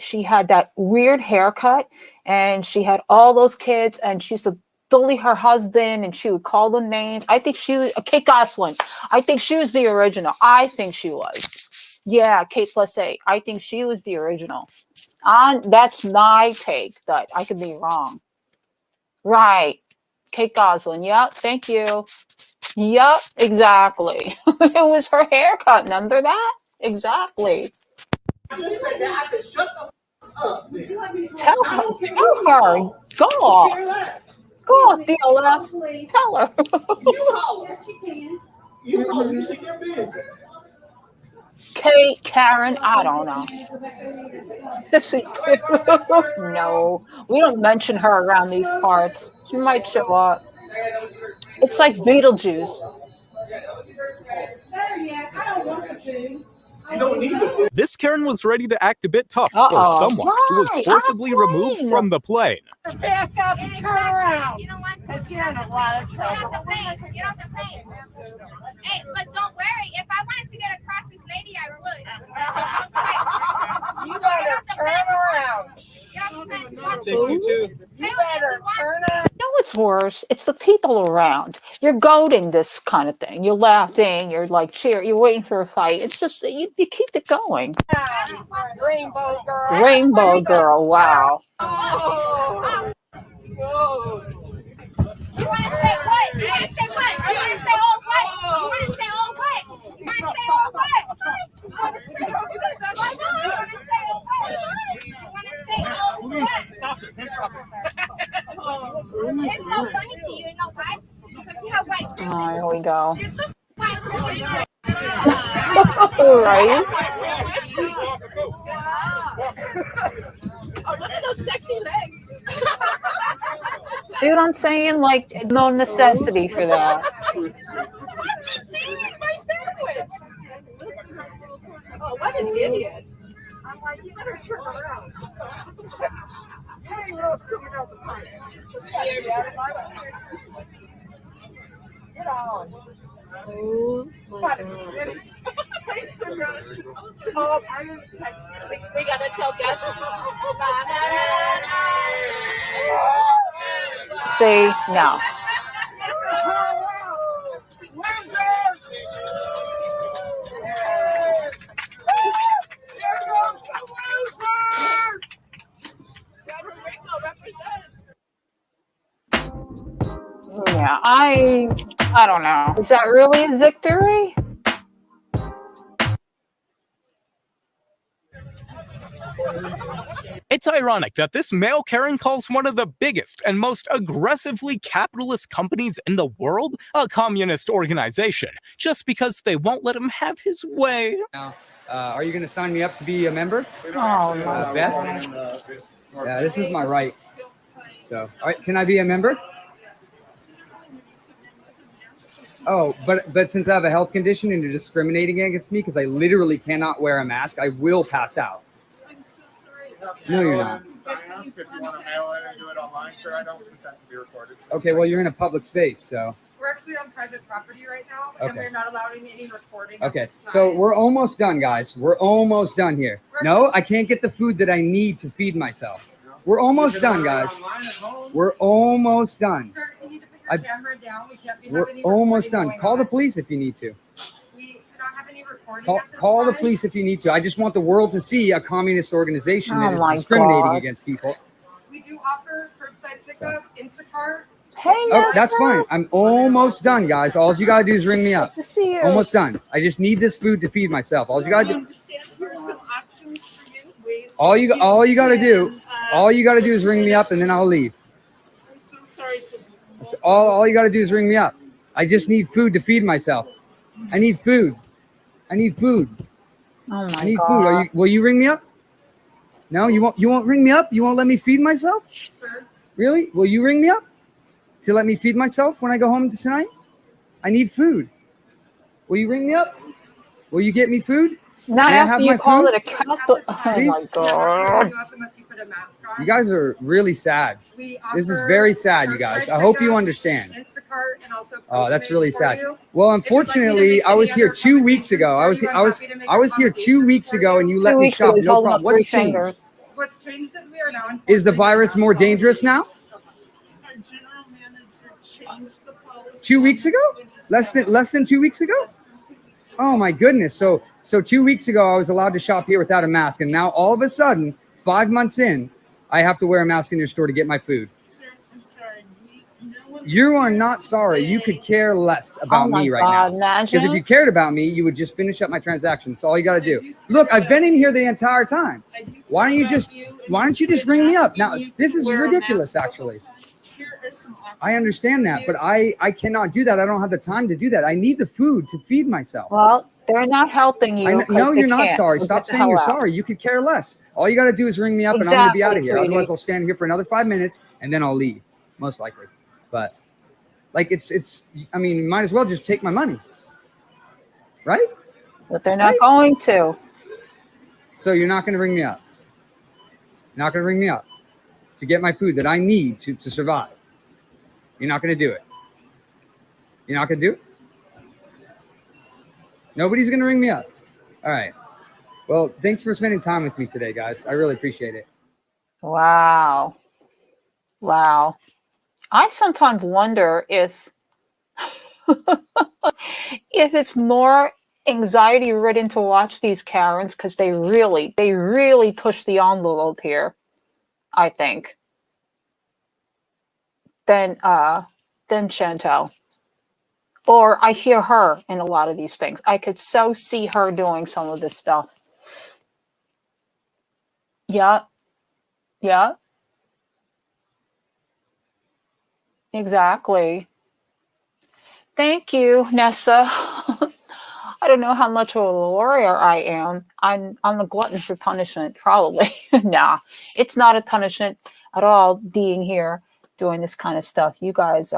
that weird haircut, and she had all those kids, and she used to bully her husband, and she would call them names. I think she was Kate Gosselin. I think she was the original. I think she was. Yeah, Kate +8. I think she was the original. That's my take. That I could be wrong. Right, Kate Gosselin. Yep. Thank you. Yep. Exactly. It was her haircut. Remember that? Exactly. Tell her. Go off. Go off, DLF. Tell her. You see your business. Kate, Karen, I don't know. No, we don't mention her around these parts. She might show up. It's like Beetlejuice. This Karen was ready to act a bit tough for someone who was forcibly removed from the plane. Back up and turn around. You know what? Because you're in a lot of trouble. Get off the plane. Hey, but don't worry. If I wanted to get across this lady, I would. You better turn around. You better turn around. No, it's worse. It's the people around. You're goading this kind of thing. You're laughing. You're like cheering. You're waiting for a fight. It's just you keep it going. Rainbow girl. Rainbow girl. Wow. Oh. Whoa. You want to say what? You want to say what? You want to say all what? You want to say all what? You want to say all what? You want to say all what? It's so funny to you, you know why? Because you have white privilege. Oh, here we go. White privilege. Right? Oh, look at those sexy legs. See what I'm saying? Like, no necessity for that. I'm just eating my sandwich. Oh, what an idiot. I'm like, you better turn around. Hey, Rose coming out the pipe. Get on. Oh, my God. Oh, I didn't text. We gotta tell Gus. See? No. Yeah, I don't know. Is that really a victory? It's ironic that this male Karen calls one of the biggest and most aggressively capitalist companies in the world a communist organization, just because they won't let him have his way. Now, are you going to sign me up to be a member? Oh, no. Beth? Yeah, this is my right. So, all right, can I be a member? Oh, but since I have a health condition and you're discriminating against me because I literally cannot wear a mask, I will pass out. No, you're not. If you want to mail it and do it online, sure, I don't pretend to be recorded. Okay, well, you're in a public space, so. We're actually on private property right now, and we're not allowing any recording. Okay, so we're almost done, guys. We're almost done here. No, I can't get the food that I need to feed myself. We're almost done, guys. We're almost done. Sir, you need to put your camera down. We're almost done. Call the police if you need to. We cannot have any recording Call, at this call the time. police if you need to. I just want the world to see a communist organization that Oh is my discriminating God. against people. We do offer curbside pickup, Instacart. Hey, Oh, that's Nessa. fine. I'm almost done, guys. All you gotta do is ring me up. Good to see you. Almost done. I just need this food to feed myself. All you gotta do. All you gotta do. All you gotta do is ring me up, and then I'll leave. I'm so sorry to. That's all you gotta do is ring me up. I just need food to feed myself. I need food. I need food. Oh my I need God. food. Will you ring me up? No, you won't. You won't ring me up. You won't let me feed myself. Sure. Really? Will you ring me up to let me feed myself when I go home tonight? I need food. Will you ring me up? Will you get me food? Not May I after have you my call food? it a cat. Oh my Please? God. You guys are really sad. This is very sad, you guys. I hope you understand. Oh, that's really sad. Well, unfortunately, I was here 2 weeks ago. I was here 2 weeks ago, and you let me shop. No problem. What's changed? What's changed is we are now. Is the virus more dangerous now? Our general manager changed the policy. 2 weeks ago? Less than 2 weeks ago? Oh my goodness. So 2 weeks ago I was allowed to shop here without a mask, and now all of a sudden, 5 months in, I have to wear a mask in your store to get my food. Sir, I'm sorry. You are not sorry. You could care less about me right now. Because if you cared about me, you would just finish up my transaction. That's all you got to do. Look, I've been in here the entire time. Why don't you just ring me up? Now, this is ridiculous, actually. I understand that, but I cannot do that. I don't have the time to do that. I need the food to feed myself. Well, they're not helping you. No, you're not sorry. So Stop saying you're sorry. You could care less. All you got to do is ring me up, and I'm going to be out of here. Otherwise, I'll stand here for another 5 minutes, and then I'll leave, most likely. But like I mean, you might as well just take my money, right? But they're not going to. So you're not going to ring me up. You're not going to ring me up to get my food that I need to survive. You're not going to do it. You're not going to do it? Nobody's going to ring me up. All right. Well, thanks for spending time with me today, guys. I really appreciate it. Wow. Wow. I sometimes wonder if it's more anxiety ridden to watch these Karens, because they really push the envelope here, I think, than Chantel. Or I hear her in a lot of these things. I could so see her doing some of this stuff. Yeah. Yeah. Exactly. Thank you, Nessa. I don't know how much of a warrior I am. I'm a glutton for punishment, probably. Nah, it's not a punishment at all being here doing this kind of stuff. You guys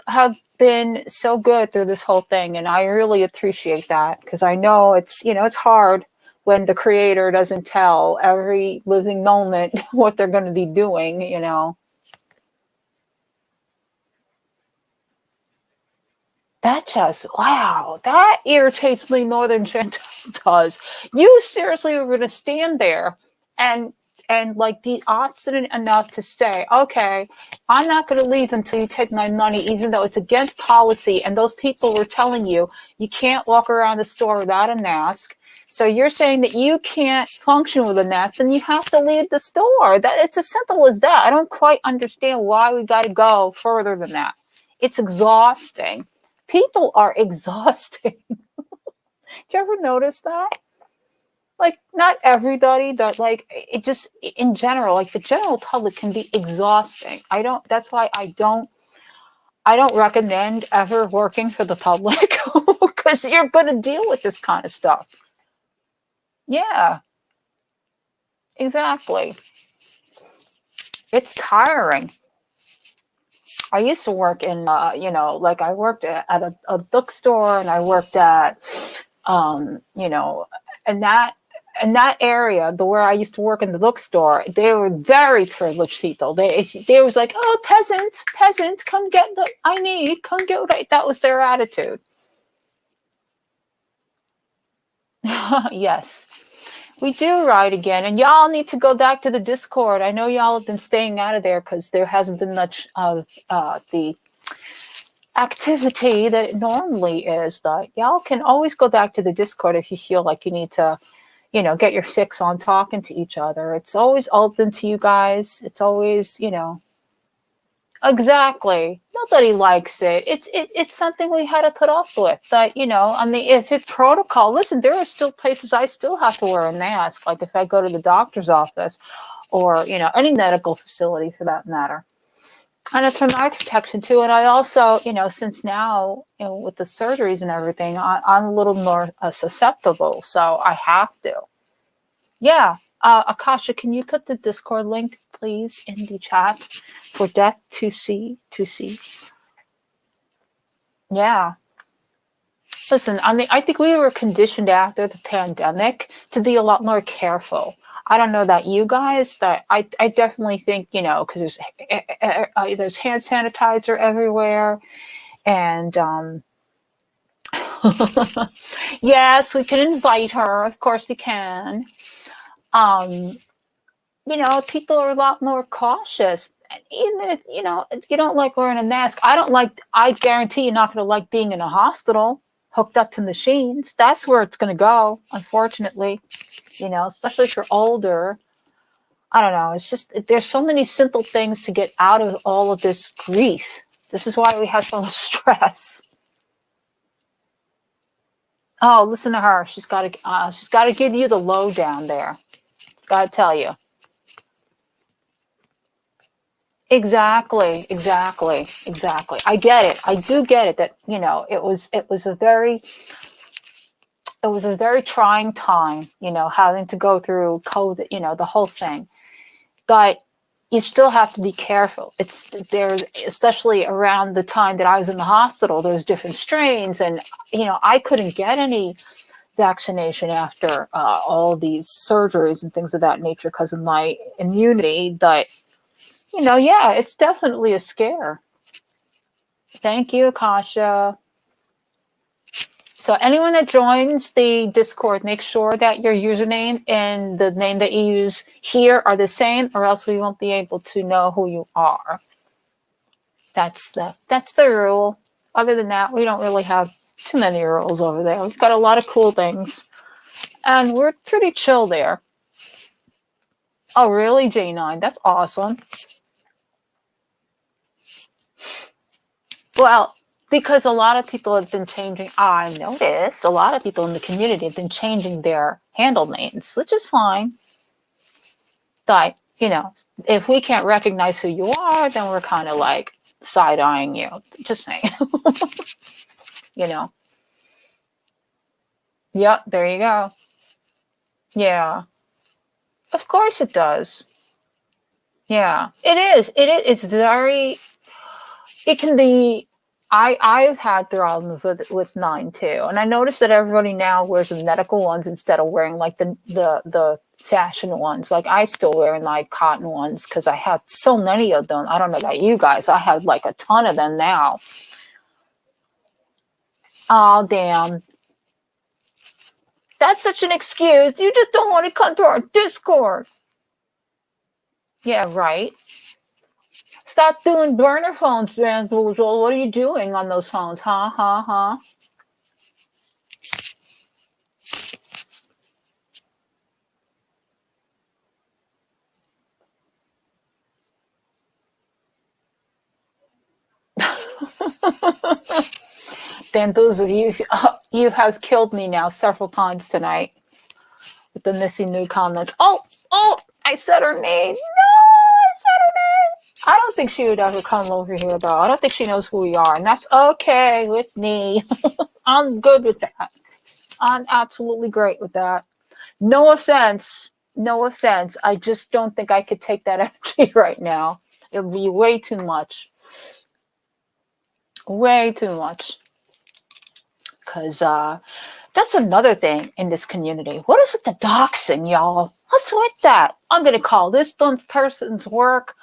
have been so good through this whole thing, and I really appreciate that, because I know it's hard when the creator doesn't tell every living moment what they're going to be doing, That that irritates me more than Chantel does. You seriously are going to stand there and like be obstinate enough to say, okay, I'm not going to leave until you take my money, even though it's against policy. And those people were telling you can't walk around the store without a mask. So you're saying that you can't function with a mask, and you have to leave the store. That it's as simple as that. I don't quite understand why we got to go further than that. It's exhausting. People are exhausting. Did you ever notice that? Like, not everybody, that it just in general, like the general public can be exhausting. That's why I don't recommend ever working for the public, because you're going to deal with this kind of stuff. Yeah, exactly. It's tiring. I used to work in, I worked at a bookstore, and I worked at, in that area, where I used to work in the bookstore, they were very privileged people. They was like, oh, peasant, come get what I need, come get what that was their attitude. Yes. We do ride again, and y'all need to go back to the Discord. I know y'all have been staying out of there because there hasn't been much of the activity that it normally is. But y'all can always go back to the Discord if you feel like you need to, get your fix on talking to each other. It's always open to you guys. It's always, Exactly. Nobody likes it. It's something we had to put up with. That, you know, I mean, it's protocol. Listen, there are still places I still have to wear a mask. Like if I go to the doctor's office, or you know, any medical facility for that matter. And it's for my protection too. And I also, you know, since now, you know, with the surgeries and everything, I'm a little more susceptible, so I have to. Yeah. Akasha, can you put the Discord link, please, in the chat for Death to see? Yeah. Listen, I mean, I think we were conditioned after the pandemic to be a lot more careful. I don't know that you guys, but I definitely think, you know, because there's hand sanitizer everywhere, and yes, we can invite her. Of course, we can. You know, people are a lot more cautious. And even if, you know, if you don't like wearing a mask, I guarantee you're not going to like being in a hospital hooked up to machines. That's where it's going to go, unfortunately, you know, especially if you're older. I don't know. It's just, there's so many simple things to get out of all of this grief. This is why we have so much stress. Oh, listen to her. She's got to give you the lowdown there. Got to tell you. Exactly. I get it. I do get it that, you know, it was a very trying time, you know, having to go through COVID, you know, the whole thing. But you still have to be careful. There's, especially around the time that I was in the hospital, there's different strains, and, you know, I couldn't get any vaccination after all these surgeries and things of that nature because of my immunity. But, you know, yeah, it's definitely a scare. Thank you, Akasha. So anyone that joins the Discord, make sure that your username and the name that you use here are the same, or else we won't be able to know who you are. That's the rule. Other than that, we don't really have too many rules over there. We've got a lot of cool things, and we're pretty chill there. Oh, really, J9? That's awesome. Well, because a lot of people have been changing, I noticed a lot of people in the community have been changing their handle names, which is fine. But, you know, if we can't recognize who you are, then we're kind of like side-eyeing you. Just saying. You know. Yep, there you go. Yeah. Of course it does. Yeah, it is. It's very, it can be, I've had problems with 9 too. And I noticed that everybody now wears the medical ones instead of wearing like the fashion ones. Like I still wear like cotton ones because I had so many of them. I don't know about you guys. I have like a ton of them now. Oh, damn. That's such an excuse. You just don't want to come to our Discord. Yeah, right. Stop doing burner phones, Van Boozle. What are you doing on those phones? Huh? Dan Boozle, you have killed me now several times tonight with the missing new comments. Oh, I said her name. No, I said her name. I don't think she would ever come over here, though. I don't think she knows who we are, and that's okay with me. I'm good with that. I'm absolutely great with that. No offense. I just don't think I could take that energy right now. It would be way too much. Way too much. Because that's another thing in this community. What is with the doxing, y'all? What's with that? I'm going to call this person's work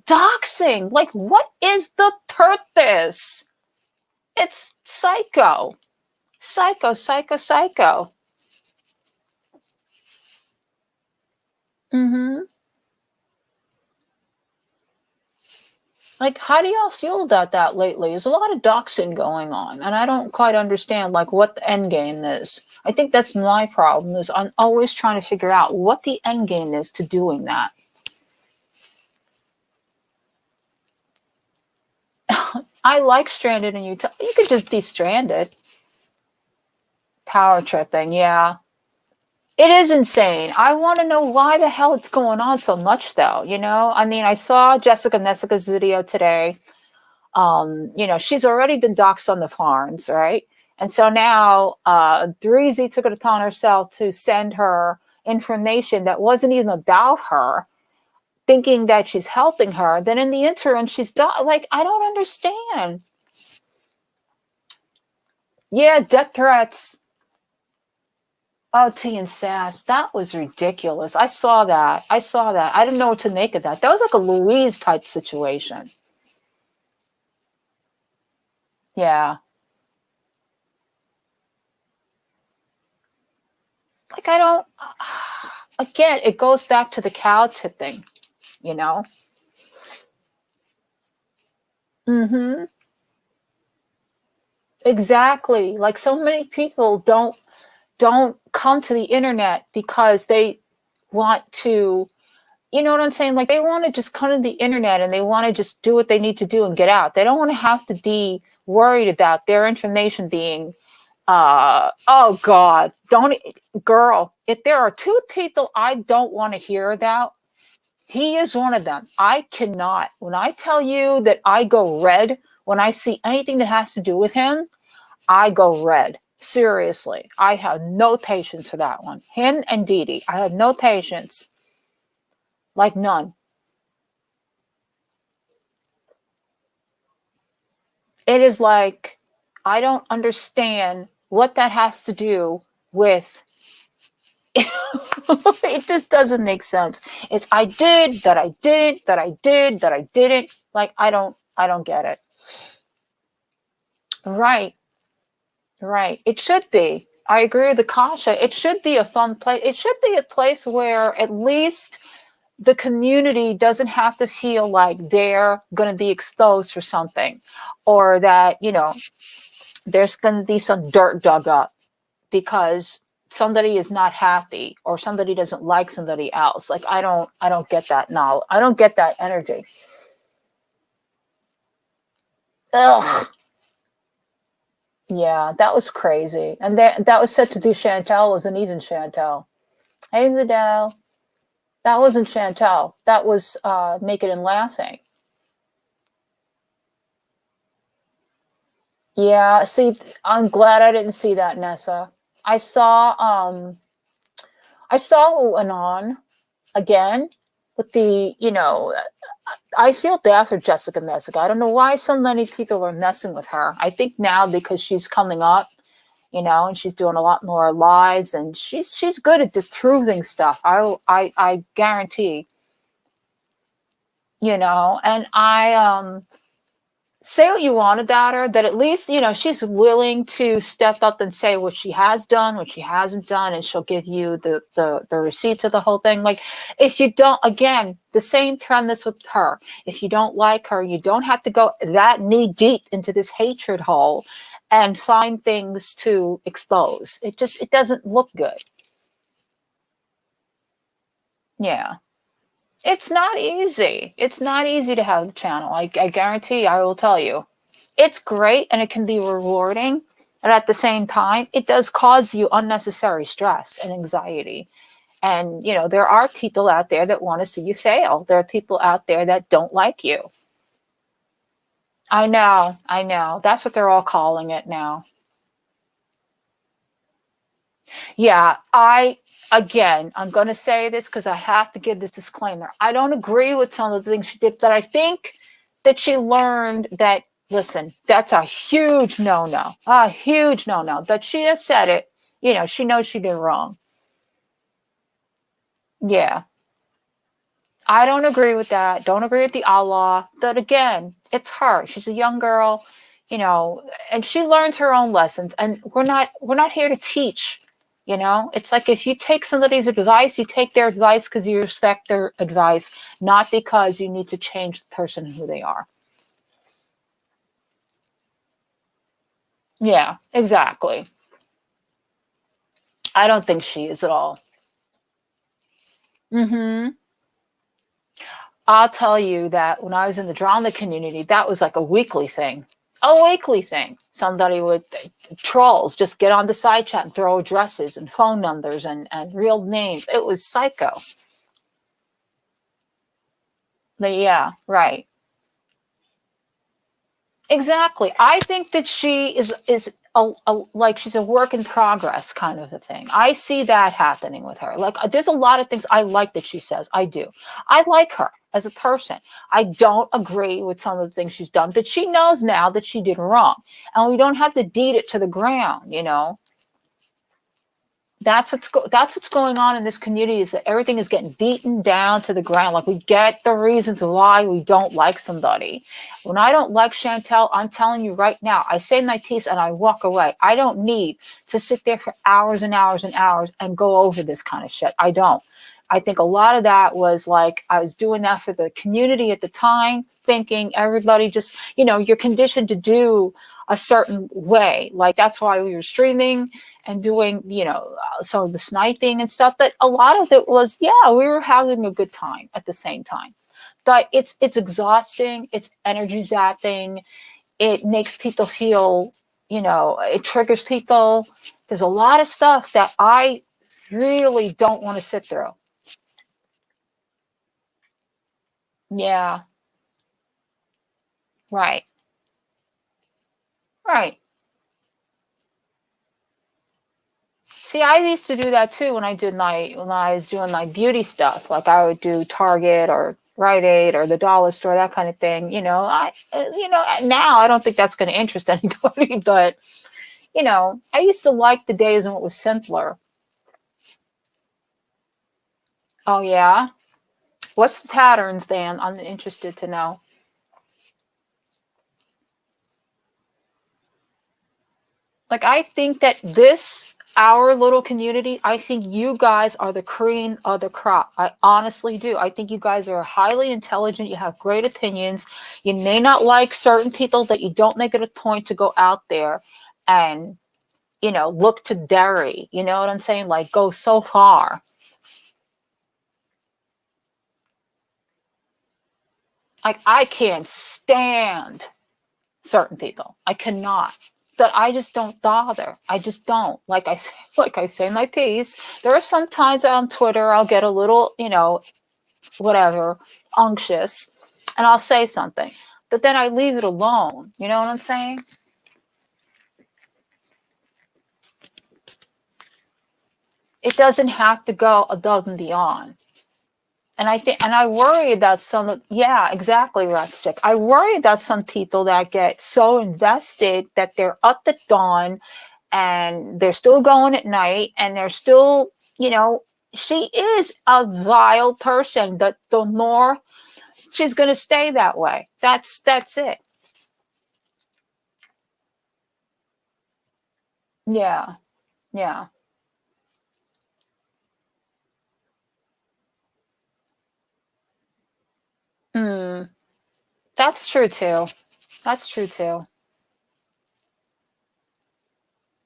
doxing. Like, what is the purpose? It's psycho. Psycho. Mm-hmm. Like, how do y'all feel about that lately? There's a lot of doxing going on, and I don't quite understand, like, what the end game is. I think that's my problem, is I'm always trying to figure out what the end game is to doing that. I like stranded in Utah. You could just be stranded. Power tripping, yeah. It is insane. I want to know why the hell it's going on so much, though. You know, I mean, I saw Jessica Nessica's video today. You know, she's already been doxxed on the farms, right? And so now Dreezy took it upon herself to send her information that wasn't even about her, thinking that she's helping her. Then in the interim, she's like, I don't understand. Yeah, death threats. Oh, T and Sass, that was ridiculous. I saw that. I didn't know what to make of that. That was like a Louise type situation. Yeah. Like, I don't, again, it goes back to the cow tipping, you know? Mm-hmm. Exactly. Like, so many people don't come to the internet because they want to, you know what I'm saying? Like, they want to just come to the internet and they want to just do what they need to do and get out. They don't want to have to be worried about their information being, oh God, girl, if there are two people I don't want to hear about, he is one of them. I cannot. When I tell you that I go red when I see anything that has to do with him, I go red. Seriously. I have no patience for that one. Him and Dee Dee. I have no patience. Like none. It is like, I don't understand what that has to do with it just doesn't make sense. It's I did, that I didn't, that I did, that I didn't. Like, I don't get it. Right. It should be. I agree with Akasha. It should be a fun place. It should be a place where at least the community doesn't have to feel like they're going to be exposed for something, or that, you know, there's going to be some dirt dug up because somebody is not happy or somebody doesn't like somebody else. Like, I don't get that now. I don't get that energy. Ugh. Yeah, that was crazy. And that was said to do Chantel, wasn't even Chantel. Hey, Vidal. That wasn't Chantel. That was Naked and Laughing. Yeah, see, I'm glad I didn't see that, Nessa. I saw Anon again with the, you know, I feel bad for Jessica Messick. I don't know why so many people are messing with her. I think now because she's coming up, you know, and she's doing a lot more lives, and she's good at disproving stuff. I guarantee. You know, and I say what you want about her, that at least, you know, she's willing to step up and say what she has done, what she hasn't done, and she'll give you the receipts of the whole thing. Like, if you don't, again, the same premise with her. If you don't like her, you don't have to go that knee deep into this hatred hole and find things to expose. It doesn't look good. Yeah. It's not easy. It's not easy to have the channel. I guarantee, I will tell you. It's great and it can be rewarding. And at the same time, it does cause you unnecessary stress and anxiety. And, you know, there are people out there that want to see you fail. There are people out there that don't like you. I know. That's what they're all calling it now. Yeah, I'm going to say this because I have to give this disclaimer. I don't agree with some of the things she did, but I think that she learned that, listen, that's a huge no-no, that she has said it. You know, she knows she did wrong. Yeah. I don't agree with that. Don't agree with the Allah. But again, it's her. She's a young girl, you know, and she learns her own lessons. And we're not here to teach. You know, it's like if you take somebody's advice, you take their advice because you respect their advice, not because you need to change the person who they are. Yeah, exactly. I don't think she is at all. Mm-hmm. I'll tell you that when I was in the drama community, that was like a weekly thing. A weekly thing. Somebody would, trolls, just get on the side chat and throw addresses and phone numbers and real names. It was psycho. But yeah, right. Exactly. I think that she is like she's a work in progress kind of a thing. I see that happening with her. Like there's a lot of things I like that she says. I do. I like her as a person. I don't agree with some of the things she's done, but she knows now that she did wrong. And we don't have to deed it to the ground, you know. That's what's going on in this community, is that everything is getting beaten down to the ground. Like we get the reasons why we don't like somebody. When I don't like Chantel, I'm telling you right now, I say my piece and I walk away. I don't need to sit there for hours and hours and hours and go over this kind of shit. I don't. I think a lot of that was like I was doing that for the community at the time, thinking everybody just, you know, you're conditioned to do a certain way. Like that's why we were streaming and doing, you know, some of the sniping and stuff. But a lot of it was, yeah, we were having a good time at the same time. But it's exhausting. It's energy zapping. It makes people feel, you know, it triggers people. There's a lot of stuff that I really don't want to sit through. Yeah. Right. Right. See, I used to do that too when I was doing my beauty stuff. Like I would do Target or Rite Aid or the dollar store, that kind of thing. You know, now I don't think that's going to interest anybody, but you know, I used to like the days when it was simpler. Oh yeah. What's the patterns, Dan? I'm interested to know. Like, I think that our little community, I think you guys are the cream of the crop. I honestly do. I think you guys are highly intelligent. You have great opinions. You may not like certain people, that you don't make it a point to go out there and, you know, look to Derry. You know what I'm saying? Like, go so far. Like, I can't stand certain people. I cannot. That I just don't bother. I just don't. Like I say my piece. There are some times on Twitter I'll get a little, you know, whatever, unctuous, and I'll say something. But then I leave it alone. You know what I'm saying? It doesn't have to go above and beyond. And I worry about yeah, exactly, Ratstick. I worry about some people that get so invested that they're up at dawn and they're still going at night and they're still, you know, she is a vile person, that the more she's going to stay that way. That's it. Yeah. Yeah. That's true too. That's true too.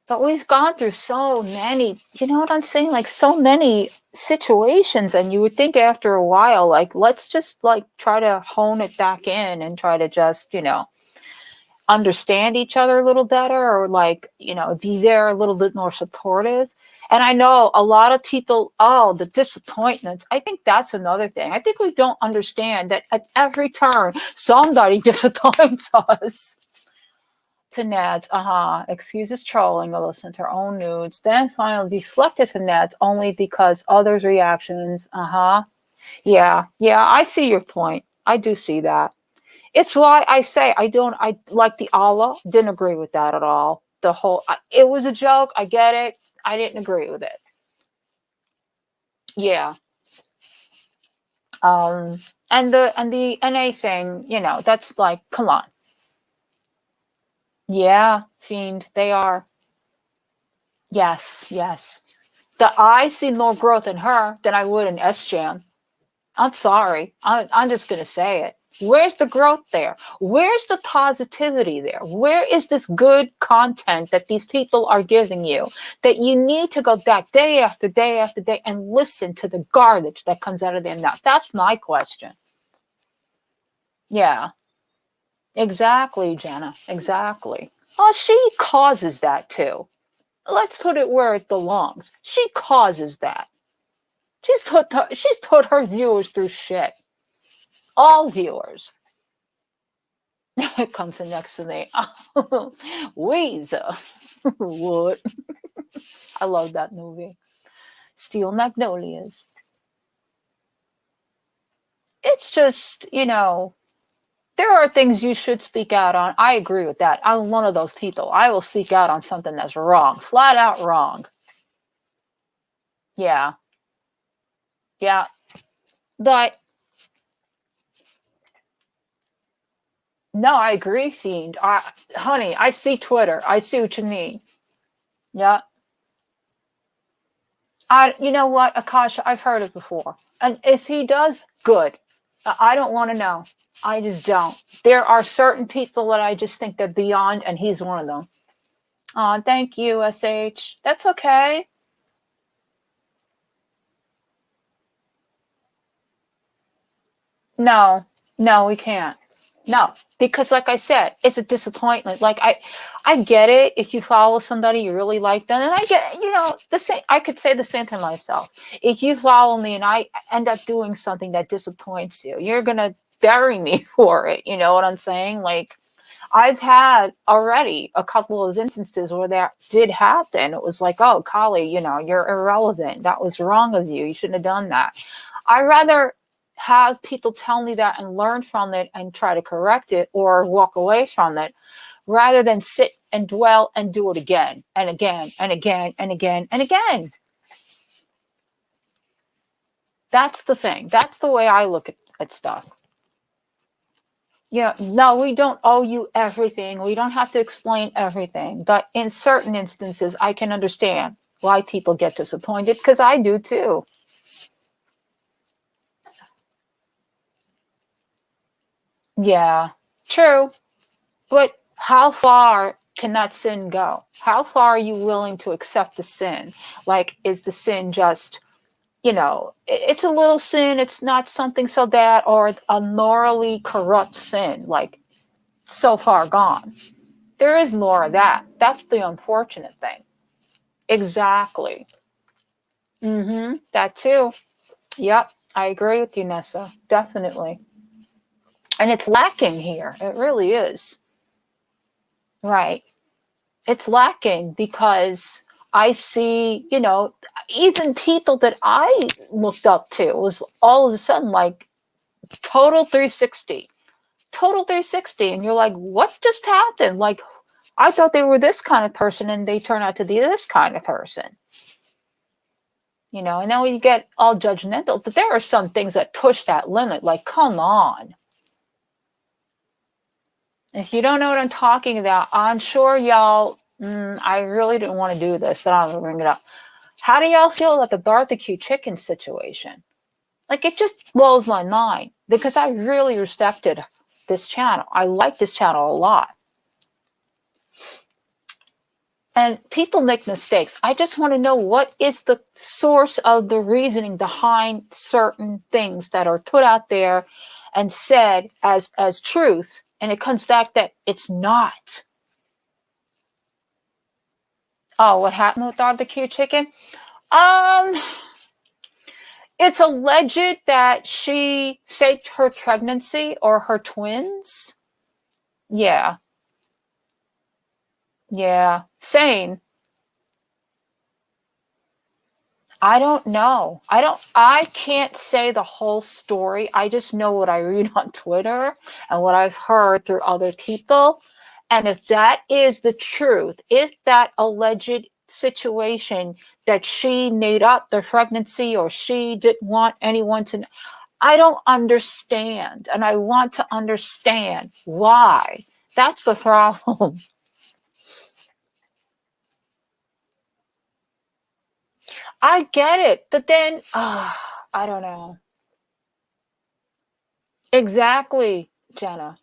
But we've gone through so many, you know what I'm saying? Like so many situations, and you would think after a while, like, let's just like try to hone it back in and try to just, you know, understand each other a little better, or like, you know, be there a little bit more supportive. And I know a lot of people, oh, the disappointments. I think that's another thing. I think we don't understand that at every turn, somebody disappoints us. To Nads, excuses trolling, or listen to her own nudes, then finally deflected to Nads only because others' reactions, yeah, I see your point. I do see that. It's why I say I like the Allah, didn't agree with that at all. The whole, it was a joke, I get it, I didn't agree with it. Yeah. And the NA thing, you know, that's like, come on. Yeah, Fiend, they are. Yes. That I see more growth in her than I would in S-Jam. I'm sorry. I'm just going to say it. Where's the growth there? Where's the positivity there? Where is this good content that these people are giving you, that you need to go back day after day after day and listen to the garbage that comes out of their mouth? That's my question. Yeah, exactly, Jenna. Exactly. Well, she causes that too. Let's put it where it belongs. She causes that. She's put her viewers through shit. All viewers. It comes in next to me. Weezer. What? I love that movie. Steel Magnolias. It's just, there are things you should speak out on. I agree with that. I'm one of those people. I will speak out on something that's wrong, flat out wrong. Yeah. Yeah. But no, I agree, Fiend. Honey, I see Twitter. I see what you mean. Yeah. You know what, Akasha, I've heard it before. And if he does, good. I don't want to know. I just don't. There are certain people that I just think they're beyond, and he's one of them. Oh, thank you, SH. That's okay. No, we can't. No, because like I said, it's a disappointment. Like I get it. If you follow somebody you really like them, and I get, the same. I could say the same to myself. If you follow me and I end up doing something that disappoints you, you're gonna bury me for it. You know what I'm saying? Like I've had already a couple of instances where that did happen. It was like, oh, Collie, you're irrelevant. That was wrong of you. You shouldn't have done that. I rather have people tell me that and learn from it and try to correct it or walk away from it rather than sit and dwell and do it again and again and again and again and again. That's the thing. That's the way I look at stuff. Yeah, no, we don't owe you everything. We don't have to explain everything. But in certain instances, I can understand why people get disappointed because I do too. Yeah, true. But how far can that sin go? How far are you willing to accept the sin? Like, is the sin just, it's a little sin, it's not something so bad, or a morally corrupt sin, like so far gone? There is more of that. That's the unfortunate thing. Exactly. That too. Yep, I agree with you, Nessa. Definitely. And it's lacking here. It really is. Right. It's lacking because I see, even people that I looked up to was all of a sudden like total 360. Total 360. And you're like, what just happened? Like, I thought they were this kind of person and they turn out to be this kind of person. And then we get all judgmental. But there are some things that push that limit. Like, come on. If you don't know what I'm talking about, I'm sure y'all, I really didn't want to do this, but I'm going to bring it up. How do y'all feel about the barbecue chicken situation? Like, it just blows my mind because I really respected this channel. I like this channel a lot. And people make mistakes. I just want to know what is the source of the reasoning behind certain things that are put out there and said as truth. And it comes back that it's not. Oh, what happened with barbecue chicken? It's alleged that she faked her pregnancy or her twins. Yeah. Yeah. Same. I don't know. I can't say the whole story. I just know what I read on Twitter and what I've heard through other people. And if that is the truth, if that alleged situation that she made up the pregnancy or she didn't want anyone to know, I don't understand. And I want to understand why. That's the problem. I get it. But then, I don't know. Exactly, Jenna.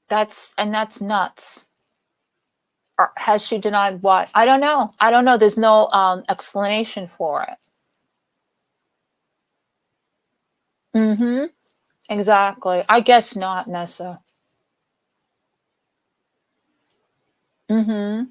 That's nuts. Or has she denied what? I don't know. There's no explanation for it. Exactly. I guess not, Nessa. Mm-hmm.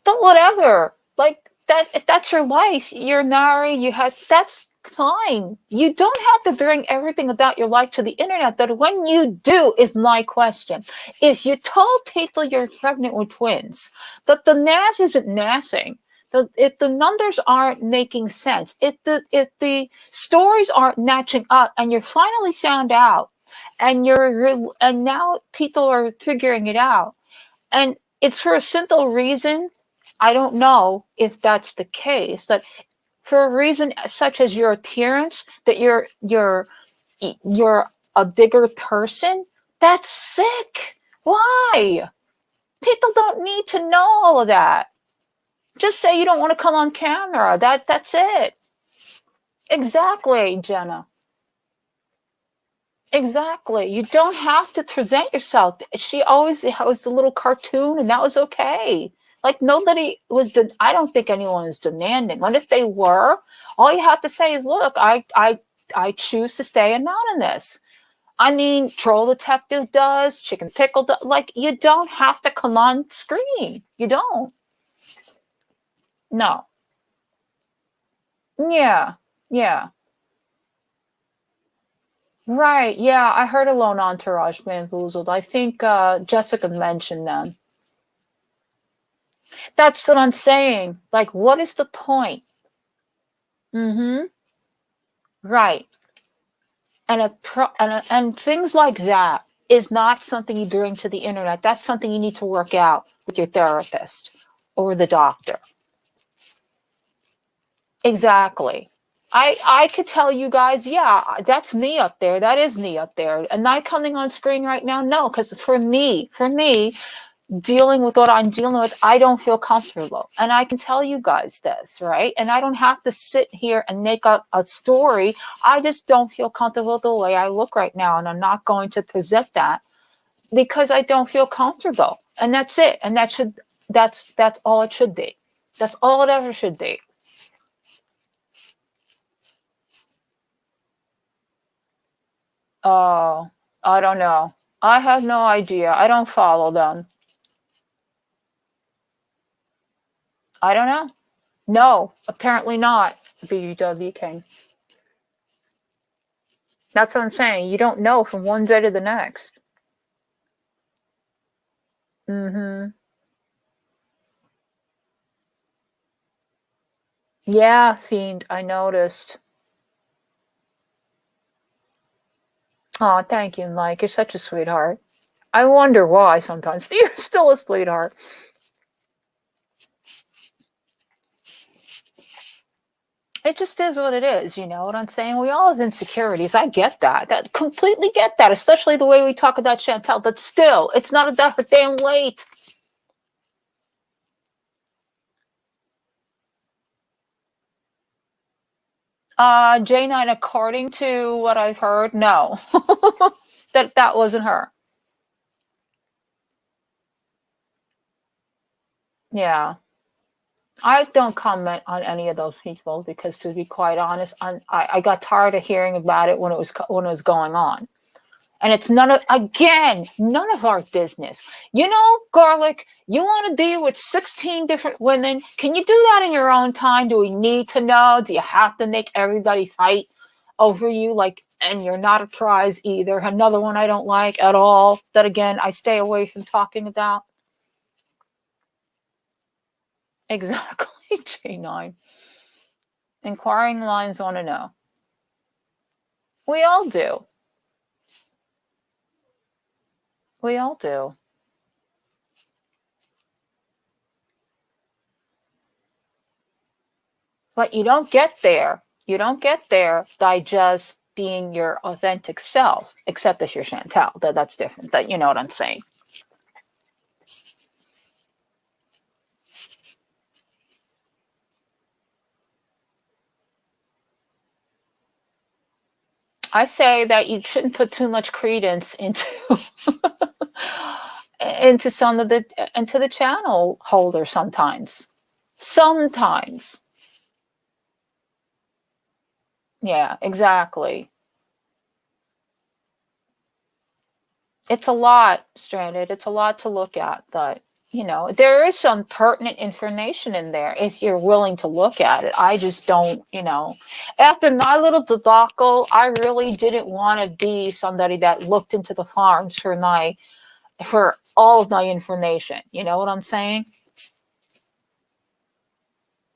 But whatever. Like that if that's your life. You're married, you had that's fine. You don't have to bring everything about your life to the internet, but when you do is my question. If you told people you're pregnant with twins, but the math isn't mathing, if the numbers aren't making sense, if the stories aren't matching up, and you're finally found out, and and now people are figuring it out, and it's for a simple reason. I don't know if that's the case, but for a reason such as your appearance, that you're a bigger person, that's sick. Why? People don't need to know all of that. Just say you don't want to come on camera. That's it. Exactly, Jenna. Exactly. You don't have to present yourself. She always was the little cartoon, and that was okay. Like nobody was. I don't think anyone is demanding. And if they were, all you have to say is, "Look, I choose to stay anonymous." I mean, Troll Detective does, Chicken Pickle does. Like you don't have to come on screen. You don't. No. Yeah. Yeah. Right. Yeah. I heard Alone Entourage Bamboozled. I think Jessica mentioned them. That's what I'm saying. Like, what is the point? Mm-hmm. Right. And things like that is not something you bring to the internet. That's something you need to work out with your therapist or the doctor. Exactly. I could tell you guys, yeah, that's me up there. That is me up there. And not coming on screen right now, no, because for me, dealing with what I'm dealing with, I don't feel comfortable. And I can tell you guys this, right? And I don't have to sit here and make a story. I just don't feel comfortable the way I look right now. And I'm not going to present that because I don't feel comfortable. And that's it. And that's all it should be. That's all it ever should be. Oh, I don't know. I have no idea. I don't follow them. I don't know. No, apparently not. BW King. That's what I'm saying. You don't know from one day to the next. Mm-hmm. Yeah, Fiend, I noticed. Oh, thank you, Mike. You're such a sweetheart. I wonder why sometimes. You're still a sweetheart. It just is what it is, you know what I'm saying? We all have insecurities. I get that. That completely get that, especially the way we talk about Chantel. But still, it's not that damn late. J9, according to what I've heard, no. that wasn't her. Yeah. I don't comment on any of those people because, to be quite honest, I got tired of hearing about it when it was going on, and it's none of our business. You know, Garlic, you want to deal with 16 different women? Can you do that in your own time? Do we need to know? Do you have to make everybody fight over you? Like, and you're not a prize either. Another one I don't like at all. That again, I stay away from talking about. Exactly, J9. Inquiring minds want to know. We all do. We all do. But you don't get there. You don't get there by just being your authentic self, except as you're Chantel. That's different. That you know what I'm saying. I say that you shouldn't put too much credence into into the channel holder sometimes. Sometimes. Yeah, exactly. It's a lot, Stranded. It's a lot to look at, but you know, there is some pertinent information in there if you're willing to look at it. I just don't, you know, after my little debacle, I really didn't want to be somebody that looked into the farms for all of my information. You know what I'm saying?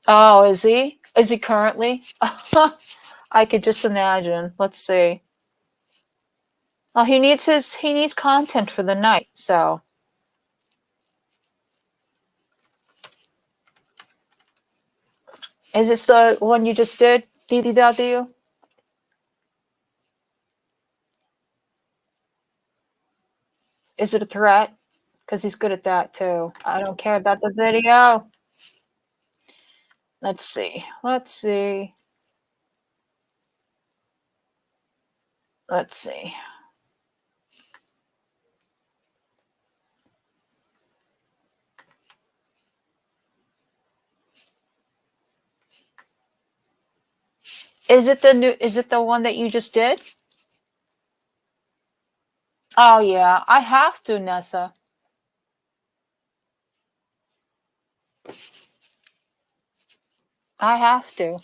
Oh, is he? Is he currently? I could just imagine. Let's see. Well, he needs content for the night, so. Is this the one you just did, DDW? Is it a threat? Because he's good at that too. I don't care about the video. Let's see. Let's see. Let's see. Is it the one that you just did? Oh yeah, I have to, Nessa. I have to.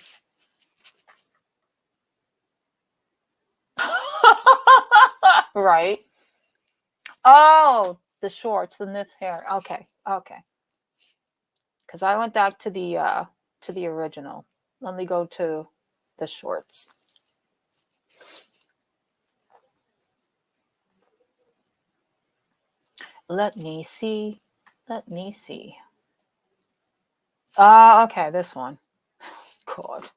Right. Oh, the shorts, the knit hair. Okay, okay. Because I went back to the original. Let me go to the shorts. Let me see. Let me see. Okay, this one. God.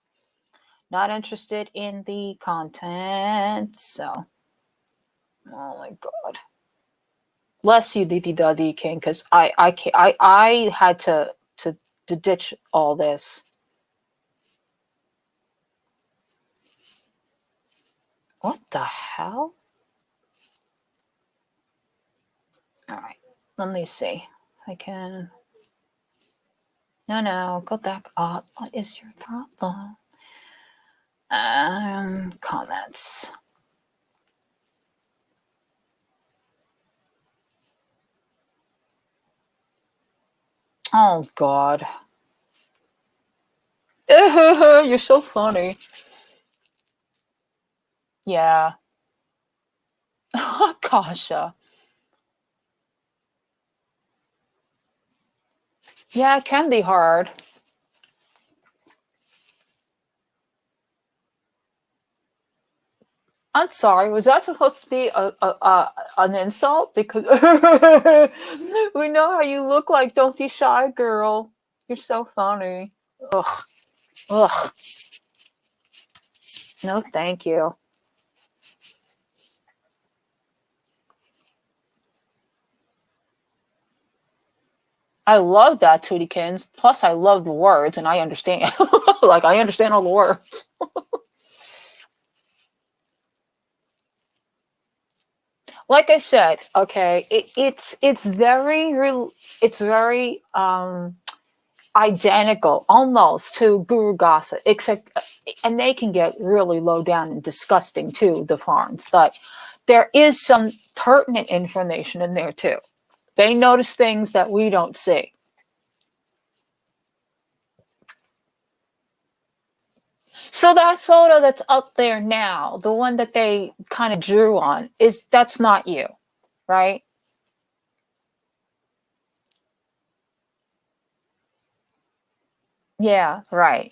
Not interested in the content, so. Oh my God. Bless you, Diddy King, because I had to ditch all this. What the hell? All right, let me see. I can. No, go back up. What is your problem? Comments. Oh God. You're so funny. Yeah. Kasha. Yeah, it can be hard. I'm sorry. Was that supposed to be an insult? Because we know how you look like. Don't be shy, girl. You're so funny. Ugh. Ugh. No, thank you. I love that, Tootiekins. Plus, I love the words, and I understand. Like, I understand all the words. Like I said, okay, it's very identical almost to Guru Gossip, except, and they can get really low down and disgusting too, the farms, but there is some pertinent information in there too. They notice things that we don't see. So that photo that's up there now, the one that they kind of drew on, that's not you, right? Yeah, right.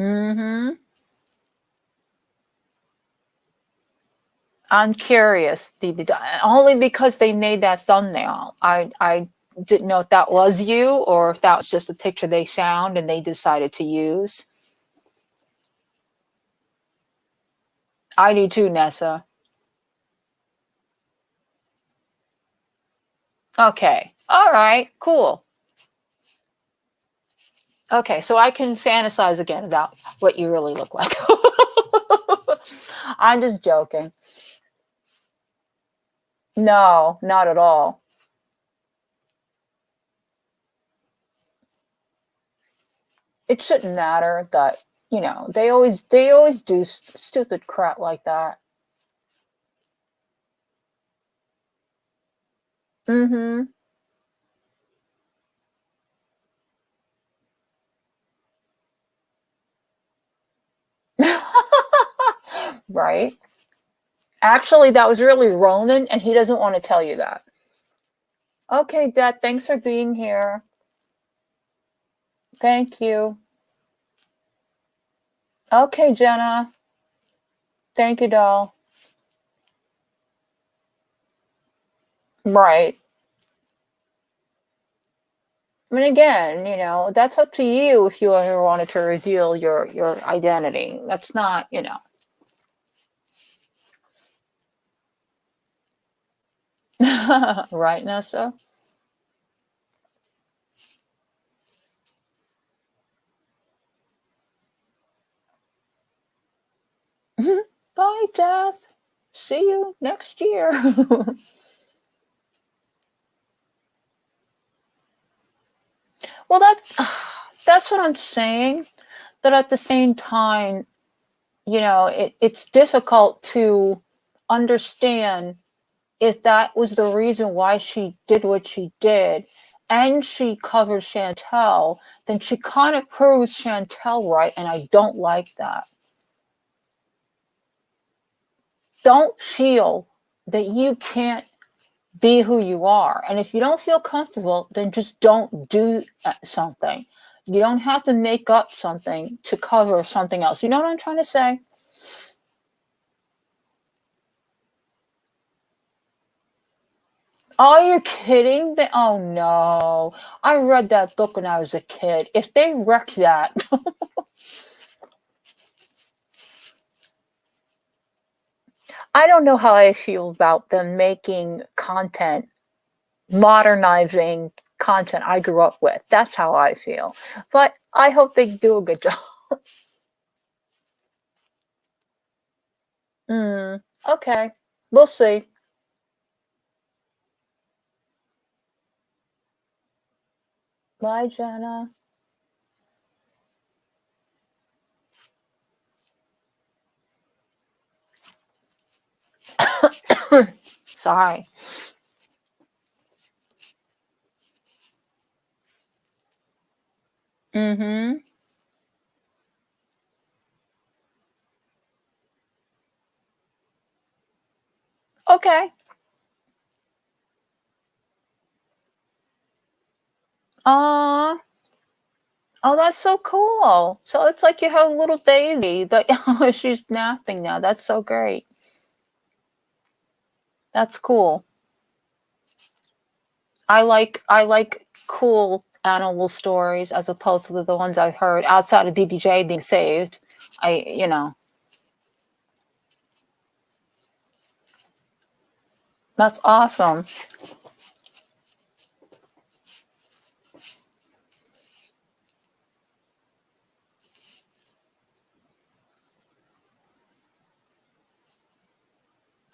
Mm-hmm. I'm curious, only because they made that thumbnail. I didn't know if that was you or if that was just a picture they found and they decided to use. I do too, Nessa. Okay. All right. Cool. Okay, so I can fantasize again about what you really look like. I'm just joking. No, not at all. it shouldn't matter that, they always do stupid crap like that. Mm-hmm. Right. Actually, that was really Roland, and he doesn't want to tell you that. Okay, Dad, thanks for being here. Thank you. Okay, Jenna. Thank you, doll. Right. I mean, again, that's up to you if you ever wanted to reveal your identity. That's not, right, Nessa? Bye, Death. See you next year. Well, that's what I'm saying. But at the same time, it's difficult to understand if that was the reason why she did what she did, and she covered Chantel, then she kind of proves Chantel right, and I don't like that. Don't feel that you can't be who you are. And if you don't feel comfortable, then just don't do something. You don't have to make up something to cover something else. You know what I'm trying to say? Are you kidding? Oh no. I read that book when I was a kid. If they wreck that. I don't know how I feel about them making content, modernizing content I grew up with. That's how I feel. But I hope they do a good job. Okay. We'll see. Bye, Jenna. Sorry. Mm-hmm. Okay. Oh, that's so cool. So it's like you have a little baby that she's napping now. That's so great. That's cool. I like cool animal stories as opposed to the ones I've heard outside of DDJ being saved. That's awesome.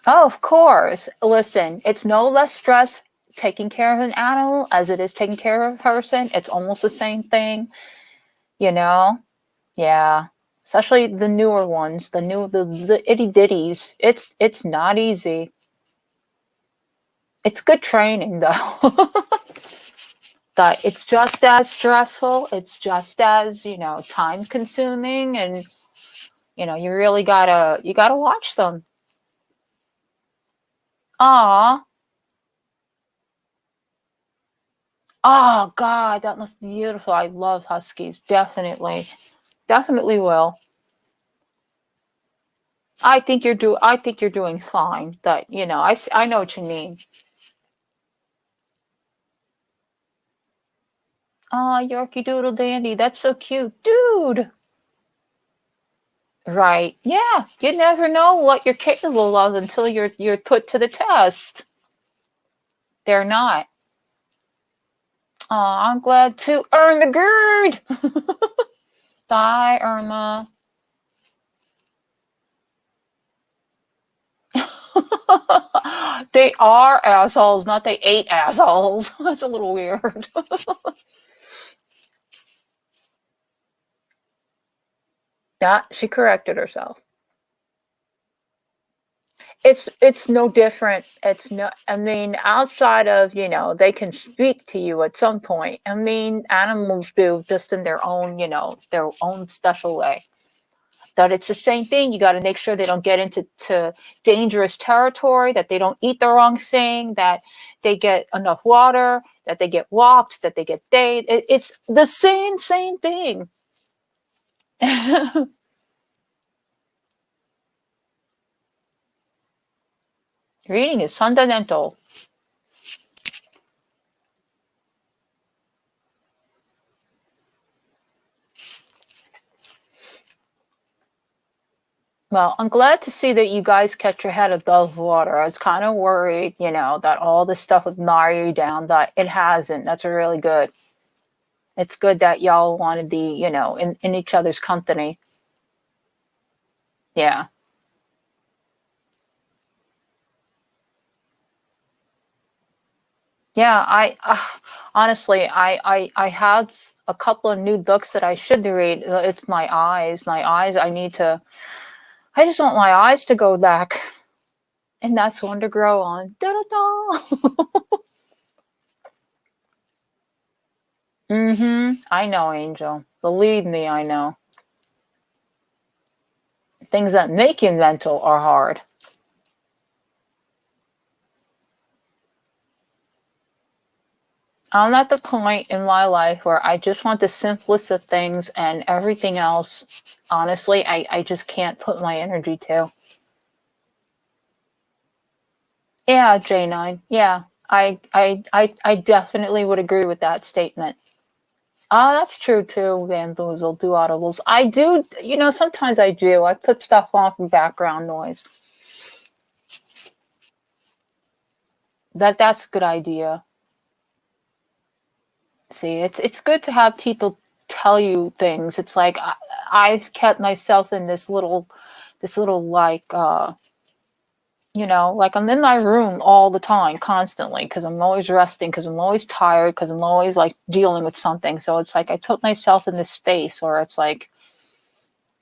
Oh, of course. Listen, it's no less stress taking care of an animal as it is taking care of a person. It's almost the same thing, Yeah. Especially the newer ones, the itty ditties. It's not easy. It's good training though. But it's just as stressful. It's just as, time consuming, and you really gotta watch them. Aw. Oh God, that must be beautiful. I love huskies. Definitely will. I think you're doing fine. But I know what you mean. Oh, Yorkie Doodle Dandy, that's so cute, dude. Right? Yeah. You never know what you're capable of until you're put to the test. They're not. Oh, I'm glad to earn the gird. Bye, Irma. They are assholes, not they ate assholes. That's a little weird. Yeah, she corrected herself. It's no different. It's no, I mean, outside of, you know, they can speak to you at some point. I mean, animals do, just in their own, you know, their own special way. That it's the same thing. You got to make sure they don't get into dangerous territory, that they don't eat the wrong thing, that they get enough water, that they get walked, that they get bathed. It's the same thing. Reading is fundamental. Well, I'm glad to see that you guys kept your head above water. I was kind of worried, you know, that all this stuff would gnaw you down, but it hasn't. That's really good. It's good that y'all want to be, you know, in each other's company. Yeah. Yeah, honestly, I have a couple of new books that I should read. It's my eyes. I just want my eyes to go back. And that's one to grow on. Da-da-da. I know, Angel. Believe me, I know. Things that make you mental are hard. I'm at the point in my life where I just want the simplest of things, and everything else, honestly, I just can't put my energy to. Yeah, J9. Yeah, I definitely would agree with that statement. That's true too, Van Boozle, do audibles. I do, you know, sometimes I do. I put stuff on for background noise. That's a good idea. See, it's good to have people tell you things. It's like I've kept myself in this little like you know, like I'm in my room all the time, constantly, because I'm always resting, because I'm always tired, because I'm always like dealing with something. So it's like I put myself in this space where it's like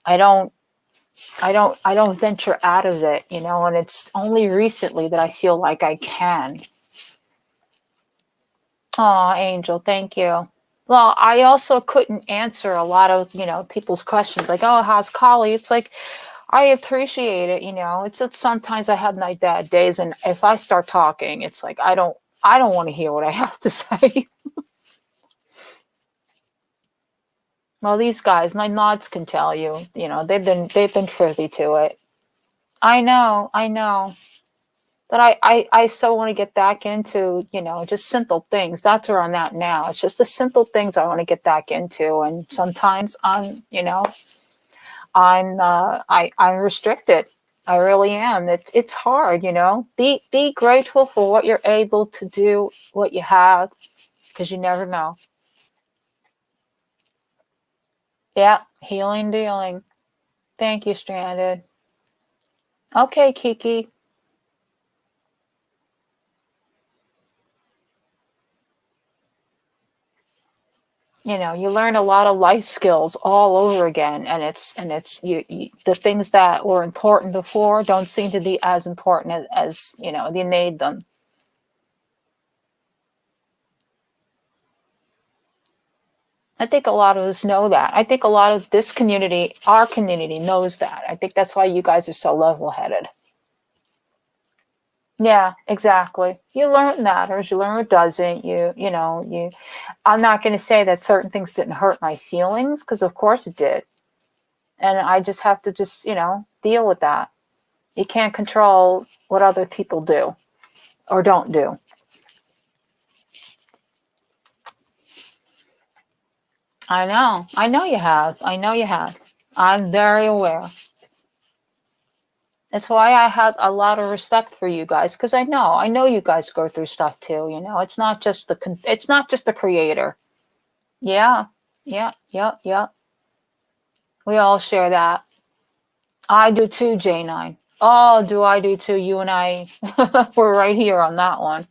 I don't venture out of it, you know, and it's only recently that I feel like I can. Oh, Angel, thank you. Well, I also couldn't answer a lot of, you know, people's questions like, oh, how's Collie? It's like, I appreciate it, you know. It's sometimes I have my bad days, and if I start talking, it's like I don't want to hear what I have to say. Well, these guys, my nods can tell you, you know, they've been privy to it. I know. But I so want to get back into, you know, just simple things. That's where I'm at now. It's just the simple things I want to get back into. And sometimes I'm restricted. I really am. It's hard, you know. Be grateful for what you're able to do, what you have, because you never know. Yeah, healing, dealing. Thank you, Stranded. Okay, Kiki. You know, you learn a lot of life skills all over again, and it's you the things that were important before don't seem to be as important as you know, they made them. I think a lot of us know that. I think a lot of this community, our community, knows that. I think that's why you guys are so level-headed. Yeah, exactly. You learn matters. You learn what doesn't. I'm not going to say that certain things didn't hurt my feelings, because of course it did. And I just have to you know, deal with that. You can't control what other people do or don't do. I know. I know you have. I'm very aware. That's why I have a lot of respect for you guys, because I know you guys go through stuff too. You know, it's not just the creator. Yeah. We all share that. I do too, J9. Oh, do I do too? You and I, we're right here on that one.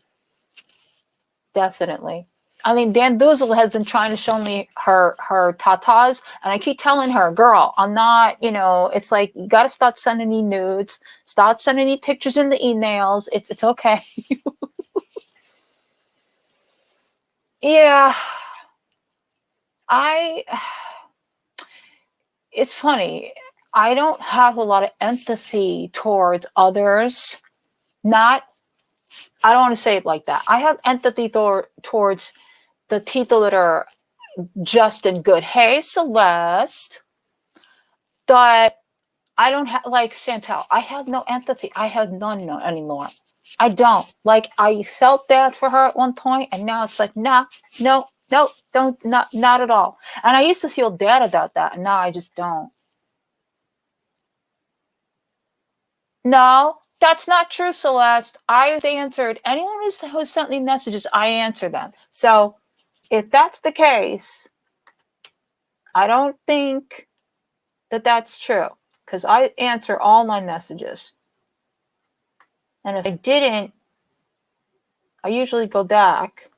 Definitely. I mean, Dan Boozle has been trying to show me her tatas, and I keep telling her, girl, I'm not, it's like, you got to start sending me nudes, start sending me pictures in the emails. It's okay. Yeah. It's funny. I don't have a lot of empathy towards others. I don't want to say it like that. I have empathy towards the people that are just and good. Hey, Celeste. But I don't have, like Chantel, I have no empathy. I have none anymore. I don't. Like, I felt bad for her at one point, and now it's like, no, don't, not at all. And I used to feel bad about that, and now I just don't. No, that's not true, Celeste. I've answered anyone who sent me messages, I answer them. So if that's the case, I don't think that that's true, because I answer all my messages. And if I didn't, I usually go back.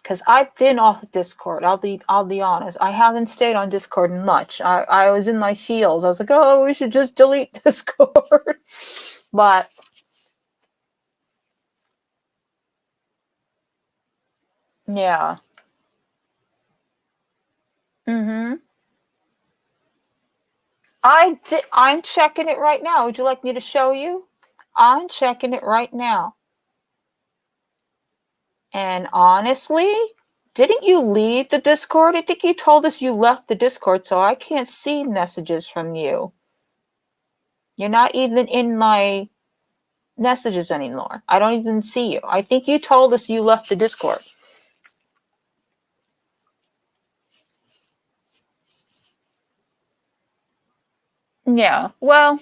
Because I've been off Discord. I'll be honest. I haven't stayed on Discord much. I was in my feels. I was like, oh, we should just delete Discord. But yeah. I'm checking it right now. Would you like me to show you? I'm checking it right now. And honestly, didn't you leave the Discord? I think you told us you left the Discord, so I can't see messages from you. You're not even in my messages anymore. I don't even see you. I think you told us you left the Discord. Yeah, well,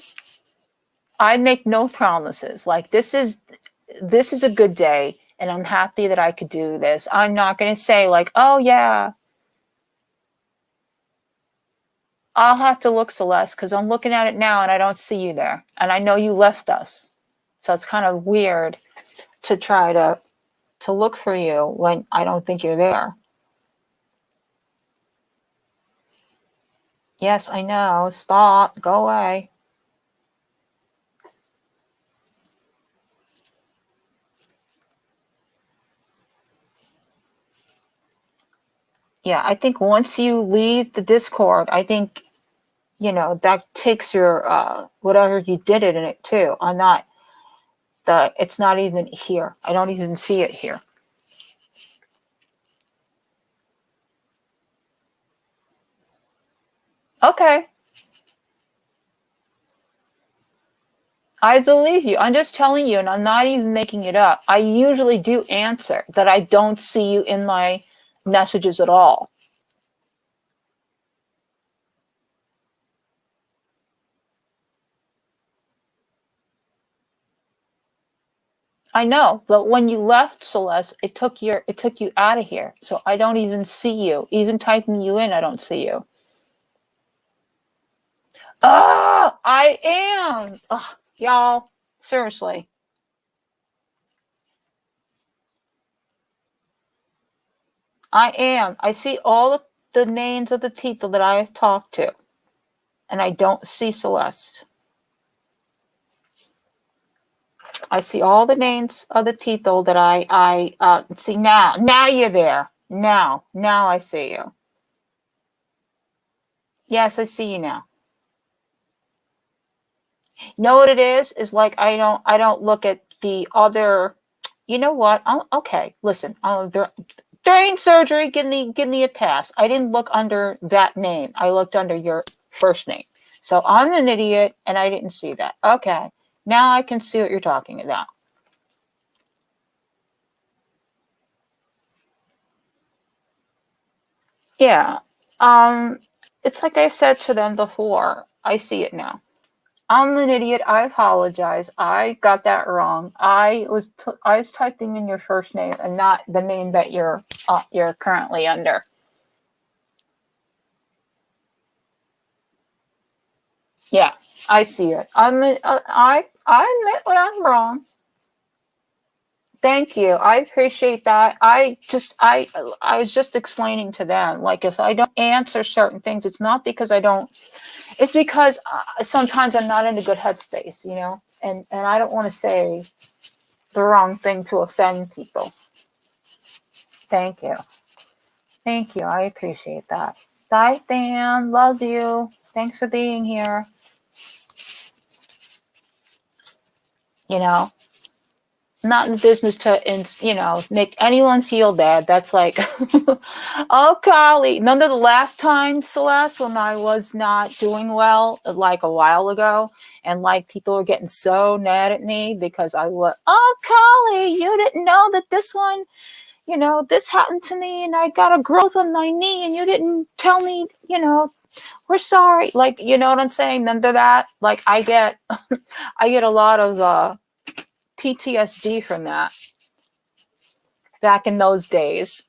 I make no promises. Like, this is a good day, and I'm happy that I could do this. I'm not going to say, like, oh, yeah. I'll have to look, Celeste, because I'm looking at it now, and I don't see you there. And I know you left us. So it's kind of weird to try to look for you when I don't think you're there. Yes, I know. Stop. Go away. Yeah, I think once you leave the Discord, I think, that takes your, whatever you did it in it too. It's not even here. I don't even see it here. Okay. I believe you. I'm just telling you, and I'm not even making it up. I usually do answer that I don't see you in my messages at all. I know, but when you left, Celeste, it took you out of here. So I don't even see you. Even typing you in, I don't see you. Oh, I am. Ugh, y'all, seriously. I am. I see all the names of the people that I have talked to, and I don't see Celeste. I see all the names of the people that I see now. Now you're there. Now I see you. Yes, I see you now. Know what it is? Is like I don't look at the other. You know what? Okay. Listen. During surgery, give me a pass. I didn't look under that name. I looked under your first name. So I'm an idiot, and I didn't see that. Okay. Now I can see what you're talking about. Yeah. It's like I said to them before. I see it now. I'm an idiot. I apologize. I got that wrong. I was typing in your first name and not the name that you're currently under. Yeah, I see it. I admit when I'm wrong. Thank you. I appreciate that. I was just explaining to them, like, if I don't answer certain things, it's not because I don't, it's because sometimes I'm not in a good headspace, you know, and I don't want to say the wrong thing to offend people. Thank you. Thank you. I appreciate that. Bye, Dan. Love you. Thanks for being here. You know, not in the business to, you know, make anyone feel bad. That's like, oh, golly. Remember the last time, Celeste, when I was not doing well, like a while ago, and like people were getting so mad at me because I was, oh, Golly, you didn't know that this one, you know, this happened to me and I got a growth on my knee and you didn't tell me, you know, we're sorry. Like, you know what I'm saying? Remember that? Like, I get a lot of PTSD from that back in those days.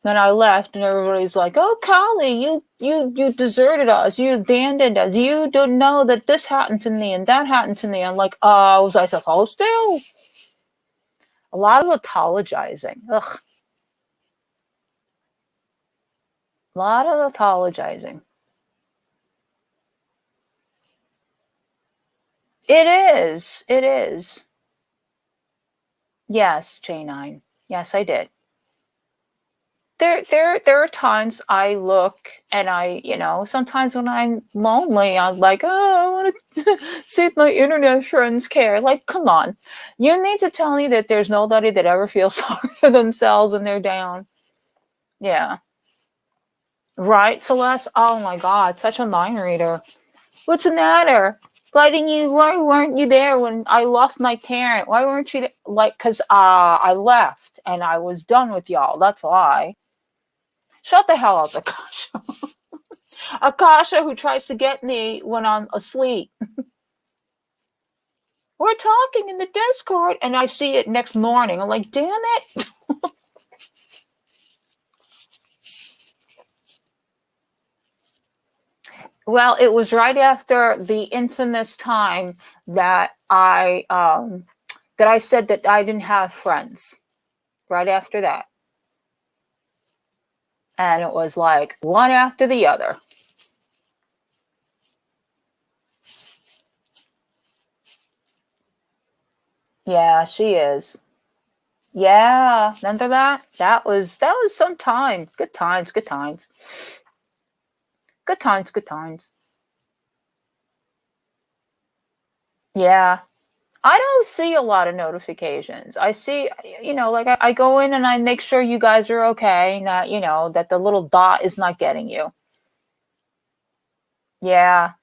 Then I left and everybody's like, oh, Kylie, you deserted us. You abandoned us. You don't know that this happened to me and that happened to me. I'm like, was I supposed to? A lot of apologizing. Ugh. A lot of apologizing. It is. It is. Yes, J9. Yes, I did. There are times I look and I, you know, sometimes when I'm lonely, I'm like, oh, I want to see if my internet friends care. Like, come on. You need to tell me that there's nobody that ever feels sorry for themselves when they're down. Yeah. Right, Celeste? Oh my God, such a mind reader. What's the matter? Why weren't you there when I lost my parent? Why weren't you there? Like, because I left and I was done with y'all. That's why. Shut the hell up, Akasha. Akasha, who tries to get me when I'm asleep. We're talking in the Discord, and I see it next morning. I'm like, damn it. Well, it was right after the infamous time that I said that I didn't have friends. Right after that. And it was like one after the other. Yeah, she is. Yeah, remember that? That was some time. Good times, good times. Good times, good times. Yeah. I don't see a lot of notifications. I see, you know, like I go in and I make sure you guys are okay, not, you know, that the little dot is not getting you. Yeah.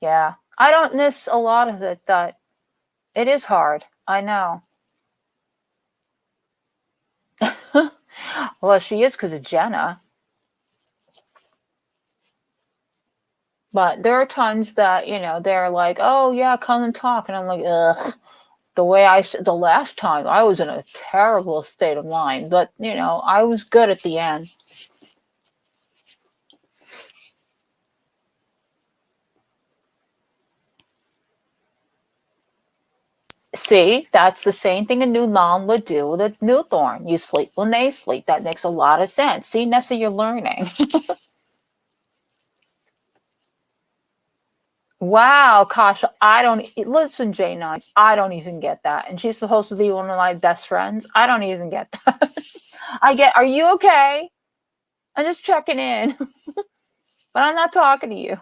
Yeah. I don't miss a lot of it. That it is hard. I know. Well, she is because of Jenna. But there are times that, you know, they're like, oh, yeah, come and talk. And I'm like, ugh. The way I said the last time, I was in a terrible state of mind. But, you know, I was good at the end. See, that's the same thing a new mom would do with a newborn. You sleep when they sleep. That makes a lot of sense. See, Nessa, you're learning. Wow, Kasha, listen, J9, I don't even get that. And she's supposed to be one of my best friends. I don't even get that. Are you okay? I'm just checking in. But I'm not talking to you.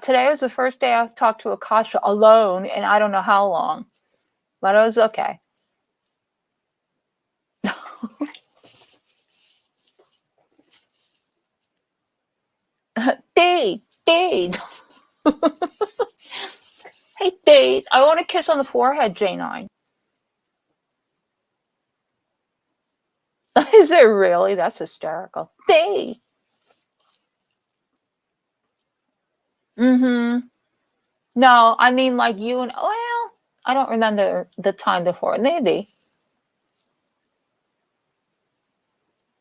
Today was the first day I've talked to Akasha alone, and I don't know how long. But it was okay. Dade. Hey, Dade, I want a kiss on the forehead, J9. Is it really? That's hysterical. Dade. Mm-hmm. No, I mean like you and, well, I don't remember the time before. Maybe.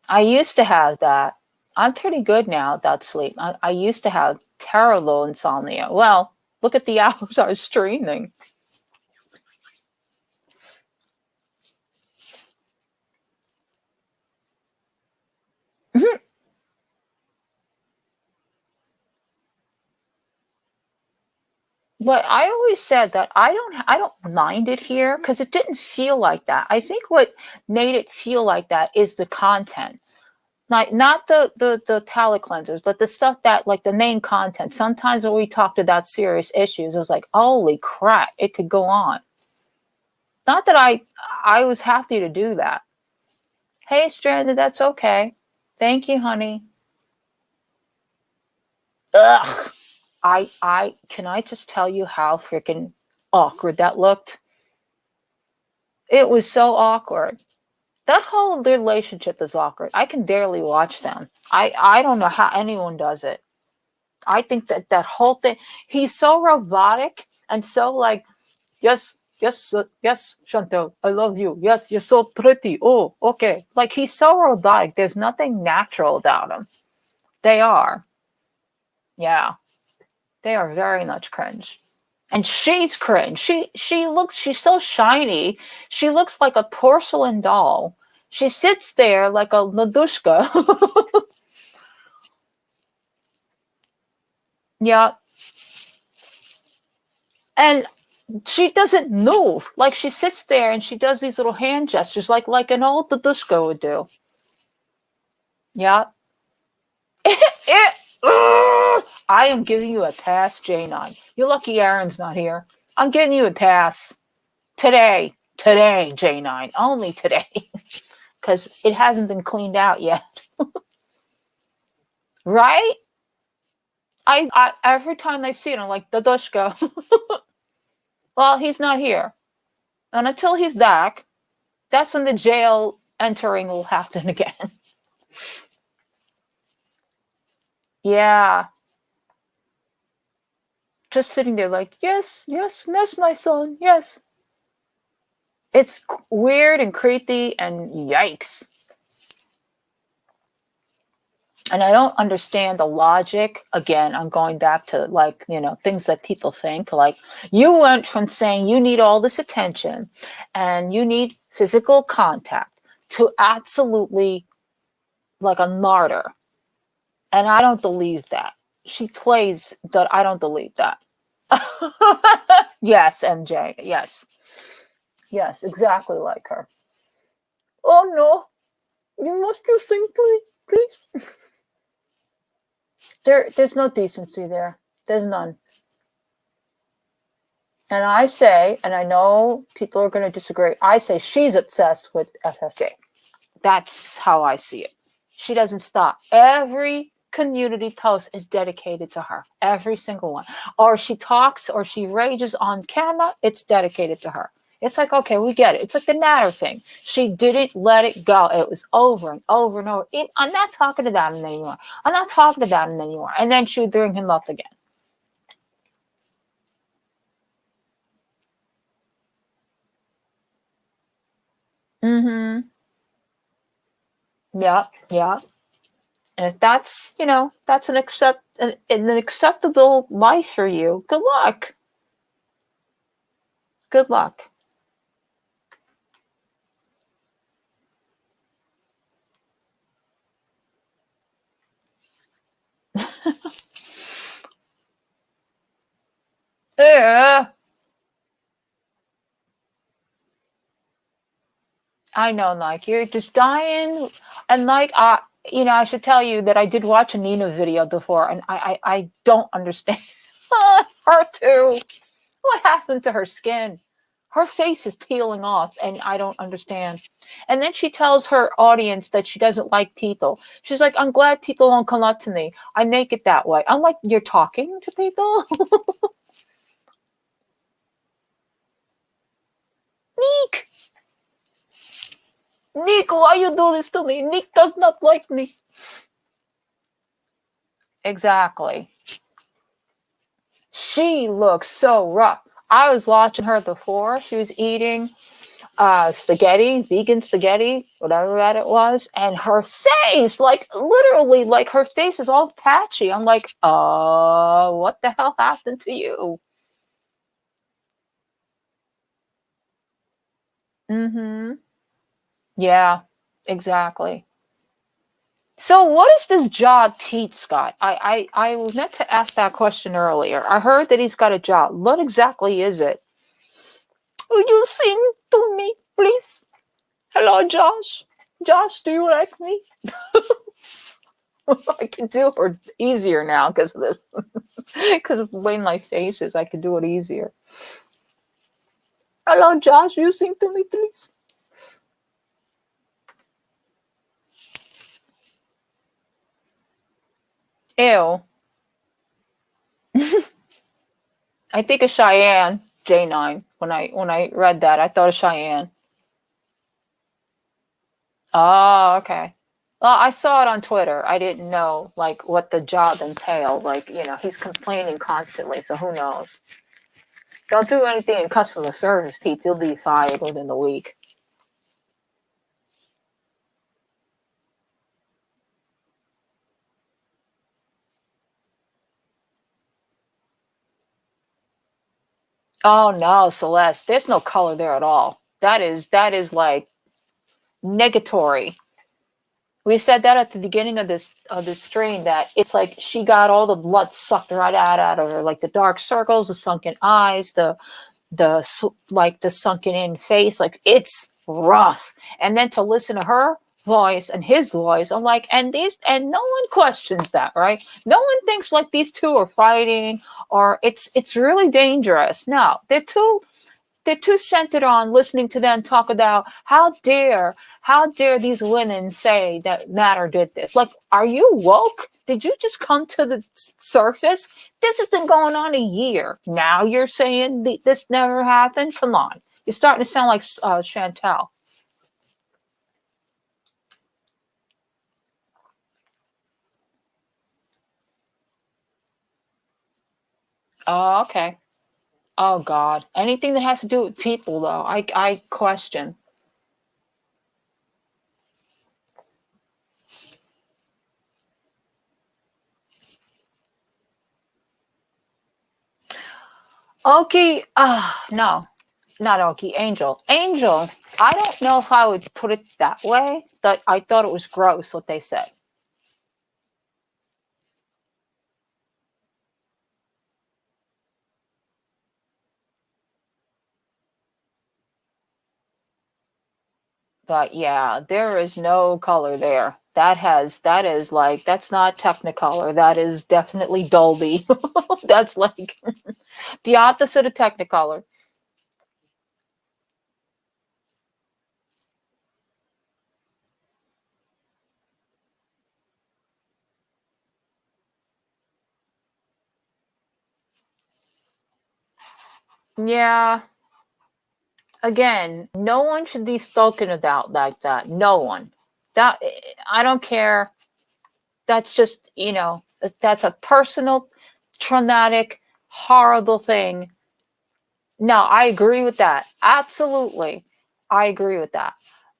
I used to have that. I'm pretty good now without sleep. I used to have terrible insomnia. Well, look at the hours I was streaming. But I always said that I don't mind it here because it didn't feel like that. I think what made it feel like that is the content. Like not the talent cleansers, but the stuff that like the main content. Sometimes when we talked about serious issues, it was like, holy crap, it could go on. Not that I was happy to do that. Hey, Stranded, that's okay. Thank you, honey. Ugh. I can I just tell you how freaking awkward that looked? It was so awkward. That whole relationship is awkward. I can barely watch them. I don't know how anyone does it. I think that whole thing, he's so robotic and so like, yes, yes, yes, Chantal, I love you. Yes, you're so pretty. Oh, okay. Like he's so robotic. There's nothing natural about him. They are. Yeah. They are very much cringe. And she's cringe. She's so shiny. She looks like a porcelain doll. She sits there like a Ladushka. Yeah. And she doesn't move. Like she sits there and she does these little hand gestures like an old Ladushka would do. Yeah. I am giving you a task, J9. You're lucky Aaron's not here. I'm giving you a task. Today, J9. Only today. Because it hasn't been cleaned out yet. Right? I every time I see it, I'm like, Dadushka. Well, he's not here. And until he's back, that's when the jail entering will happen again. Yeah. Just sitting there like, yes, that's my son. Yes. It's weird and creepy and yikes. And I don't understand the logic. Again, I'm going back to like, things that people think. Like you went from saying you need all this attention and you need physical contact to absolutely like a martyr. And I don't believe that. She plays, but I don't believe that. Yes, MJ. Yes. Yes, exactly like her. Oh no. You must just sing to me, please. There's no decency there. There's none. And I say, and I know people are going to disagree, I say she's obsessed with FFJ. That's how I see it. She doesn't stop. Every community post is dedicated to her. Every single one. Or she talks or she rages on camera, it's dedicated to her. It's like, okay, we get it. It's like the Natter thing. She didn't let it go. It was over and over and over. I'm not talking about him anymore. I'm not talking about him anymore. And then she would bring him up again. Mm-hmm. Yeah, yeah. And if that's, that's an acceptable life for you, good luck. Good luck. Yeah. I know, like you're just dying, and like I should tell you that I did watch a Nina video before, and I don't understand her too. What happened to her skin? Her face is peeling off, and I don't understand. And then she tells her audience that she doesn't like Tito. She's like, I'm glad Tito won't come up to me. I make it that way. I'm like, you're talking to people? Nick! Nick, why you do this to me? Nick does not like me. Exactly. She looks so rough. I was watching her before. She was eating spaghetti, vegan spaghetti, whatever that it was. And her face, like literally, like her face is all patchy. I'm like, what the hell happened to you? Mm-hmm. Yeah, exactly. So what does this job teach, Scott? I was meant to ask that question earlier. I heard that he's got a job. What exactly is it? Will you sing to me, please? Hello, Josh. Josh, do you like me? I can do it easier now because of the because of the way my face is. I can do it easier. Hello, Josh. Will you sing to me, please? Ew. I think of Cheyenne, J9. When I read that, I thought of Cheyenne. Oh, okay. Well, I saw it on Twitter. I didn't know like what the job entailed. Like, he's complaining constantly, so who knows? Don't do anything in customer service, Pete. You'll be fired within the week. Oh no, Celeste. There's no color there at all. That is like negatory. We said that at the beginning of this stream that it's like she got all the blood sucked right out of her, like the dark circles, the sunken eyes, the sunken in face, like it's rough. And then to listen to her voice and his voice, I'm like, and no one questions that, right? No one thinks like these two are fighting or it's really dangerous. No, they're too centered on listening to them talk about how dare these women say that Matter did this. Like, are you woke? Did you just come to the surface? This has been going on a year. Now you're saying this never happened? Come on. You're starting to sound like Chantel. Oh, okay. Oh, God. Anything that has to do with people, though, I question. Okay. No. Not Okie, Angel. Angel, I don't know if I would put it that way, but I thought it was gross what they said. But yeah, there is no color there. That is like, that's not Technicolor. That is definitely Dolby. That's like the opposite of Technicolor. Yeah. Again, no one should be spoken about like that. No one. That, I don't care. That's just, that's a personal, traumatic, horrible thing. No, I agree with that. Absolutely. I agree with that.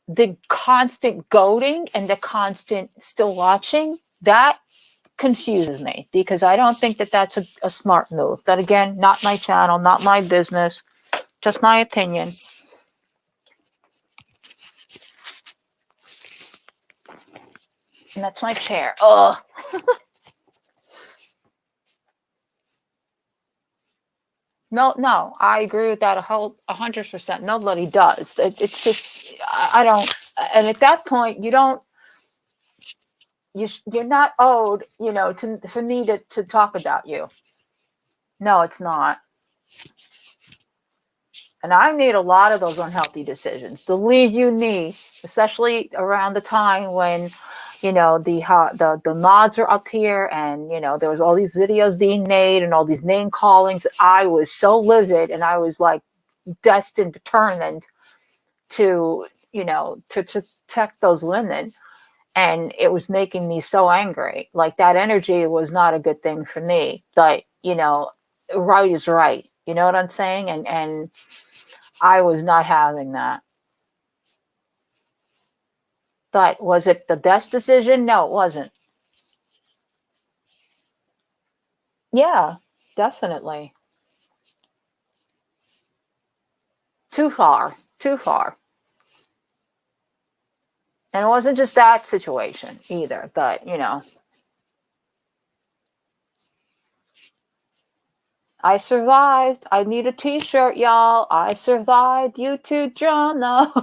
The constant goading and the constant still watching, that confuses me because I don't think that that's a smart move. That, again, not my channel, not my business, just my opinion. And that's my chair. Ugh. No, I agree with that 100%. Nobody does. It's just, I don't, and at that point, you're not owed, for me to talk about you. No, it's not. And I made a lot of those unhealthy decisions. Believe you me, especially around the time when, the mods are up here and, there was all these videos being made and all these name callings. I was so livid and I was like destined, determined to protect those women. And it was making me so angry. Like, that energy was not a good thing for me. But, right is right. You know what I'm saying? And I was not having that. But was it the best decision? No, it wasn't. Yeah, definitely. Too far. And it wasn't just that situation either, but, you know. I survived. I need a t-shirt, y'all. I survived YouTube drama.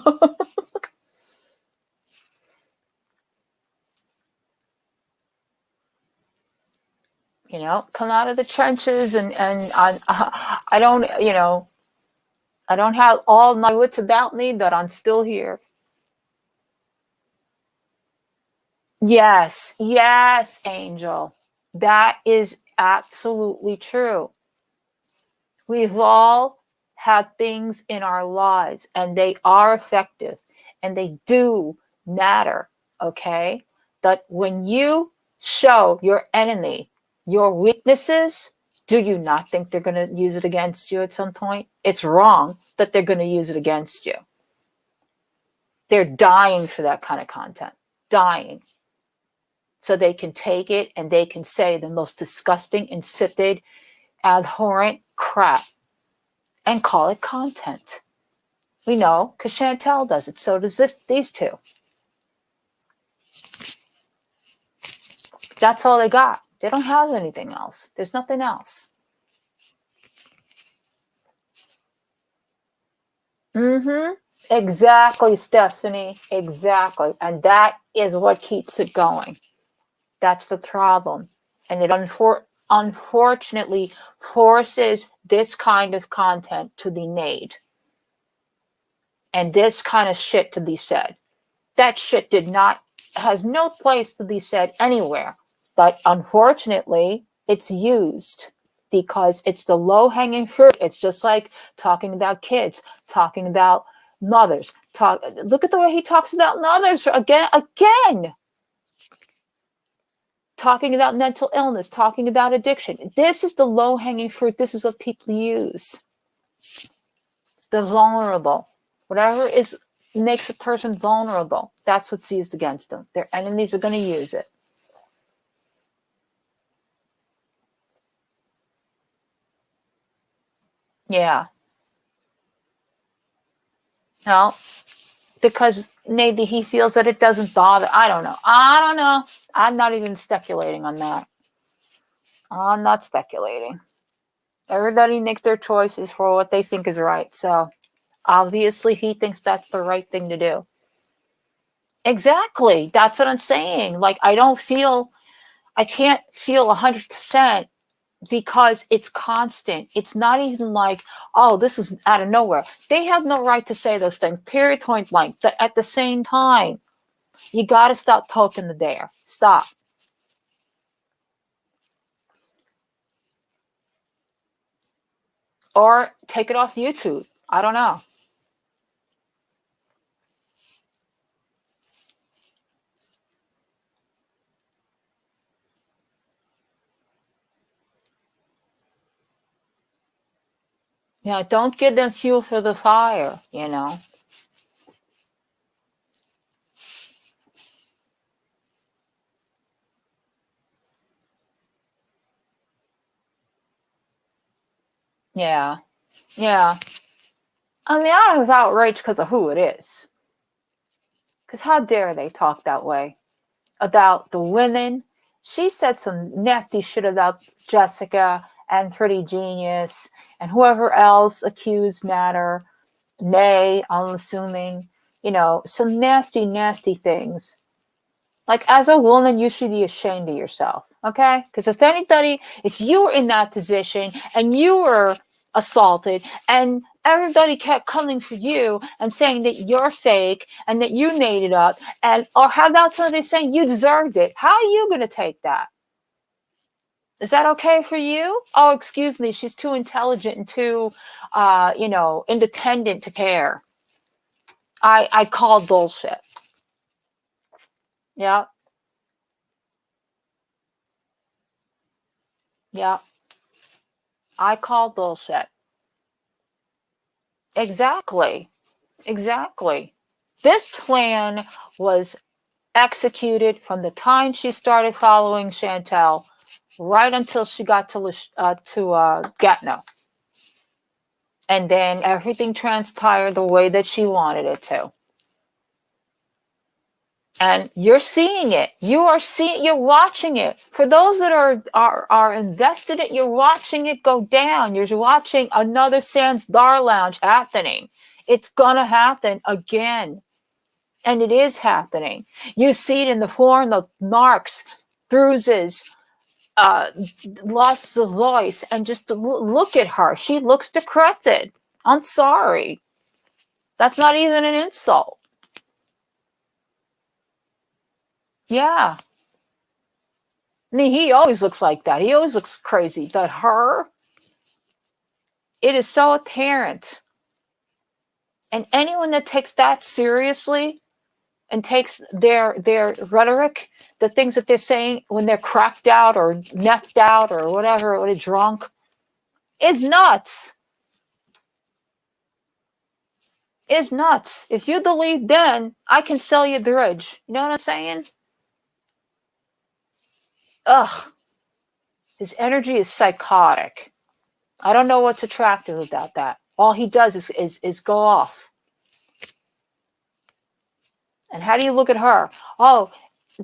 You know, come out of the trenches and I don't, you know, I don't have all my wits about me, but I'm still here. Yes, yes, Angel. That is absolutely true. We've all had things in our lives and they are effective and they do matter, okay? But when you show your enemy your weaknesses, do you not think they're going to use it against you at some point? It's wrong that they're going to use it against you. They're dying for that kind of content, dying. So they can take it and they can say the most disgusting, insipid, abhorrent crap and call it content. We know because Chantel does it. So does these two. That's all they got. They don't have anything else. There's nothing else. Exactly, Stephanie. Exactly. And that is what keeps it going. That's the problem. And it unfortunately forces this kind of content to be made. And this kind of shit to be said. That shit has no place to be said anywhere. But unfortunately, it's used because it's the low-hanging fruit. It's just like talking about kids, talking about mothers. Look at the way he talks about mothers again. Talking about mental illness, talking about addiction. This is the low-hanging fruit. This is what people use. It's the vulnerable. Whatever makes a person vulnerable, that's what's used against them. Their enemies are going to use it. Yeah. No, because maybe he feels that it doesn't bother. I don't know. I'm not even speculating on that. I'm not speculating. Everybody makes their choices for what they think is right. So obviously he thinks that's the right thing to do. Exactly. That's what I'm saying. Like, I can't feel 100% because it's constant. It's not even like, oh, this is out of nowhere. They have no right to say those things, period, point blank. But at the same time, you got to stop poking the bear. Stop. Or take it off YouTube. I don't know. Yeah, don't give them fuel for the fire, you know. Yeah. Yeah. I mean, I was outraged because of who it is. Because how dare they talk that way about the women? She said some nasty shit about Jessica and Pretty Genius and whoever else accused Matter. Nay, I'm assuming, you know, some nasty, nasty things. Like, as a woman, you should be ashamed of yourself, okay? Because if you were in that position and you were assaulted and everybody kept coming for you and saying that you're fake and that you made it up, or how about somebody saying you deserved it? How are you going to take that? Is that okay for you? Oh, excuse me, she's too intelligent and too, independent to care. I call bullshit. Yeah. Yeah. I call bullshit. Exactly. This plan was executed from the time she started following Chantel right until she got to Gatineau. And then everything transpired the way that she wanted it to. And you're seeing it. You're watching it. For those that are invested in it, you're watching it go down. You're watching another Sands Dar Lounge happening. It's gonna happen again. And it is happening. You see it in the form of narcs, bruises, loss of voice, and just look at her. She looks decrepit. I'm sorry. That's not even an insult. Yeah. I mean, he always looks like that. He always looks crazy. But her, it is so apparent. And anyone that takes that seriously and takes their rhetoric, the things that they're saying when they're cracked out or nethed out or whatever, or drunk, is nuts. Is nuts. If you believe then, I can sell you the bridge. You know what I'm saying? Ugh. His energy is psychotic. I don't know what's attractive about that. All he does is go off. And how do you look at her? Oh,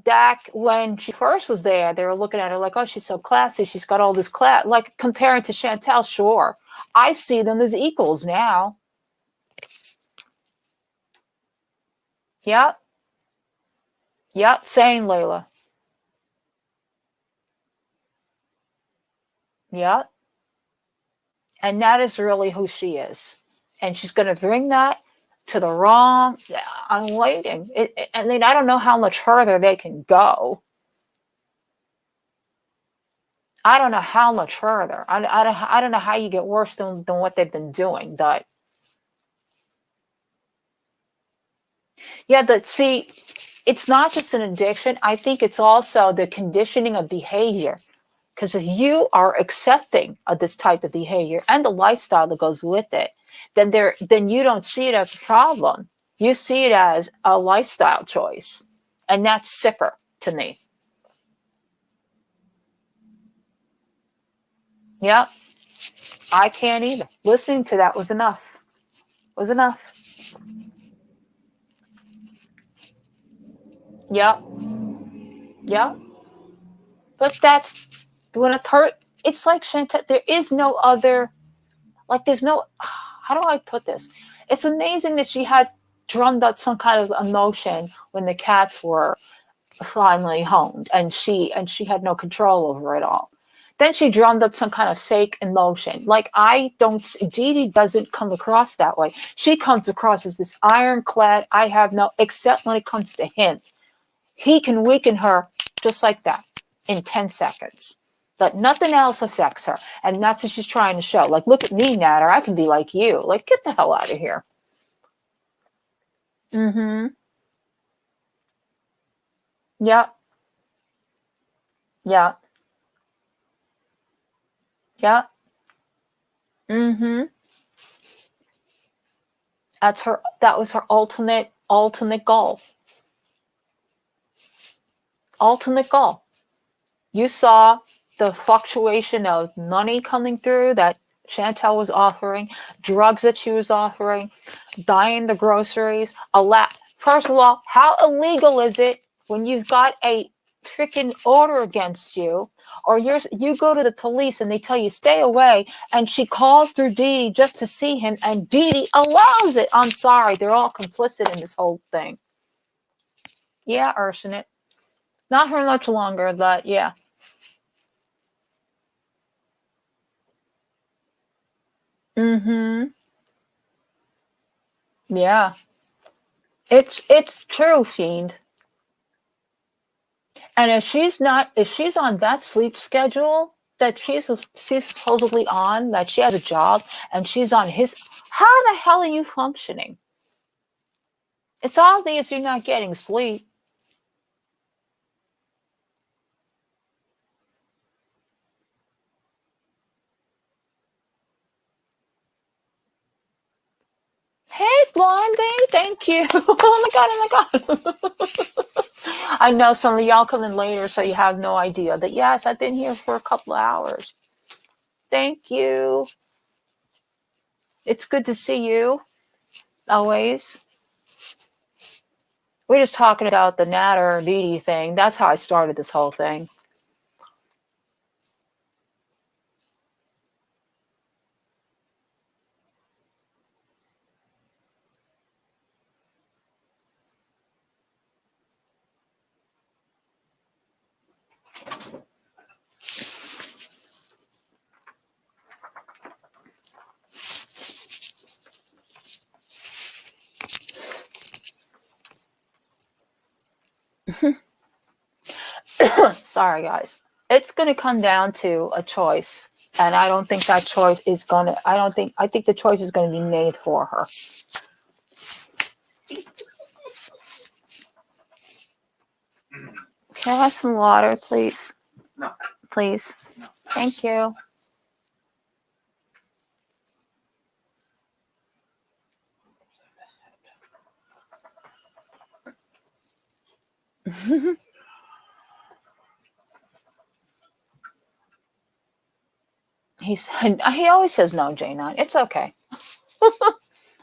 back when she first was there, they were looking at her like, oh, she's so classy. She's got all this class. Like comparing to Chantel, sure. I see them as equals now. Yep. Yep. Saying Layla. Yep. And that is really who she is. And she's going to bring that to the wrong. I'm waiting. I mean, I don't know how much further they can go. I don't know how much further. I don't know how you get worse than what they've been doing. But yeah, but see, it's not just an addiction. I think it's also the conditioning of behavior. Because if you are accepting of this type of behavior and the lifestyle that goes with it, then you don't see it as a problem. You see it as a lifestyle choice. And that's sicker to me. Yep. I can't either. Listening to that was enough. Was enough. Yep. Yep. But that's when it hurt. It's like Chantel. There is no other. Like there's no. How do I put this? It's amazing that she had drummed up some kind of emotion when the cats were finally honed, and she had no control over it all. Then she drummed up some kind of fake emotion. Like Dee Dee doesn't come across that way. She comes across as this ironclad, I have no, except when it comes to him. He can weaken her just like that in 10 seconds. But nothing else affects her. And that's what she's trying to show. Like, look at me, Natter. I can be like you. Like, get the hell out of here. Mm-hmm. Yeah. Yeah. Yeah. Mm-hmm. That was her ultimate goal. Ultimate goal. You saw the fluctuation of money coming through that Chantel was offering, drugs that she was offering, buying the groceries. First of all, how illegal is it when you've got a freaking order against you, or you go to the police and they tell you stay away, and she calls through Dee Dee just to see him, and Dee Dee allows it. I'm sorry, they're all complicit in this whole thing. Yeah, Ursula. Not for much longer, but yeah. Mm-hmm. Yeah. It's true, Fiend. And if she's on that sleep schedule that she's supposedly on, that she has a job and she's on his, how the hell are you functioning? It's obvious you're not getting sleep. Hey, Blondie, thank you. Oh my God. I know some of y'all come in later, so you have no idea that, yes, I've been here for a couple of hours. Thank you. It's good to see you. Always. We're just talking about the Natter Dee Dee thing. That's how I started this whole thing. Sorry, guys. It's going to come down to a choice. And I don't think that choice is going to, I think the choice is going to be made for her. Can I have some water, please? No. Please. No. Thank you. He always says no, J9. It's okay.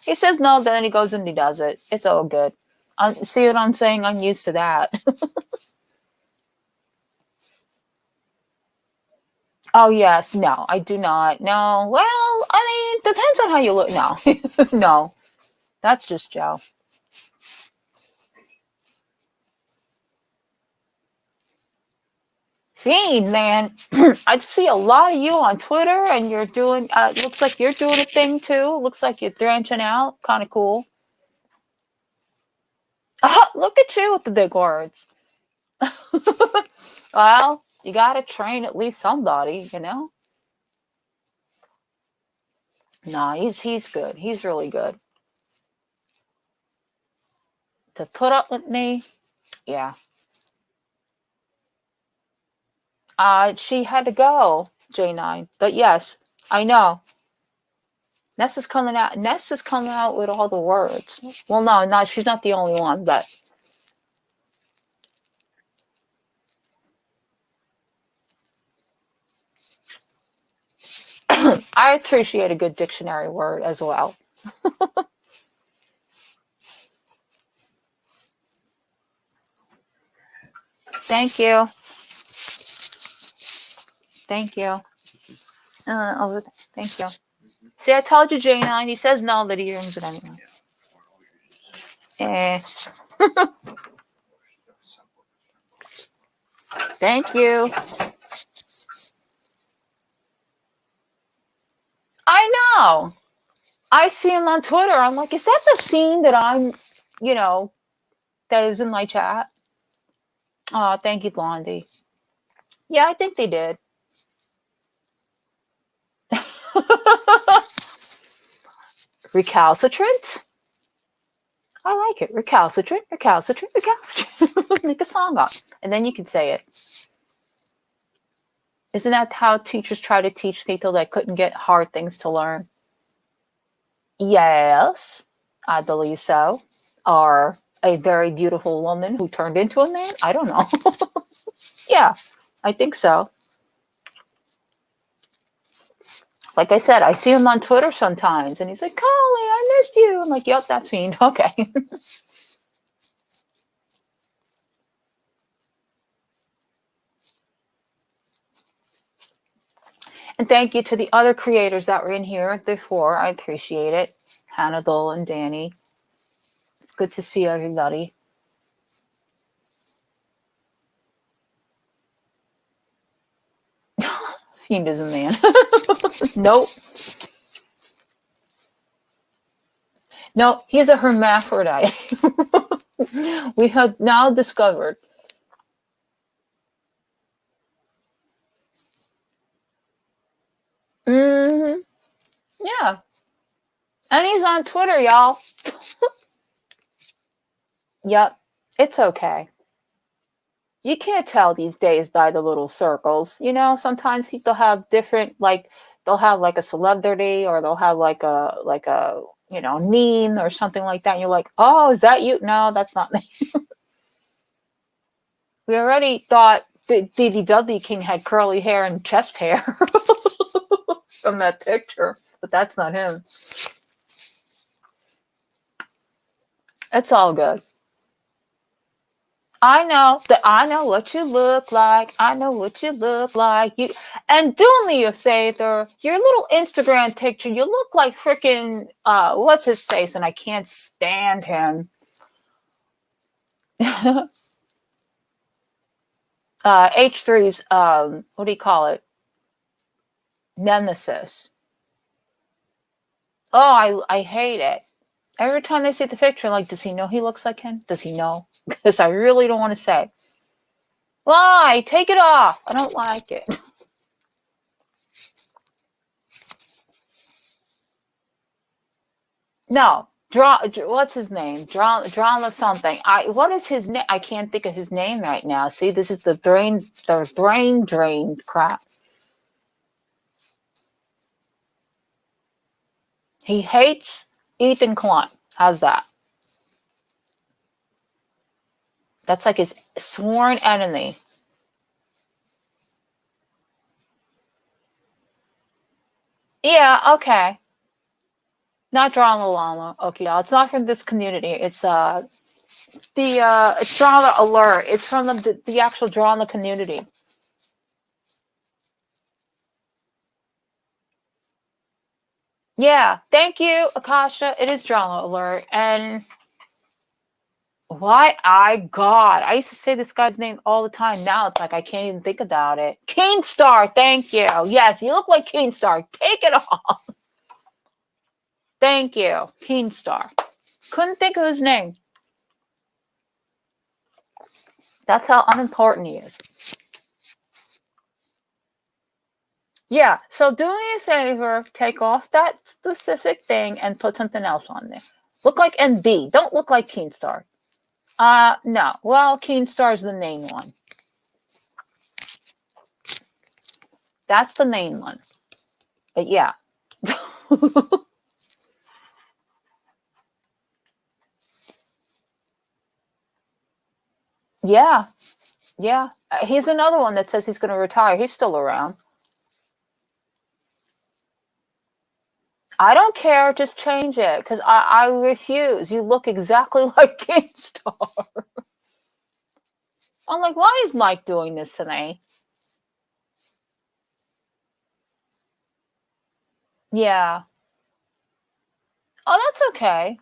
He says no, then he goes and he does it. It's all good. See what I'm saying? I'm used to that. Oh, yes. No, I do not. No. Well, I mean, depends on how you look. No. No. That's just Joe. See, man, I see a lot of you on Twitter, and you're doing, looks like you're doing a thing too. Looks like you're branching out. Kind of cool. Look at you with the big words. Well, you got to train at least somebody, you know? No, he's good. He's really good. To put up with me, yeah. She had to go, J9. But yes, I know. Ness is coming out. Ness is coming out with all the words. Well, no, she's not the only one, but I appreciate a good dictionary word as well. Thank you. Thank you. Thank you. See, I told you, J9. He says no, that he rings it anyway. Thank you. I know. I see him on Twitter. I'm like, is that the scene that I'm, that is in my chat? Oh, thank you, Blondie. Yeah, I think they did. Recalcitrant? I like it. Recalcitrant. Make a song up. And then you can say it. Isn't that how teachers try to teach people that couldn't get hard things to learn? Yes, I believe so. Or a very beautiful woman who turned into a man? I don't know. Yeah, I think so. Like I said, I see him on Twitter sometimes, and he's like, Choly, I missed you. I'm like, yep, that's me. Okay. And thank you to the other creators that were in here before. I appreciate it. Hannibal and Danny. It's good to see everybody. Fiend is a man. Nope. No, he's a hermaphrodite. We have now discovered. Mm-hmm. Yeah. And he's on Twitter, y'all. Yep. It's okay. You can't tell these days by the little circles. Sometimes people have different, they'll have like a celebrity, or they'll have like a meme or something like that. And you're like, oh, is that you? No, that's not me. We already thought BBW King had curly hair and chest hair from that picture, but that's not him. It's all good. I know that I know what you look like. I know what you look like. You and do me a favor. Your little Instagram picture, you look like freaking what's his face, and I can't stand him. H3's what do you call it? Nemesis. Oh, I hate it. Every time I see the picture, I'm like, does he know he looks like him? Does he know? Because I really don't want to say. Why? Take it off. I don't like it. No. What's his name? Drama something. What is his name? I can't think of his name right now. See, this is the brain drain crap. He hates Ethan Klein. How's that? That's like his sworn enemy. Yeah, okay. Not Drama Llama. Okay, y'all. It's not from this community. It's it's Drama Alert. It's from the actual drama community. Yeah, thank you, Akasha. It is Drama Alert. And why? God, I used to say this guy's name all the time. Now it's like I can't even think about it. Keenstar, thank you. Yes, you look like Keenstar. Take it off. Thank you, Keenstar. Couldn't think of his name. That's how unimportant he is. Yeah, so do me a favor, take off that specific thing and put something else on there. Look like MD. Don't look like Keenstar. No. Well, Keenstar's the main one. That's the main one. But yeah. Yeah. Yeah. He's another one that says he's going to retire. He's still around. I don't care. Just change it because I refuse. You look exactly like Keenstar. I'm like, why is Mike doing this to me? Yeah. Oh, that's okay.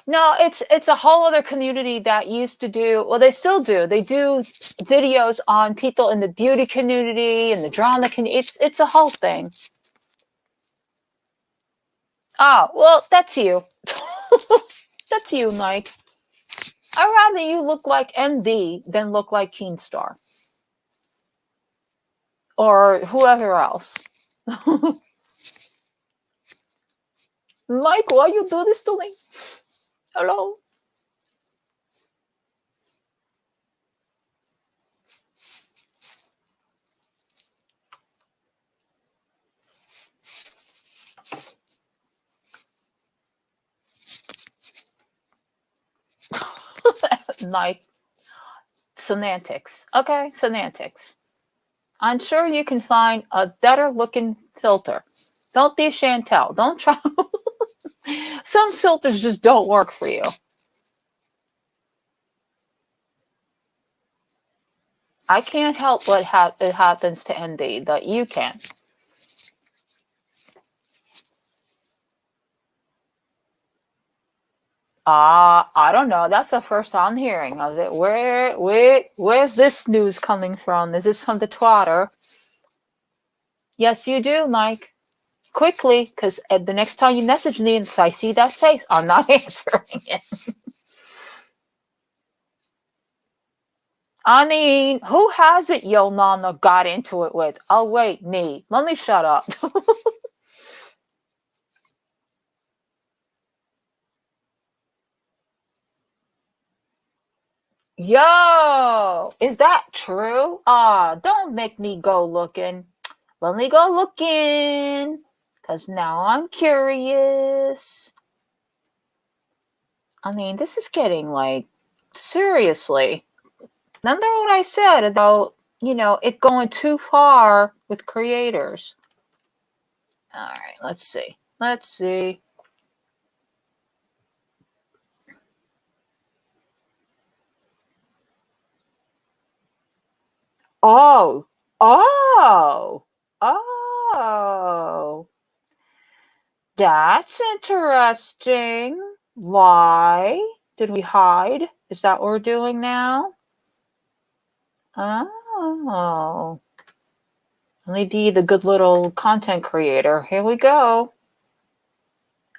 No, it's a whole other community that used to do, well, they still do. They do videos on people in the beauty community and the drama community. It's a whole thing. Oh, well, that's you. That's you, Mike. I'd rather you look like MD than look like Keenstar. Or whoever else. Mike, why you do this to me? Hello? Mike. Semantics. Okay, semantics. I'm sure you can find a better looking filter. Don't be Chantel. Don't try. Some filters just don't work for you. I can't help what it happens to ND, that you can. I don't know. That's the first I'm hearing of it. Where's this news coming from? Is this from the Twitter? Yes, you do, Mike. Quickly, because the next time you message me, if I see that face, I'm not answering it. I mean, who has it Yo Nana got into it with? Oh, wait, me. Let me shut up. Yo, is that true? Don't make me go looking. Let me go looking. Because now I'm curious. I mean, this is getting like, seriously. Remember what I said about, it going too far with creators. All right, let's see. Let's see. Oh, oh, oh. That's interesting. Why did we hide? Is that what we're doing now? Oh. Let me be the good little content creator. Here we go.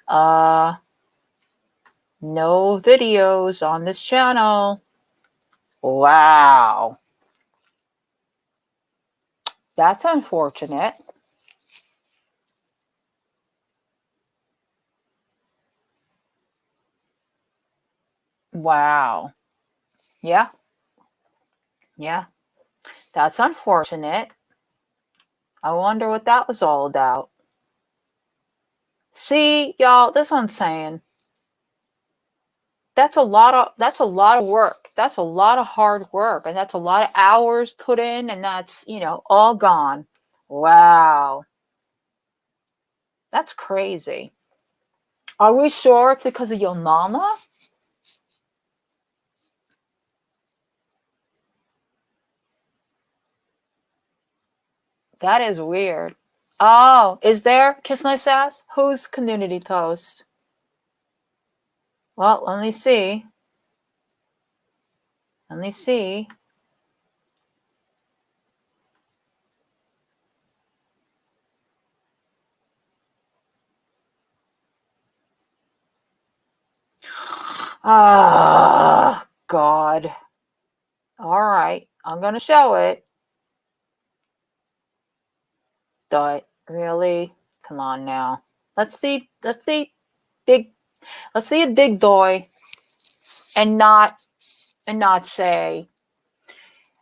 No videos on this channel. Wow. That's unfortunate. Wow. Yeah. Yeah. That's unfortunate. I wonder what that was all about. See, y'all, that's what I'm saying. That's a lot of work. That's a lot of hard work, and that's a lot of hours put in, and that's, all gone. Wow. That's crazy. Are we sure it's because of your mama? That is weird. Oh, is there? Kiss Nice Ass? Who's community post? Well, let me see. Let me see. Oh, God. All right. I'm going to show it. But really? Come on now. Let's see a big boy and not say.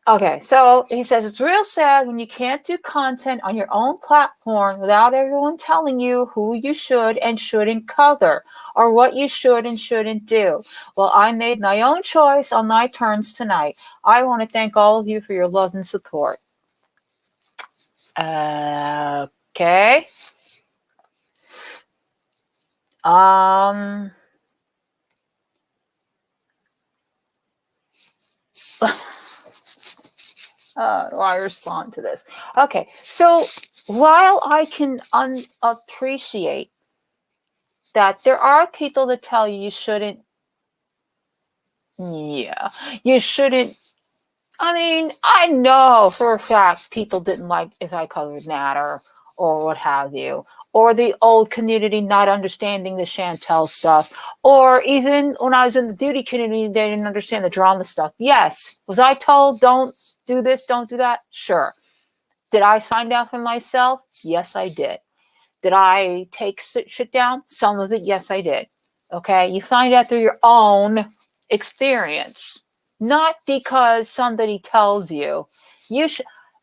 Okay, so he says it's real sad when you can't do content on your own platform without everyone telling you who you should and shouldn't cover or what you should and shouldn't do. Well, I made my own choice on my terms tonight. I want to thank all of you for your love and support. Okay. Do I respond to this? Okay, so while I can appreciate that there are people that tell you shouldn't, you shouldn't. I mean, I know for a fact people didn't like If I Colored Matter or what have you, or the old community not understanding the Chantel stuff, or even when I was in the beauty community, they didn't understand the drama stuff. Yes. Was I told don't do this, don't do that? Sure. Did I find out for myself? Yes, I did. Did I take shit down? Some of it, yes, I did. Okay? You find out through your own experience, not because somebody tells you.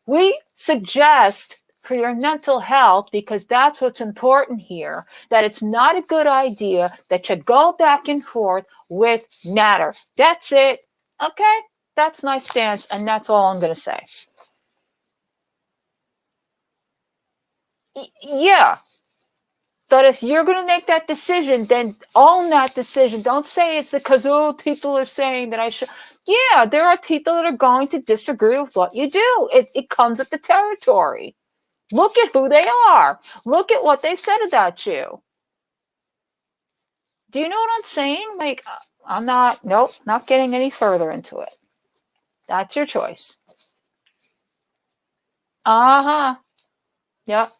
We suggest for your mental health, because that's what's important here, that it's not a good idea that you go back and forth with matter. That's it. Okay? That's my stance, and that's all I'm going to say. Yeah. But if you're going to make that decision, then own that decision. Don't say it's because, people are saying that I should. Yeah, there are people that are going to disagree with what you do. It comes with the territory. Look at who they are. Look at what they said about you. Do you know what I'm saying? Like, I'm not getting any further into it. That's your choice. Uh-huh. Yep.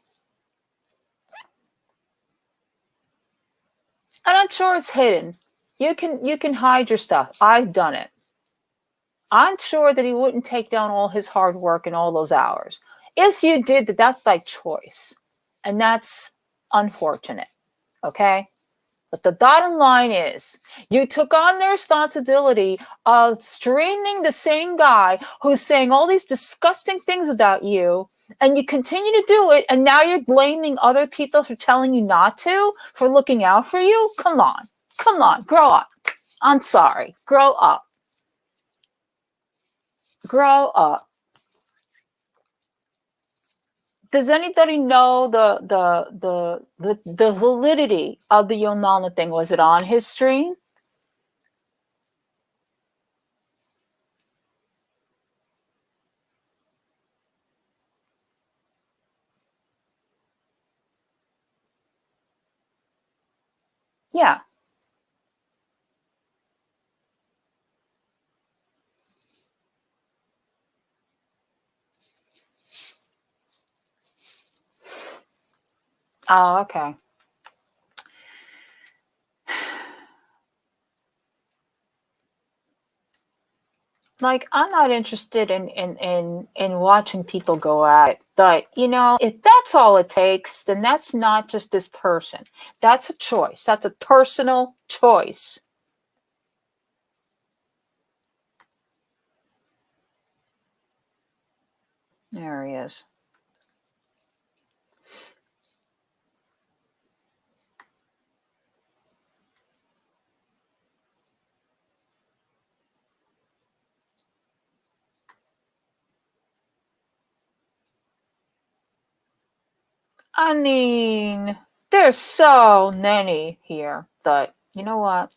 And I'm sure it's hidden. You can hide your stuff. I've done it. I'm sure that he wouldn't take down all his hard work and all those hours. If you did that, that's by choice. And that's unfortunate. Okay? But the bottom line is, you took on the responsibility of streaming the same guy who's saying all these disgusting things about you, and you continue to do it, and now you're blaming other people for telling you not to, for looking out for you? Come on. Come on. Grow up. I'm sorry. Grow up. Grow up. Does anybody know the validity of the Yonama thing? Was it on his stream? Yeah. Oh, okay. Like, I'm not interested in watching people go at it. But, you know, if that's all it takes, then that's not just this person. That's a choice. That's a personal choice. There he is. I mean, there's so many here that, you know what?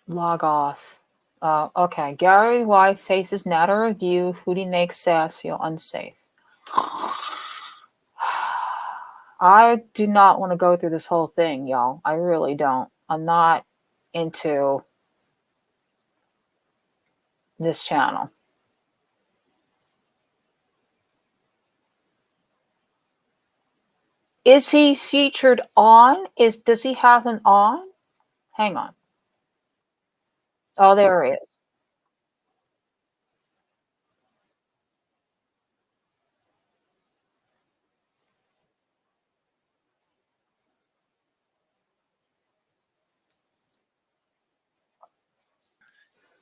Log off. Okay. Gary White faces Natter review. Hootie makes Sassio unsafe. I do not want to go through this whole thing, y'all. I really don't. I'm not into this channel. Is he featured on? Does he have an on? Hang on. Oh, there he is.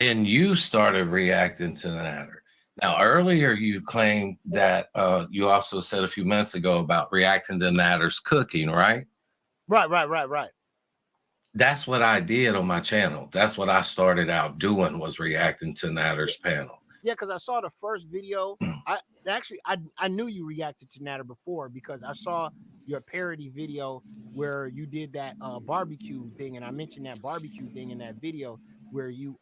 And you started reacting to Natter. Now, earlier you claimed that you also said a few minutes ago about reacting to Natter's cooking, right? Right. That's what I did on my channel. That's what I started out doing, was reacting to Natter's panel. Yeah, because I saw the first video. I knew you reacted to Natter before because I saw your parody video where you did that barbecue thing, and I mentioned that barbecue thing in that video where you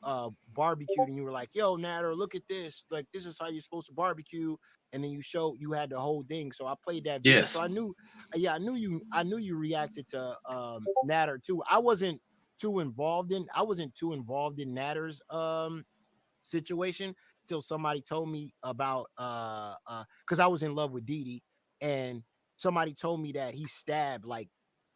barbecued and you were like, "Yo, Natter, look at this! Like, this is how you're supposed to barbecue." And then you had the whole thing. So I played that video. Yes. So I knew you reacted to Natter too. I wasn't too involved in Natter's situation till somebody told me about because I was in love with Dee Dee, and somebody told me that he stabbed like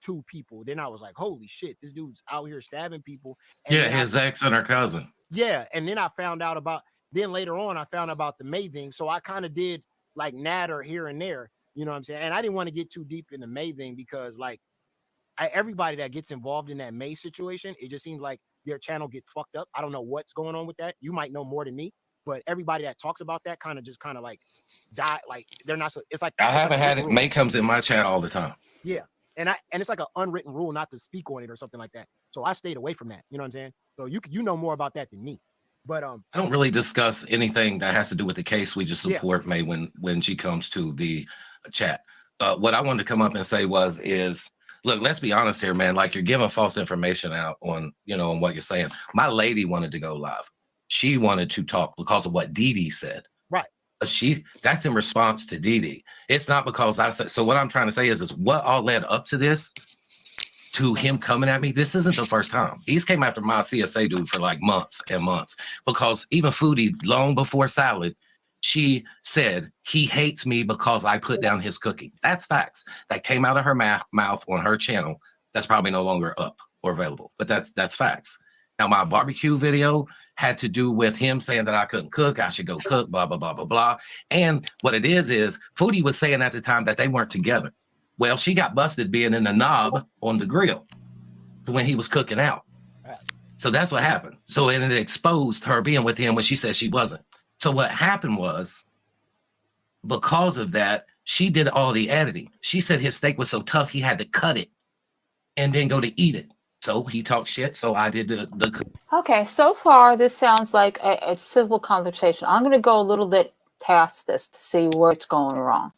2 people. Then I was like, holy shit, this dude's out here stabbing people. And yeah, his ex and her cousin. Yeah, and then I found out about later on I found out about the May thing. So I kind of did like Natter here and there, you know what I'm saying? And I didn't want to get too deep in the May thing because like everybody that gets involved in that May situation, it just seems like their channel gets fucked up. I don't know what's going on with that. You might know more than me, but everybody that talks about that kind of like die. Like they're not so. It's like I haven't had it. Rule. May comes in my chat all the time. Yeah, and it's like an unwritten rule not to speak on it or something like that. So I stayed away from that. You know what I'm saying? So you know more about that than me. But I don't really discuss anything that has to do with the case. We just support May when she comes to the chat. What I wanted to come up and say is look, let's be honest here, man. Like, you're giving false information out on, on what you're saying. My lady wanted to go live. She wanted to talk because of what Dee Dee said. Right. But that's in response to Dee Dee. It's not because I said. So what I'm trying to say is what all led up to this, to him coming at me. This isn't the first time. He's came after my CSA dude for like months and months, because even Foodie, long before Salad, she said he hates me because I put down his cooking. That's facts. That came out of her mouth on her channel. That's probably no longer up or available, but that's facts. Now, my barbecue video had to do with him saying that I couldn't cook. I should go cook, blah, blah, blah, blah, blah. And what it is Foodie was saying at the time that they weren't together. Well, she got busted being in the knob on the grill when he was cooking out. So that's what happened. So it exposed her being with him when she said she wasn't. So what happened was, because of that, she did all the editing. She said his steak was so tough he had to cut it and then go to eat it. So he talked shit. So I did the. Okay, so far this sounds like a civil conversation. I'm going to go a little bit past this to see where it's going wrong.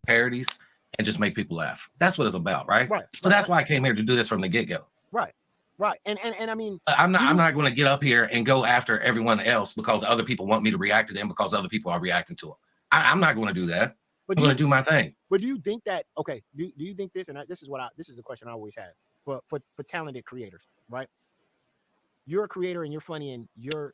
Parodies and just make people laugh. That's what it's about, right? Right. So that's why I came here to do this from the get-go. Right. And I mean, I'm not going to get up here and go after everyone else because other people want me to react to them because other people are reacting to them. I'm not going to do that. But I'm going to do my thing. But do you think that, okay, do you think this, and this is a question I always have, but for talented creators, right? You're a creator and you're funny, and your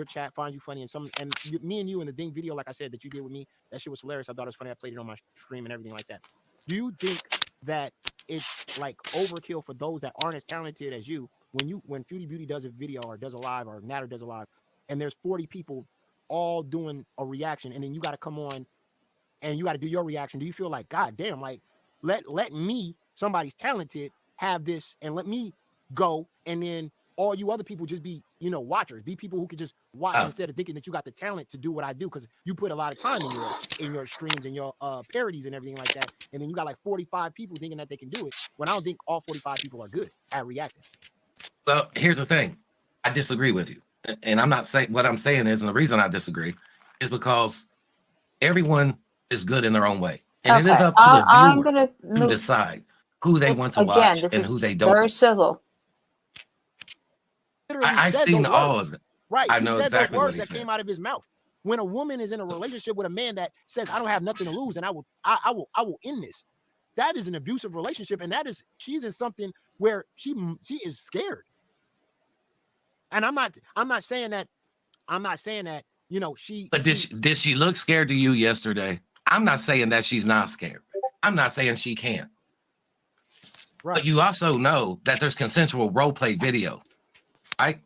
chat finds you funny, and me and you in the Ding video, like I said, that you did with me, that shit was hilarious. I thought it was funny. I played it on my stream and everything like that. Do you think that it's like overkill for those that aren't as talented as you when Foodie Beauty does a video or does a live or Natter does a live, and there's 40 people all doing a reaction, and then you got to come on and you got to do your reaction? Do you feel like, God damn, like let me, somebody's talented, have this, and let me go, and then all you other people just be, watchers, be people who could just watch instead of thinking that you got the talent to do what I do, because you put a lot of time in your streams and your parodies and everything like that, and then you got like 45 people thinking that they can do it, when I don't think all 45 people are good at reacting. Well, here's the thing. I disagree with you. And I'm not saying, what I'm saying is, and the reason I disagree is because everyone is good in their own way. And it is up to the viewer to decide who they want to watch and who they don't. Very civil. I've seen all of it. Right. I know exactly those what words he that said. came out of his mouth. When a woman is in a relationship with a man that says, I don't have nothing to lose and I will end this, that is an abusive relationship, and she's in something where she is scared. And I'm not saying that, she. But did she look scared to you yesterday? I'm not saying that she's not scared. I'm not saying she can't. Right. But you also know that there's consensual role play video, right?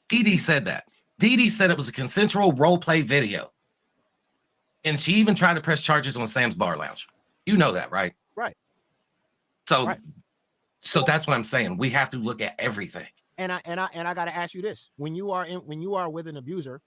Dee said that. Dee said it was a consensual role play video. And she even tried to press charges on Sam's Bar Lounge. You know that, right? Right. So that's what I'm saying. We have to look at everything. And I got to ask you this: when you are with an abuser,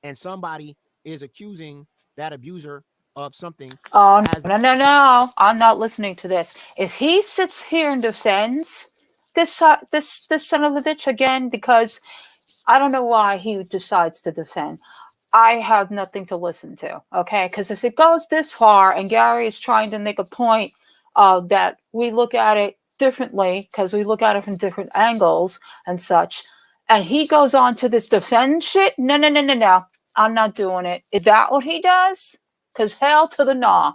and somebody is accusing that abuser of something. Oh, no. I'm not listening to this. If he sits here and defends this son of a bitch again, because I don't know why he decides to defend, I have nothing to listen to. Okay. Because if it goes this far and Gary is trying to make a point that we look at it differently, because we look at it from different angles and such, and he goes on to this defend shit, no. I'm not doing it. Is that what he does? Because hell to the no.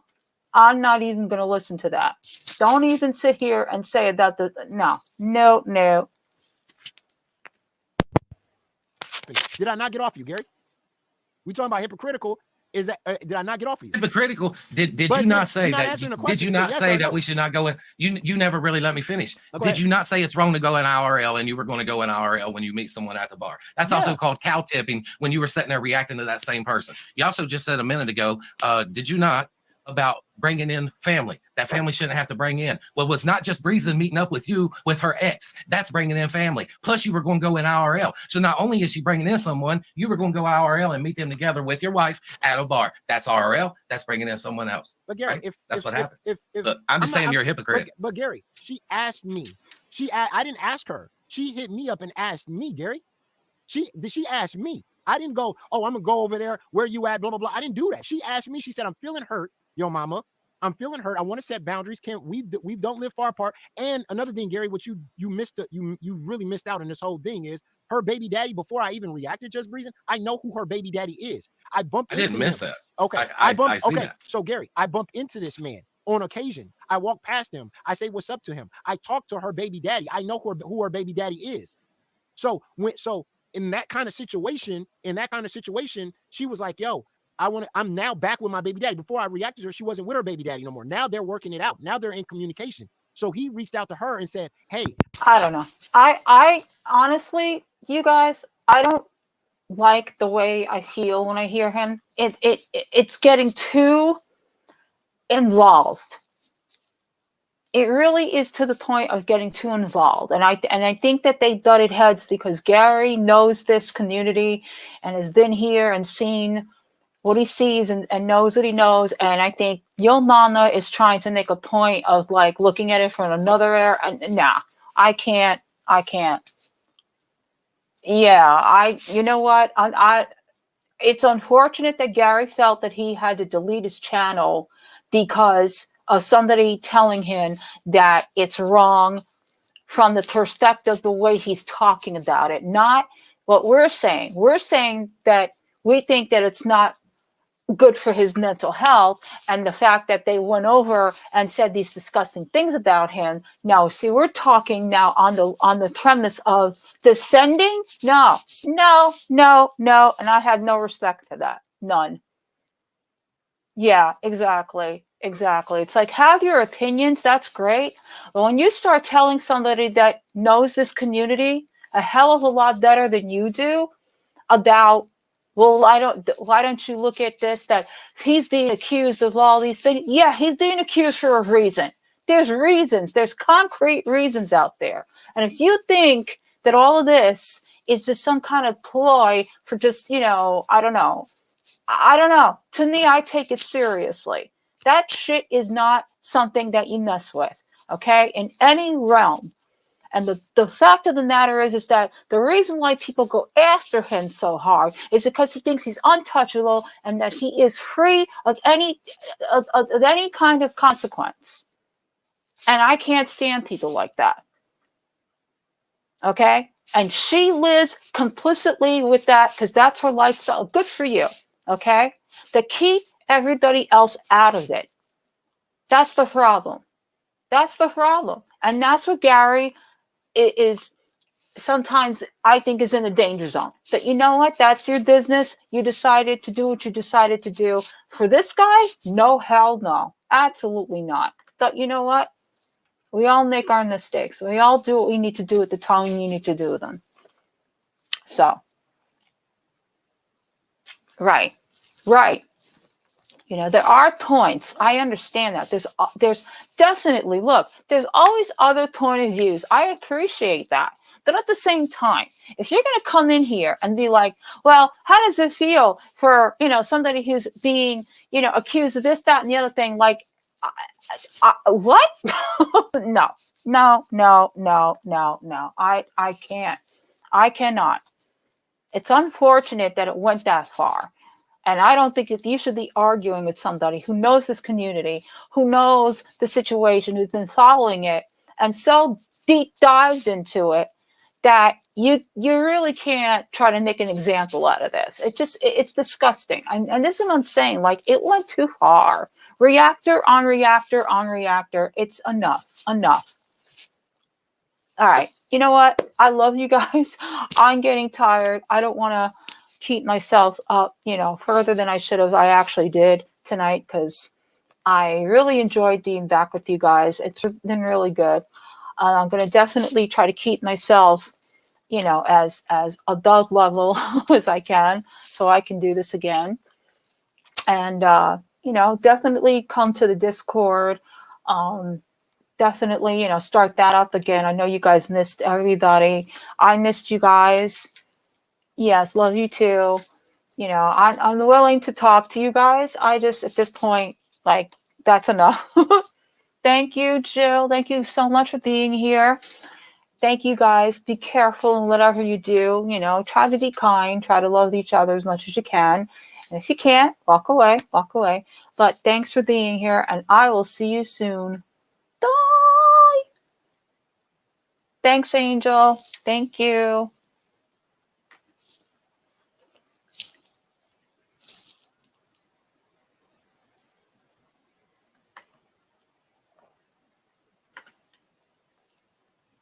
I'm not even going to listen to that. Don't even sit here and say that. No. Did I not get off you, Gary? We talking about hypocritical. Is that did I not get off of you? Hypocritical. Did you not say that? Did you not say that we should not go in? You never really let me finish. Did you not say it's wrong to go in IRL and you were going to go in IRL when you meet someone at the bar? That's also called cow tipping when you were sitting there reacting to that same person. You also just said a minute ago, did you not, about bringing in family? That family shouldn't have to bring in. Well, it was not just Breeza meeting up with you with her ex. That's bringing in family. Plus, you were going to go in IRL. So not only is she bringing in someone, you were going to go IRL and meet them together with your wife at a bar. That's IRL. That's bringing in someone else. But Gary, right? That's what happened. Look, I'm just saying you're a hypocrite. But Gary, she asked me. I didn't ask her. She hit me up and asked me, Gary. She asked me. I didn't go, oh, I'm going to go over there. Where you at? Blah, blah, blah. I didn't do that. She asked me. She said, I'm feeling hurt. Yo, mama, I'm feeling hurt. I want to set boundaries. We don't live far apart. And another thing, Gary, what you really missed out on this whole thing is her baby daddy. Before I even reacted, just breezing, I know who her baby daddy is. I didn't miss that. Okay, I bumped. Okay, so Gary, I bump into this man on occasion. I walk past him. I say what's up to him. I talk to her baby daddy. I know who her baby daddy is. So in that kind of situation, she was like, yo, I'm now back with my baby daddy. Before I reacted to her, she wasn't with her baby daddy no more. Now they're working it out. Now they're in communication. So he reached out to her and said, hey. I don't know. I honestly, you guys, I don't like the way I feel when I hear him. It's getting too involved. It really is to the point of getting too involved. And I think that they butted heads because Gary knows this community and has been here and seen what he sees and knows what he knows. And I think Yo Nana is trying to make a point of like looking at it from another era. And nah, I can't. Yeah, you know what? It's unfortunate that Gary felt that he had to delete his channel because of somebody telling him that it's wrong from the perspective, the way he's talking about it, not what we're saying. We're saying that we think that it's not good for his mental health, and the fact that they went over and said these disgusting things about him. No, see, we're talking now on the premise of descending. No, and I had no respect for that. None. Yeah, exactly. It's like, have your opinions, that's great, but when you start telling somebody that knows this community a hell of a lot better than you do about, well, why don't you look at this, that he's being accused of all these things? Yeah, he's being accused for a reason. There's reasons. There's concrete reasons out there. And if you think that all of this is just some kind of ploy for just, I don't know. To me, I take it seriously. That shit is not something that you mess with, okay? In any realm. And the fact of the matter is that the reason why people go after him so hard is because he thinks he's untouchable and that he is free of any kind of consequence. And I can't stand people like that. Okay? And she lives complicitly with that because that's her lifestyle. Good for you. Okay? To keep everybody else out of it. That's the problem. And that's what Gary is sometimes, I think, is in a danger zone. That, you know what? That's your business. You decided to do what you decided to do. For this guy, no, hell no. Absolutely not. But you know what? We all make our mistakes. We all do what we need to do at the time we need to do them. So, right. There are points. I understand that. There's definitely, look, there's always other point of views. I appreciate that. But at the same time, if you're going to come in here and be like, well, how does it feel for, somebody who's being, accused of this, that, and the other thing? Like, what? No. I can't. I cannot. It's unfortunate that it went that far. And I don't think that you should be arguing with somebody who knows this community, who knows the situation, who's been following it, and so deep dived into it that you really can't try to make an example out of this. It's disgusting. And this is what I'm saying. Like, it went too far. Reactor on reactor on reactor. It's enough. All right. You know what? I love you guys. I'm getting tired. I don't want to keep myself up, further than I should have. I actually did tonight because I really enjoyed being back with you guys. It's been really good. I'm going to definitely try to keep myself, as adult level as I can, so I can do this again. And, definitely come to the Discord. Definitely, start that up again. I know you guys missed everybody. I missed you guys. Yes, love you too. I'm willing to talk to you guys. I just, at this point, like, that's enough. Thank you, Jill. Thank you so much for being here. Thank you, guys. Be careful in whatever you do. Try to be kind. Try to love each other as much as you can. And if you can't, walk away. But thanks for being here, and I will see you soon. Bye. Thanks, Angel. Thank you.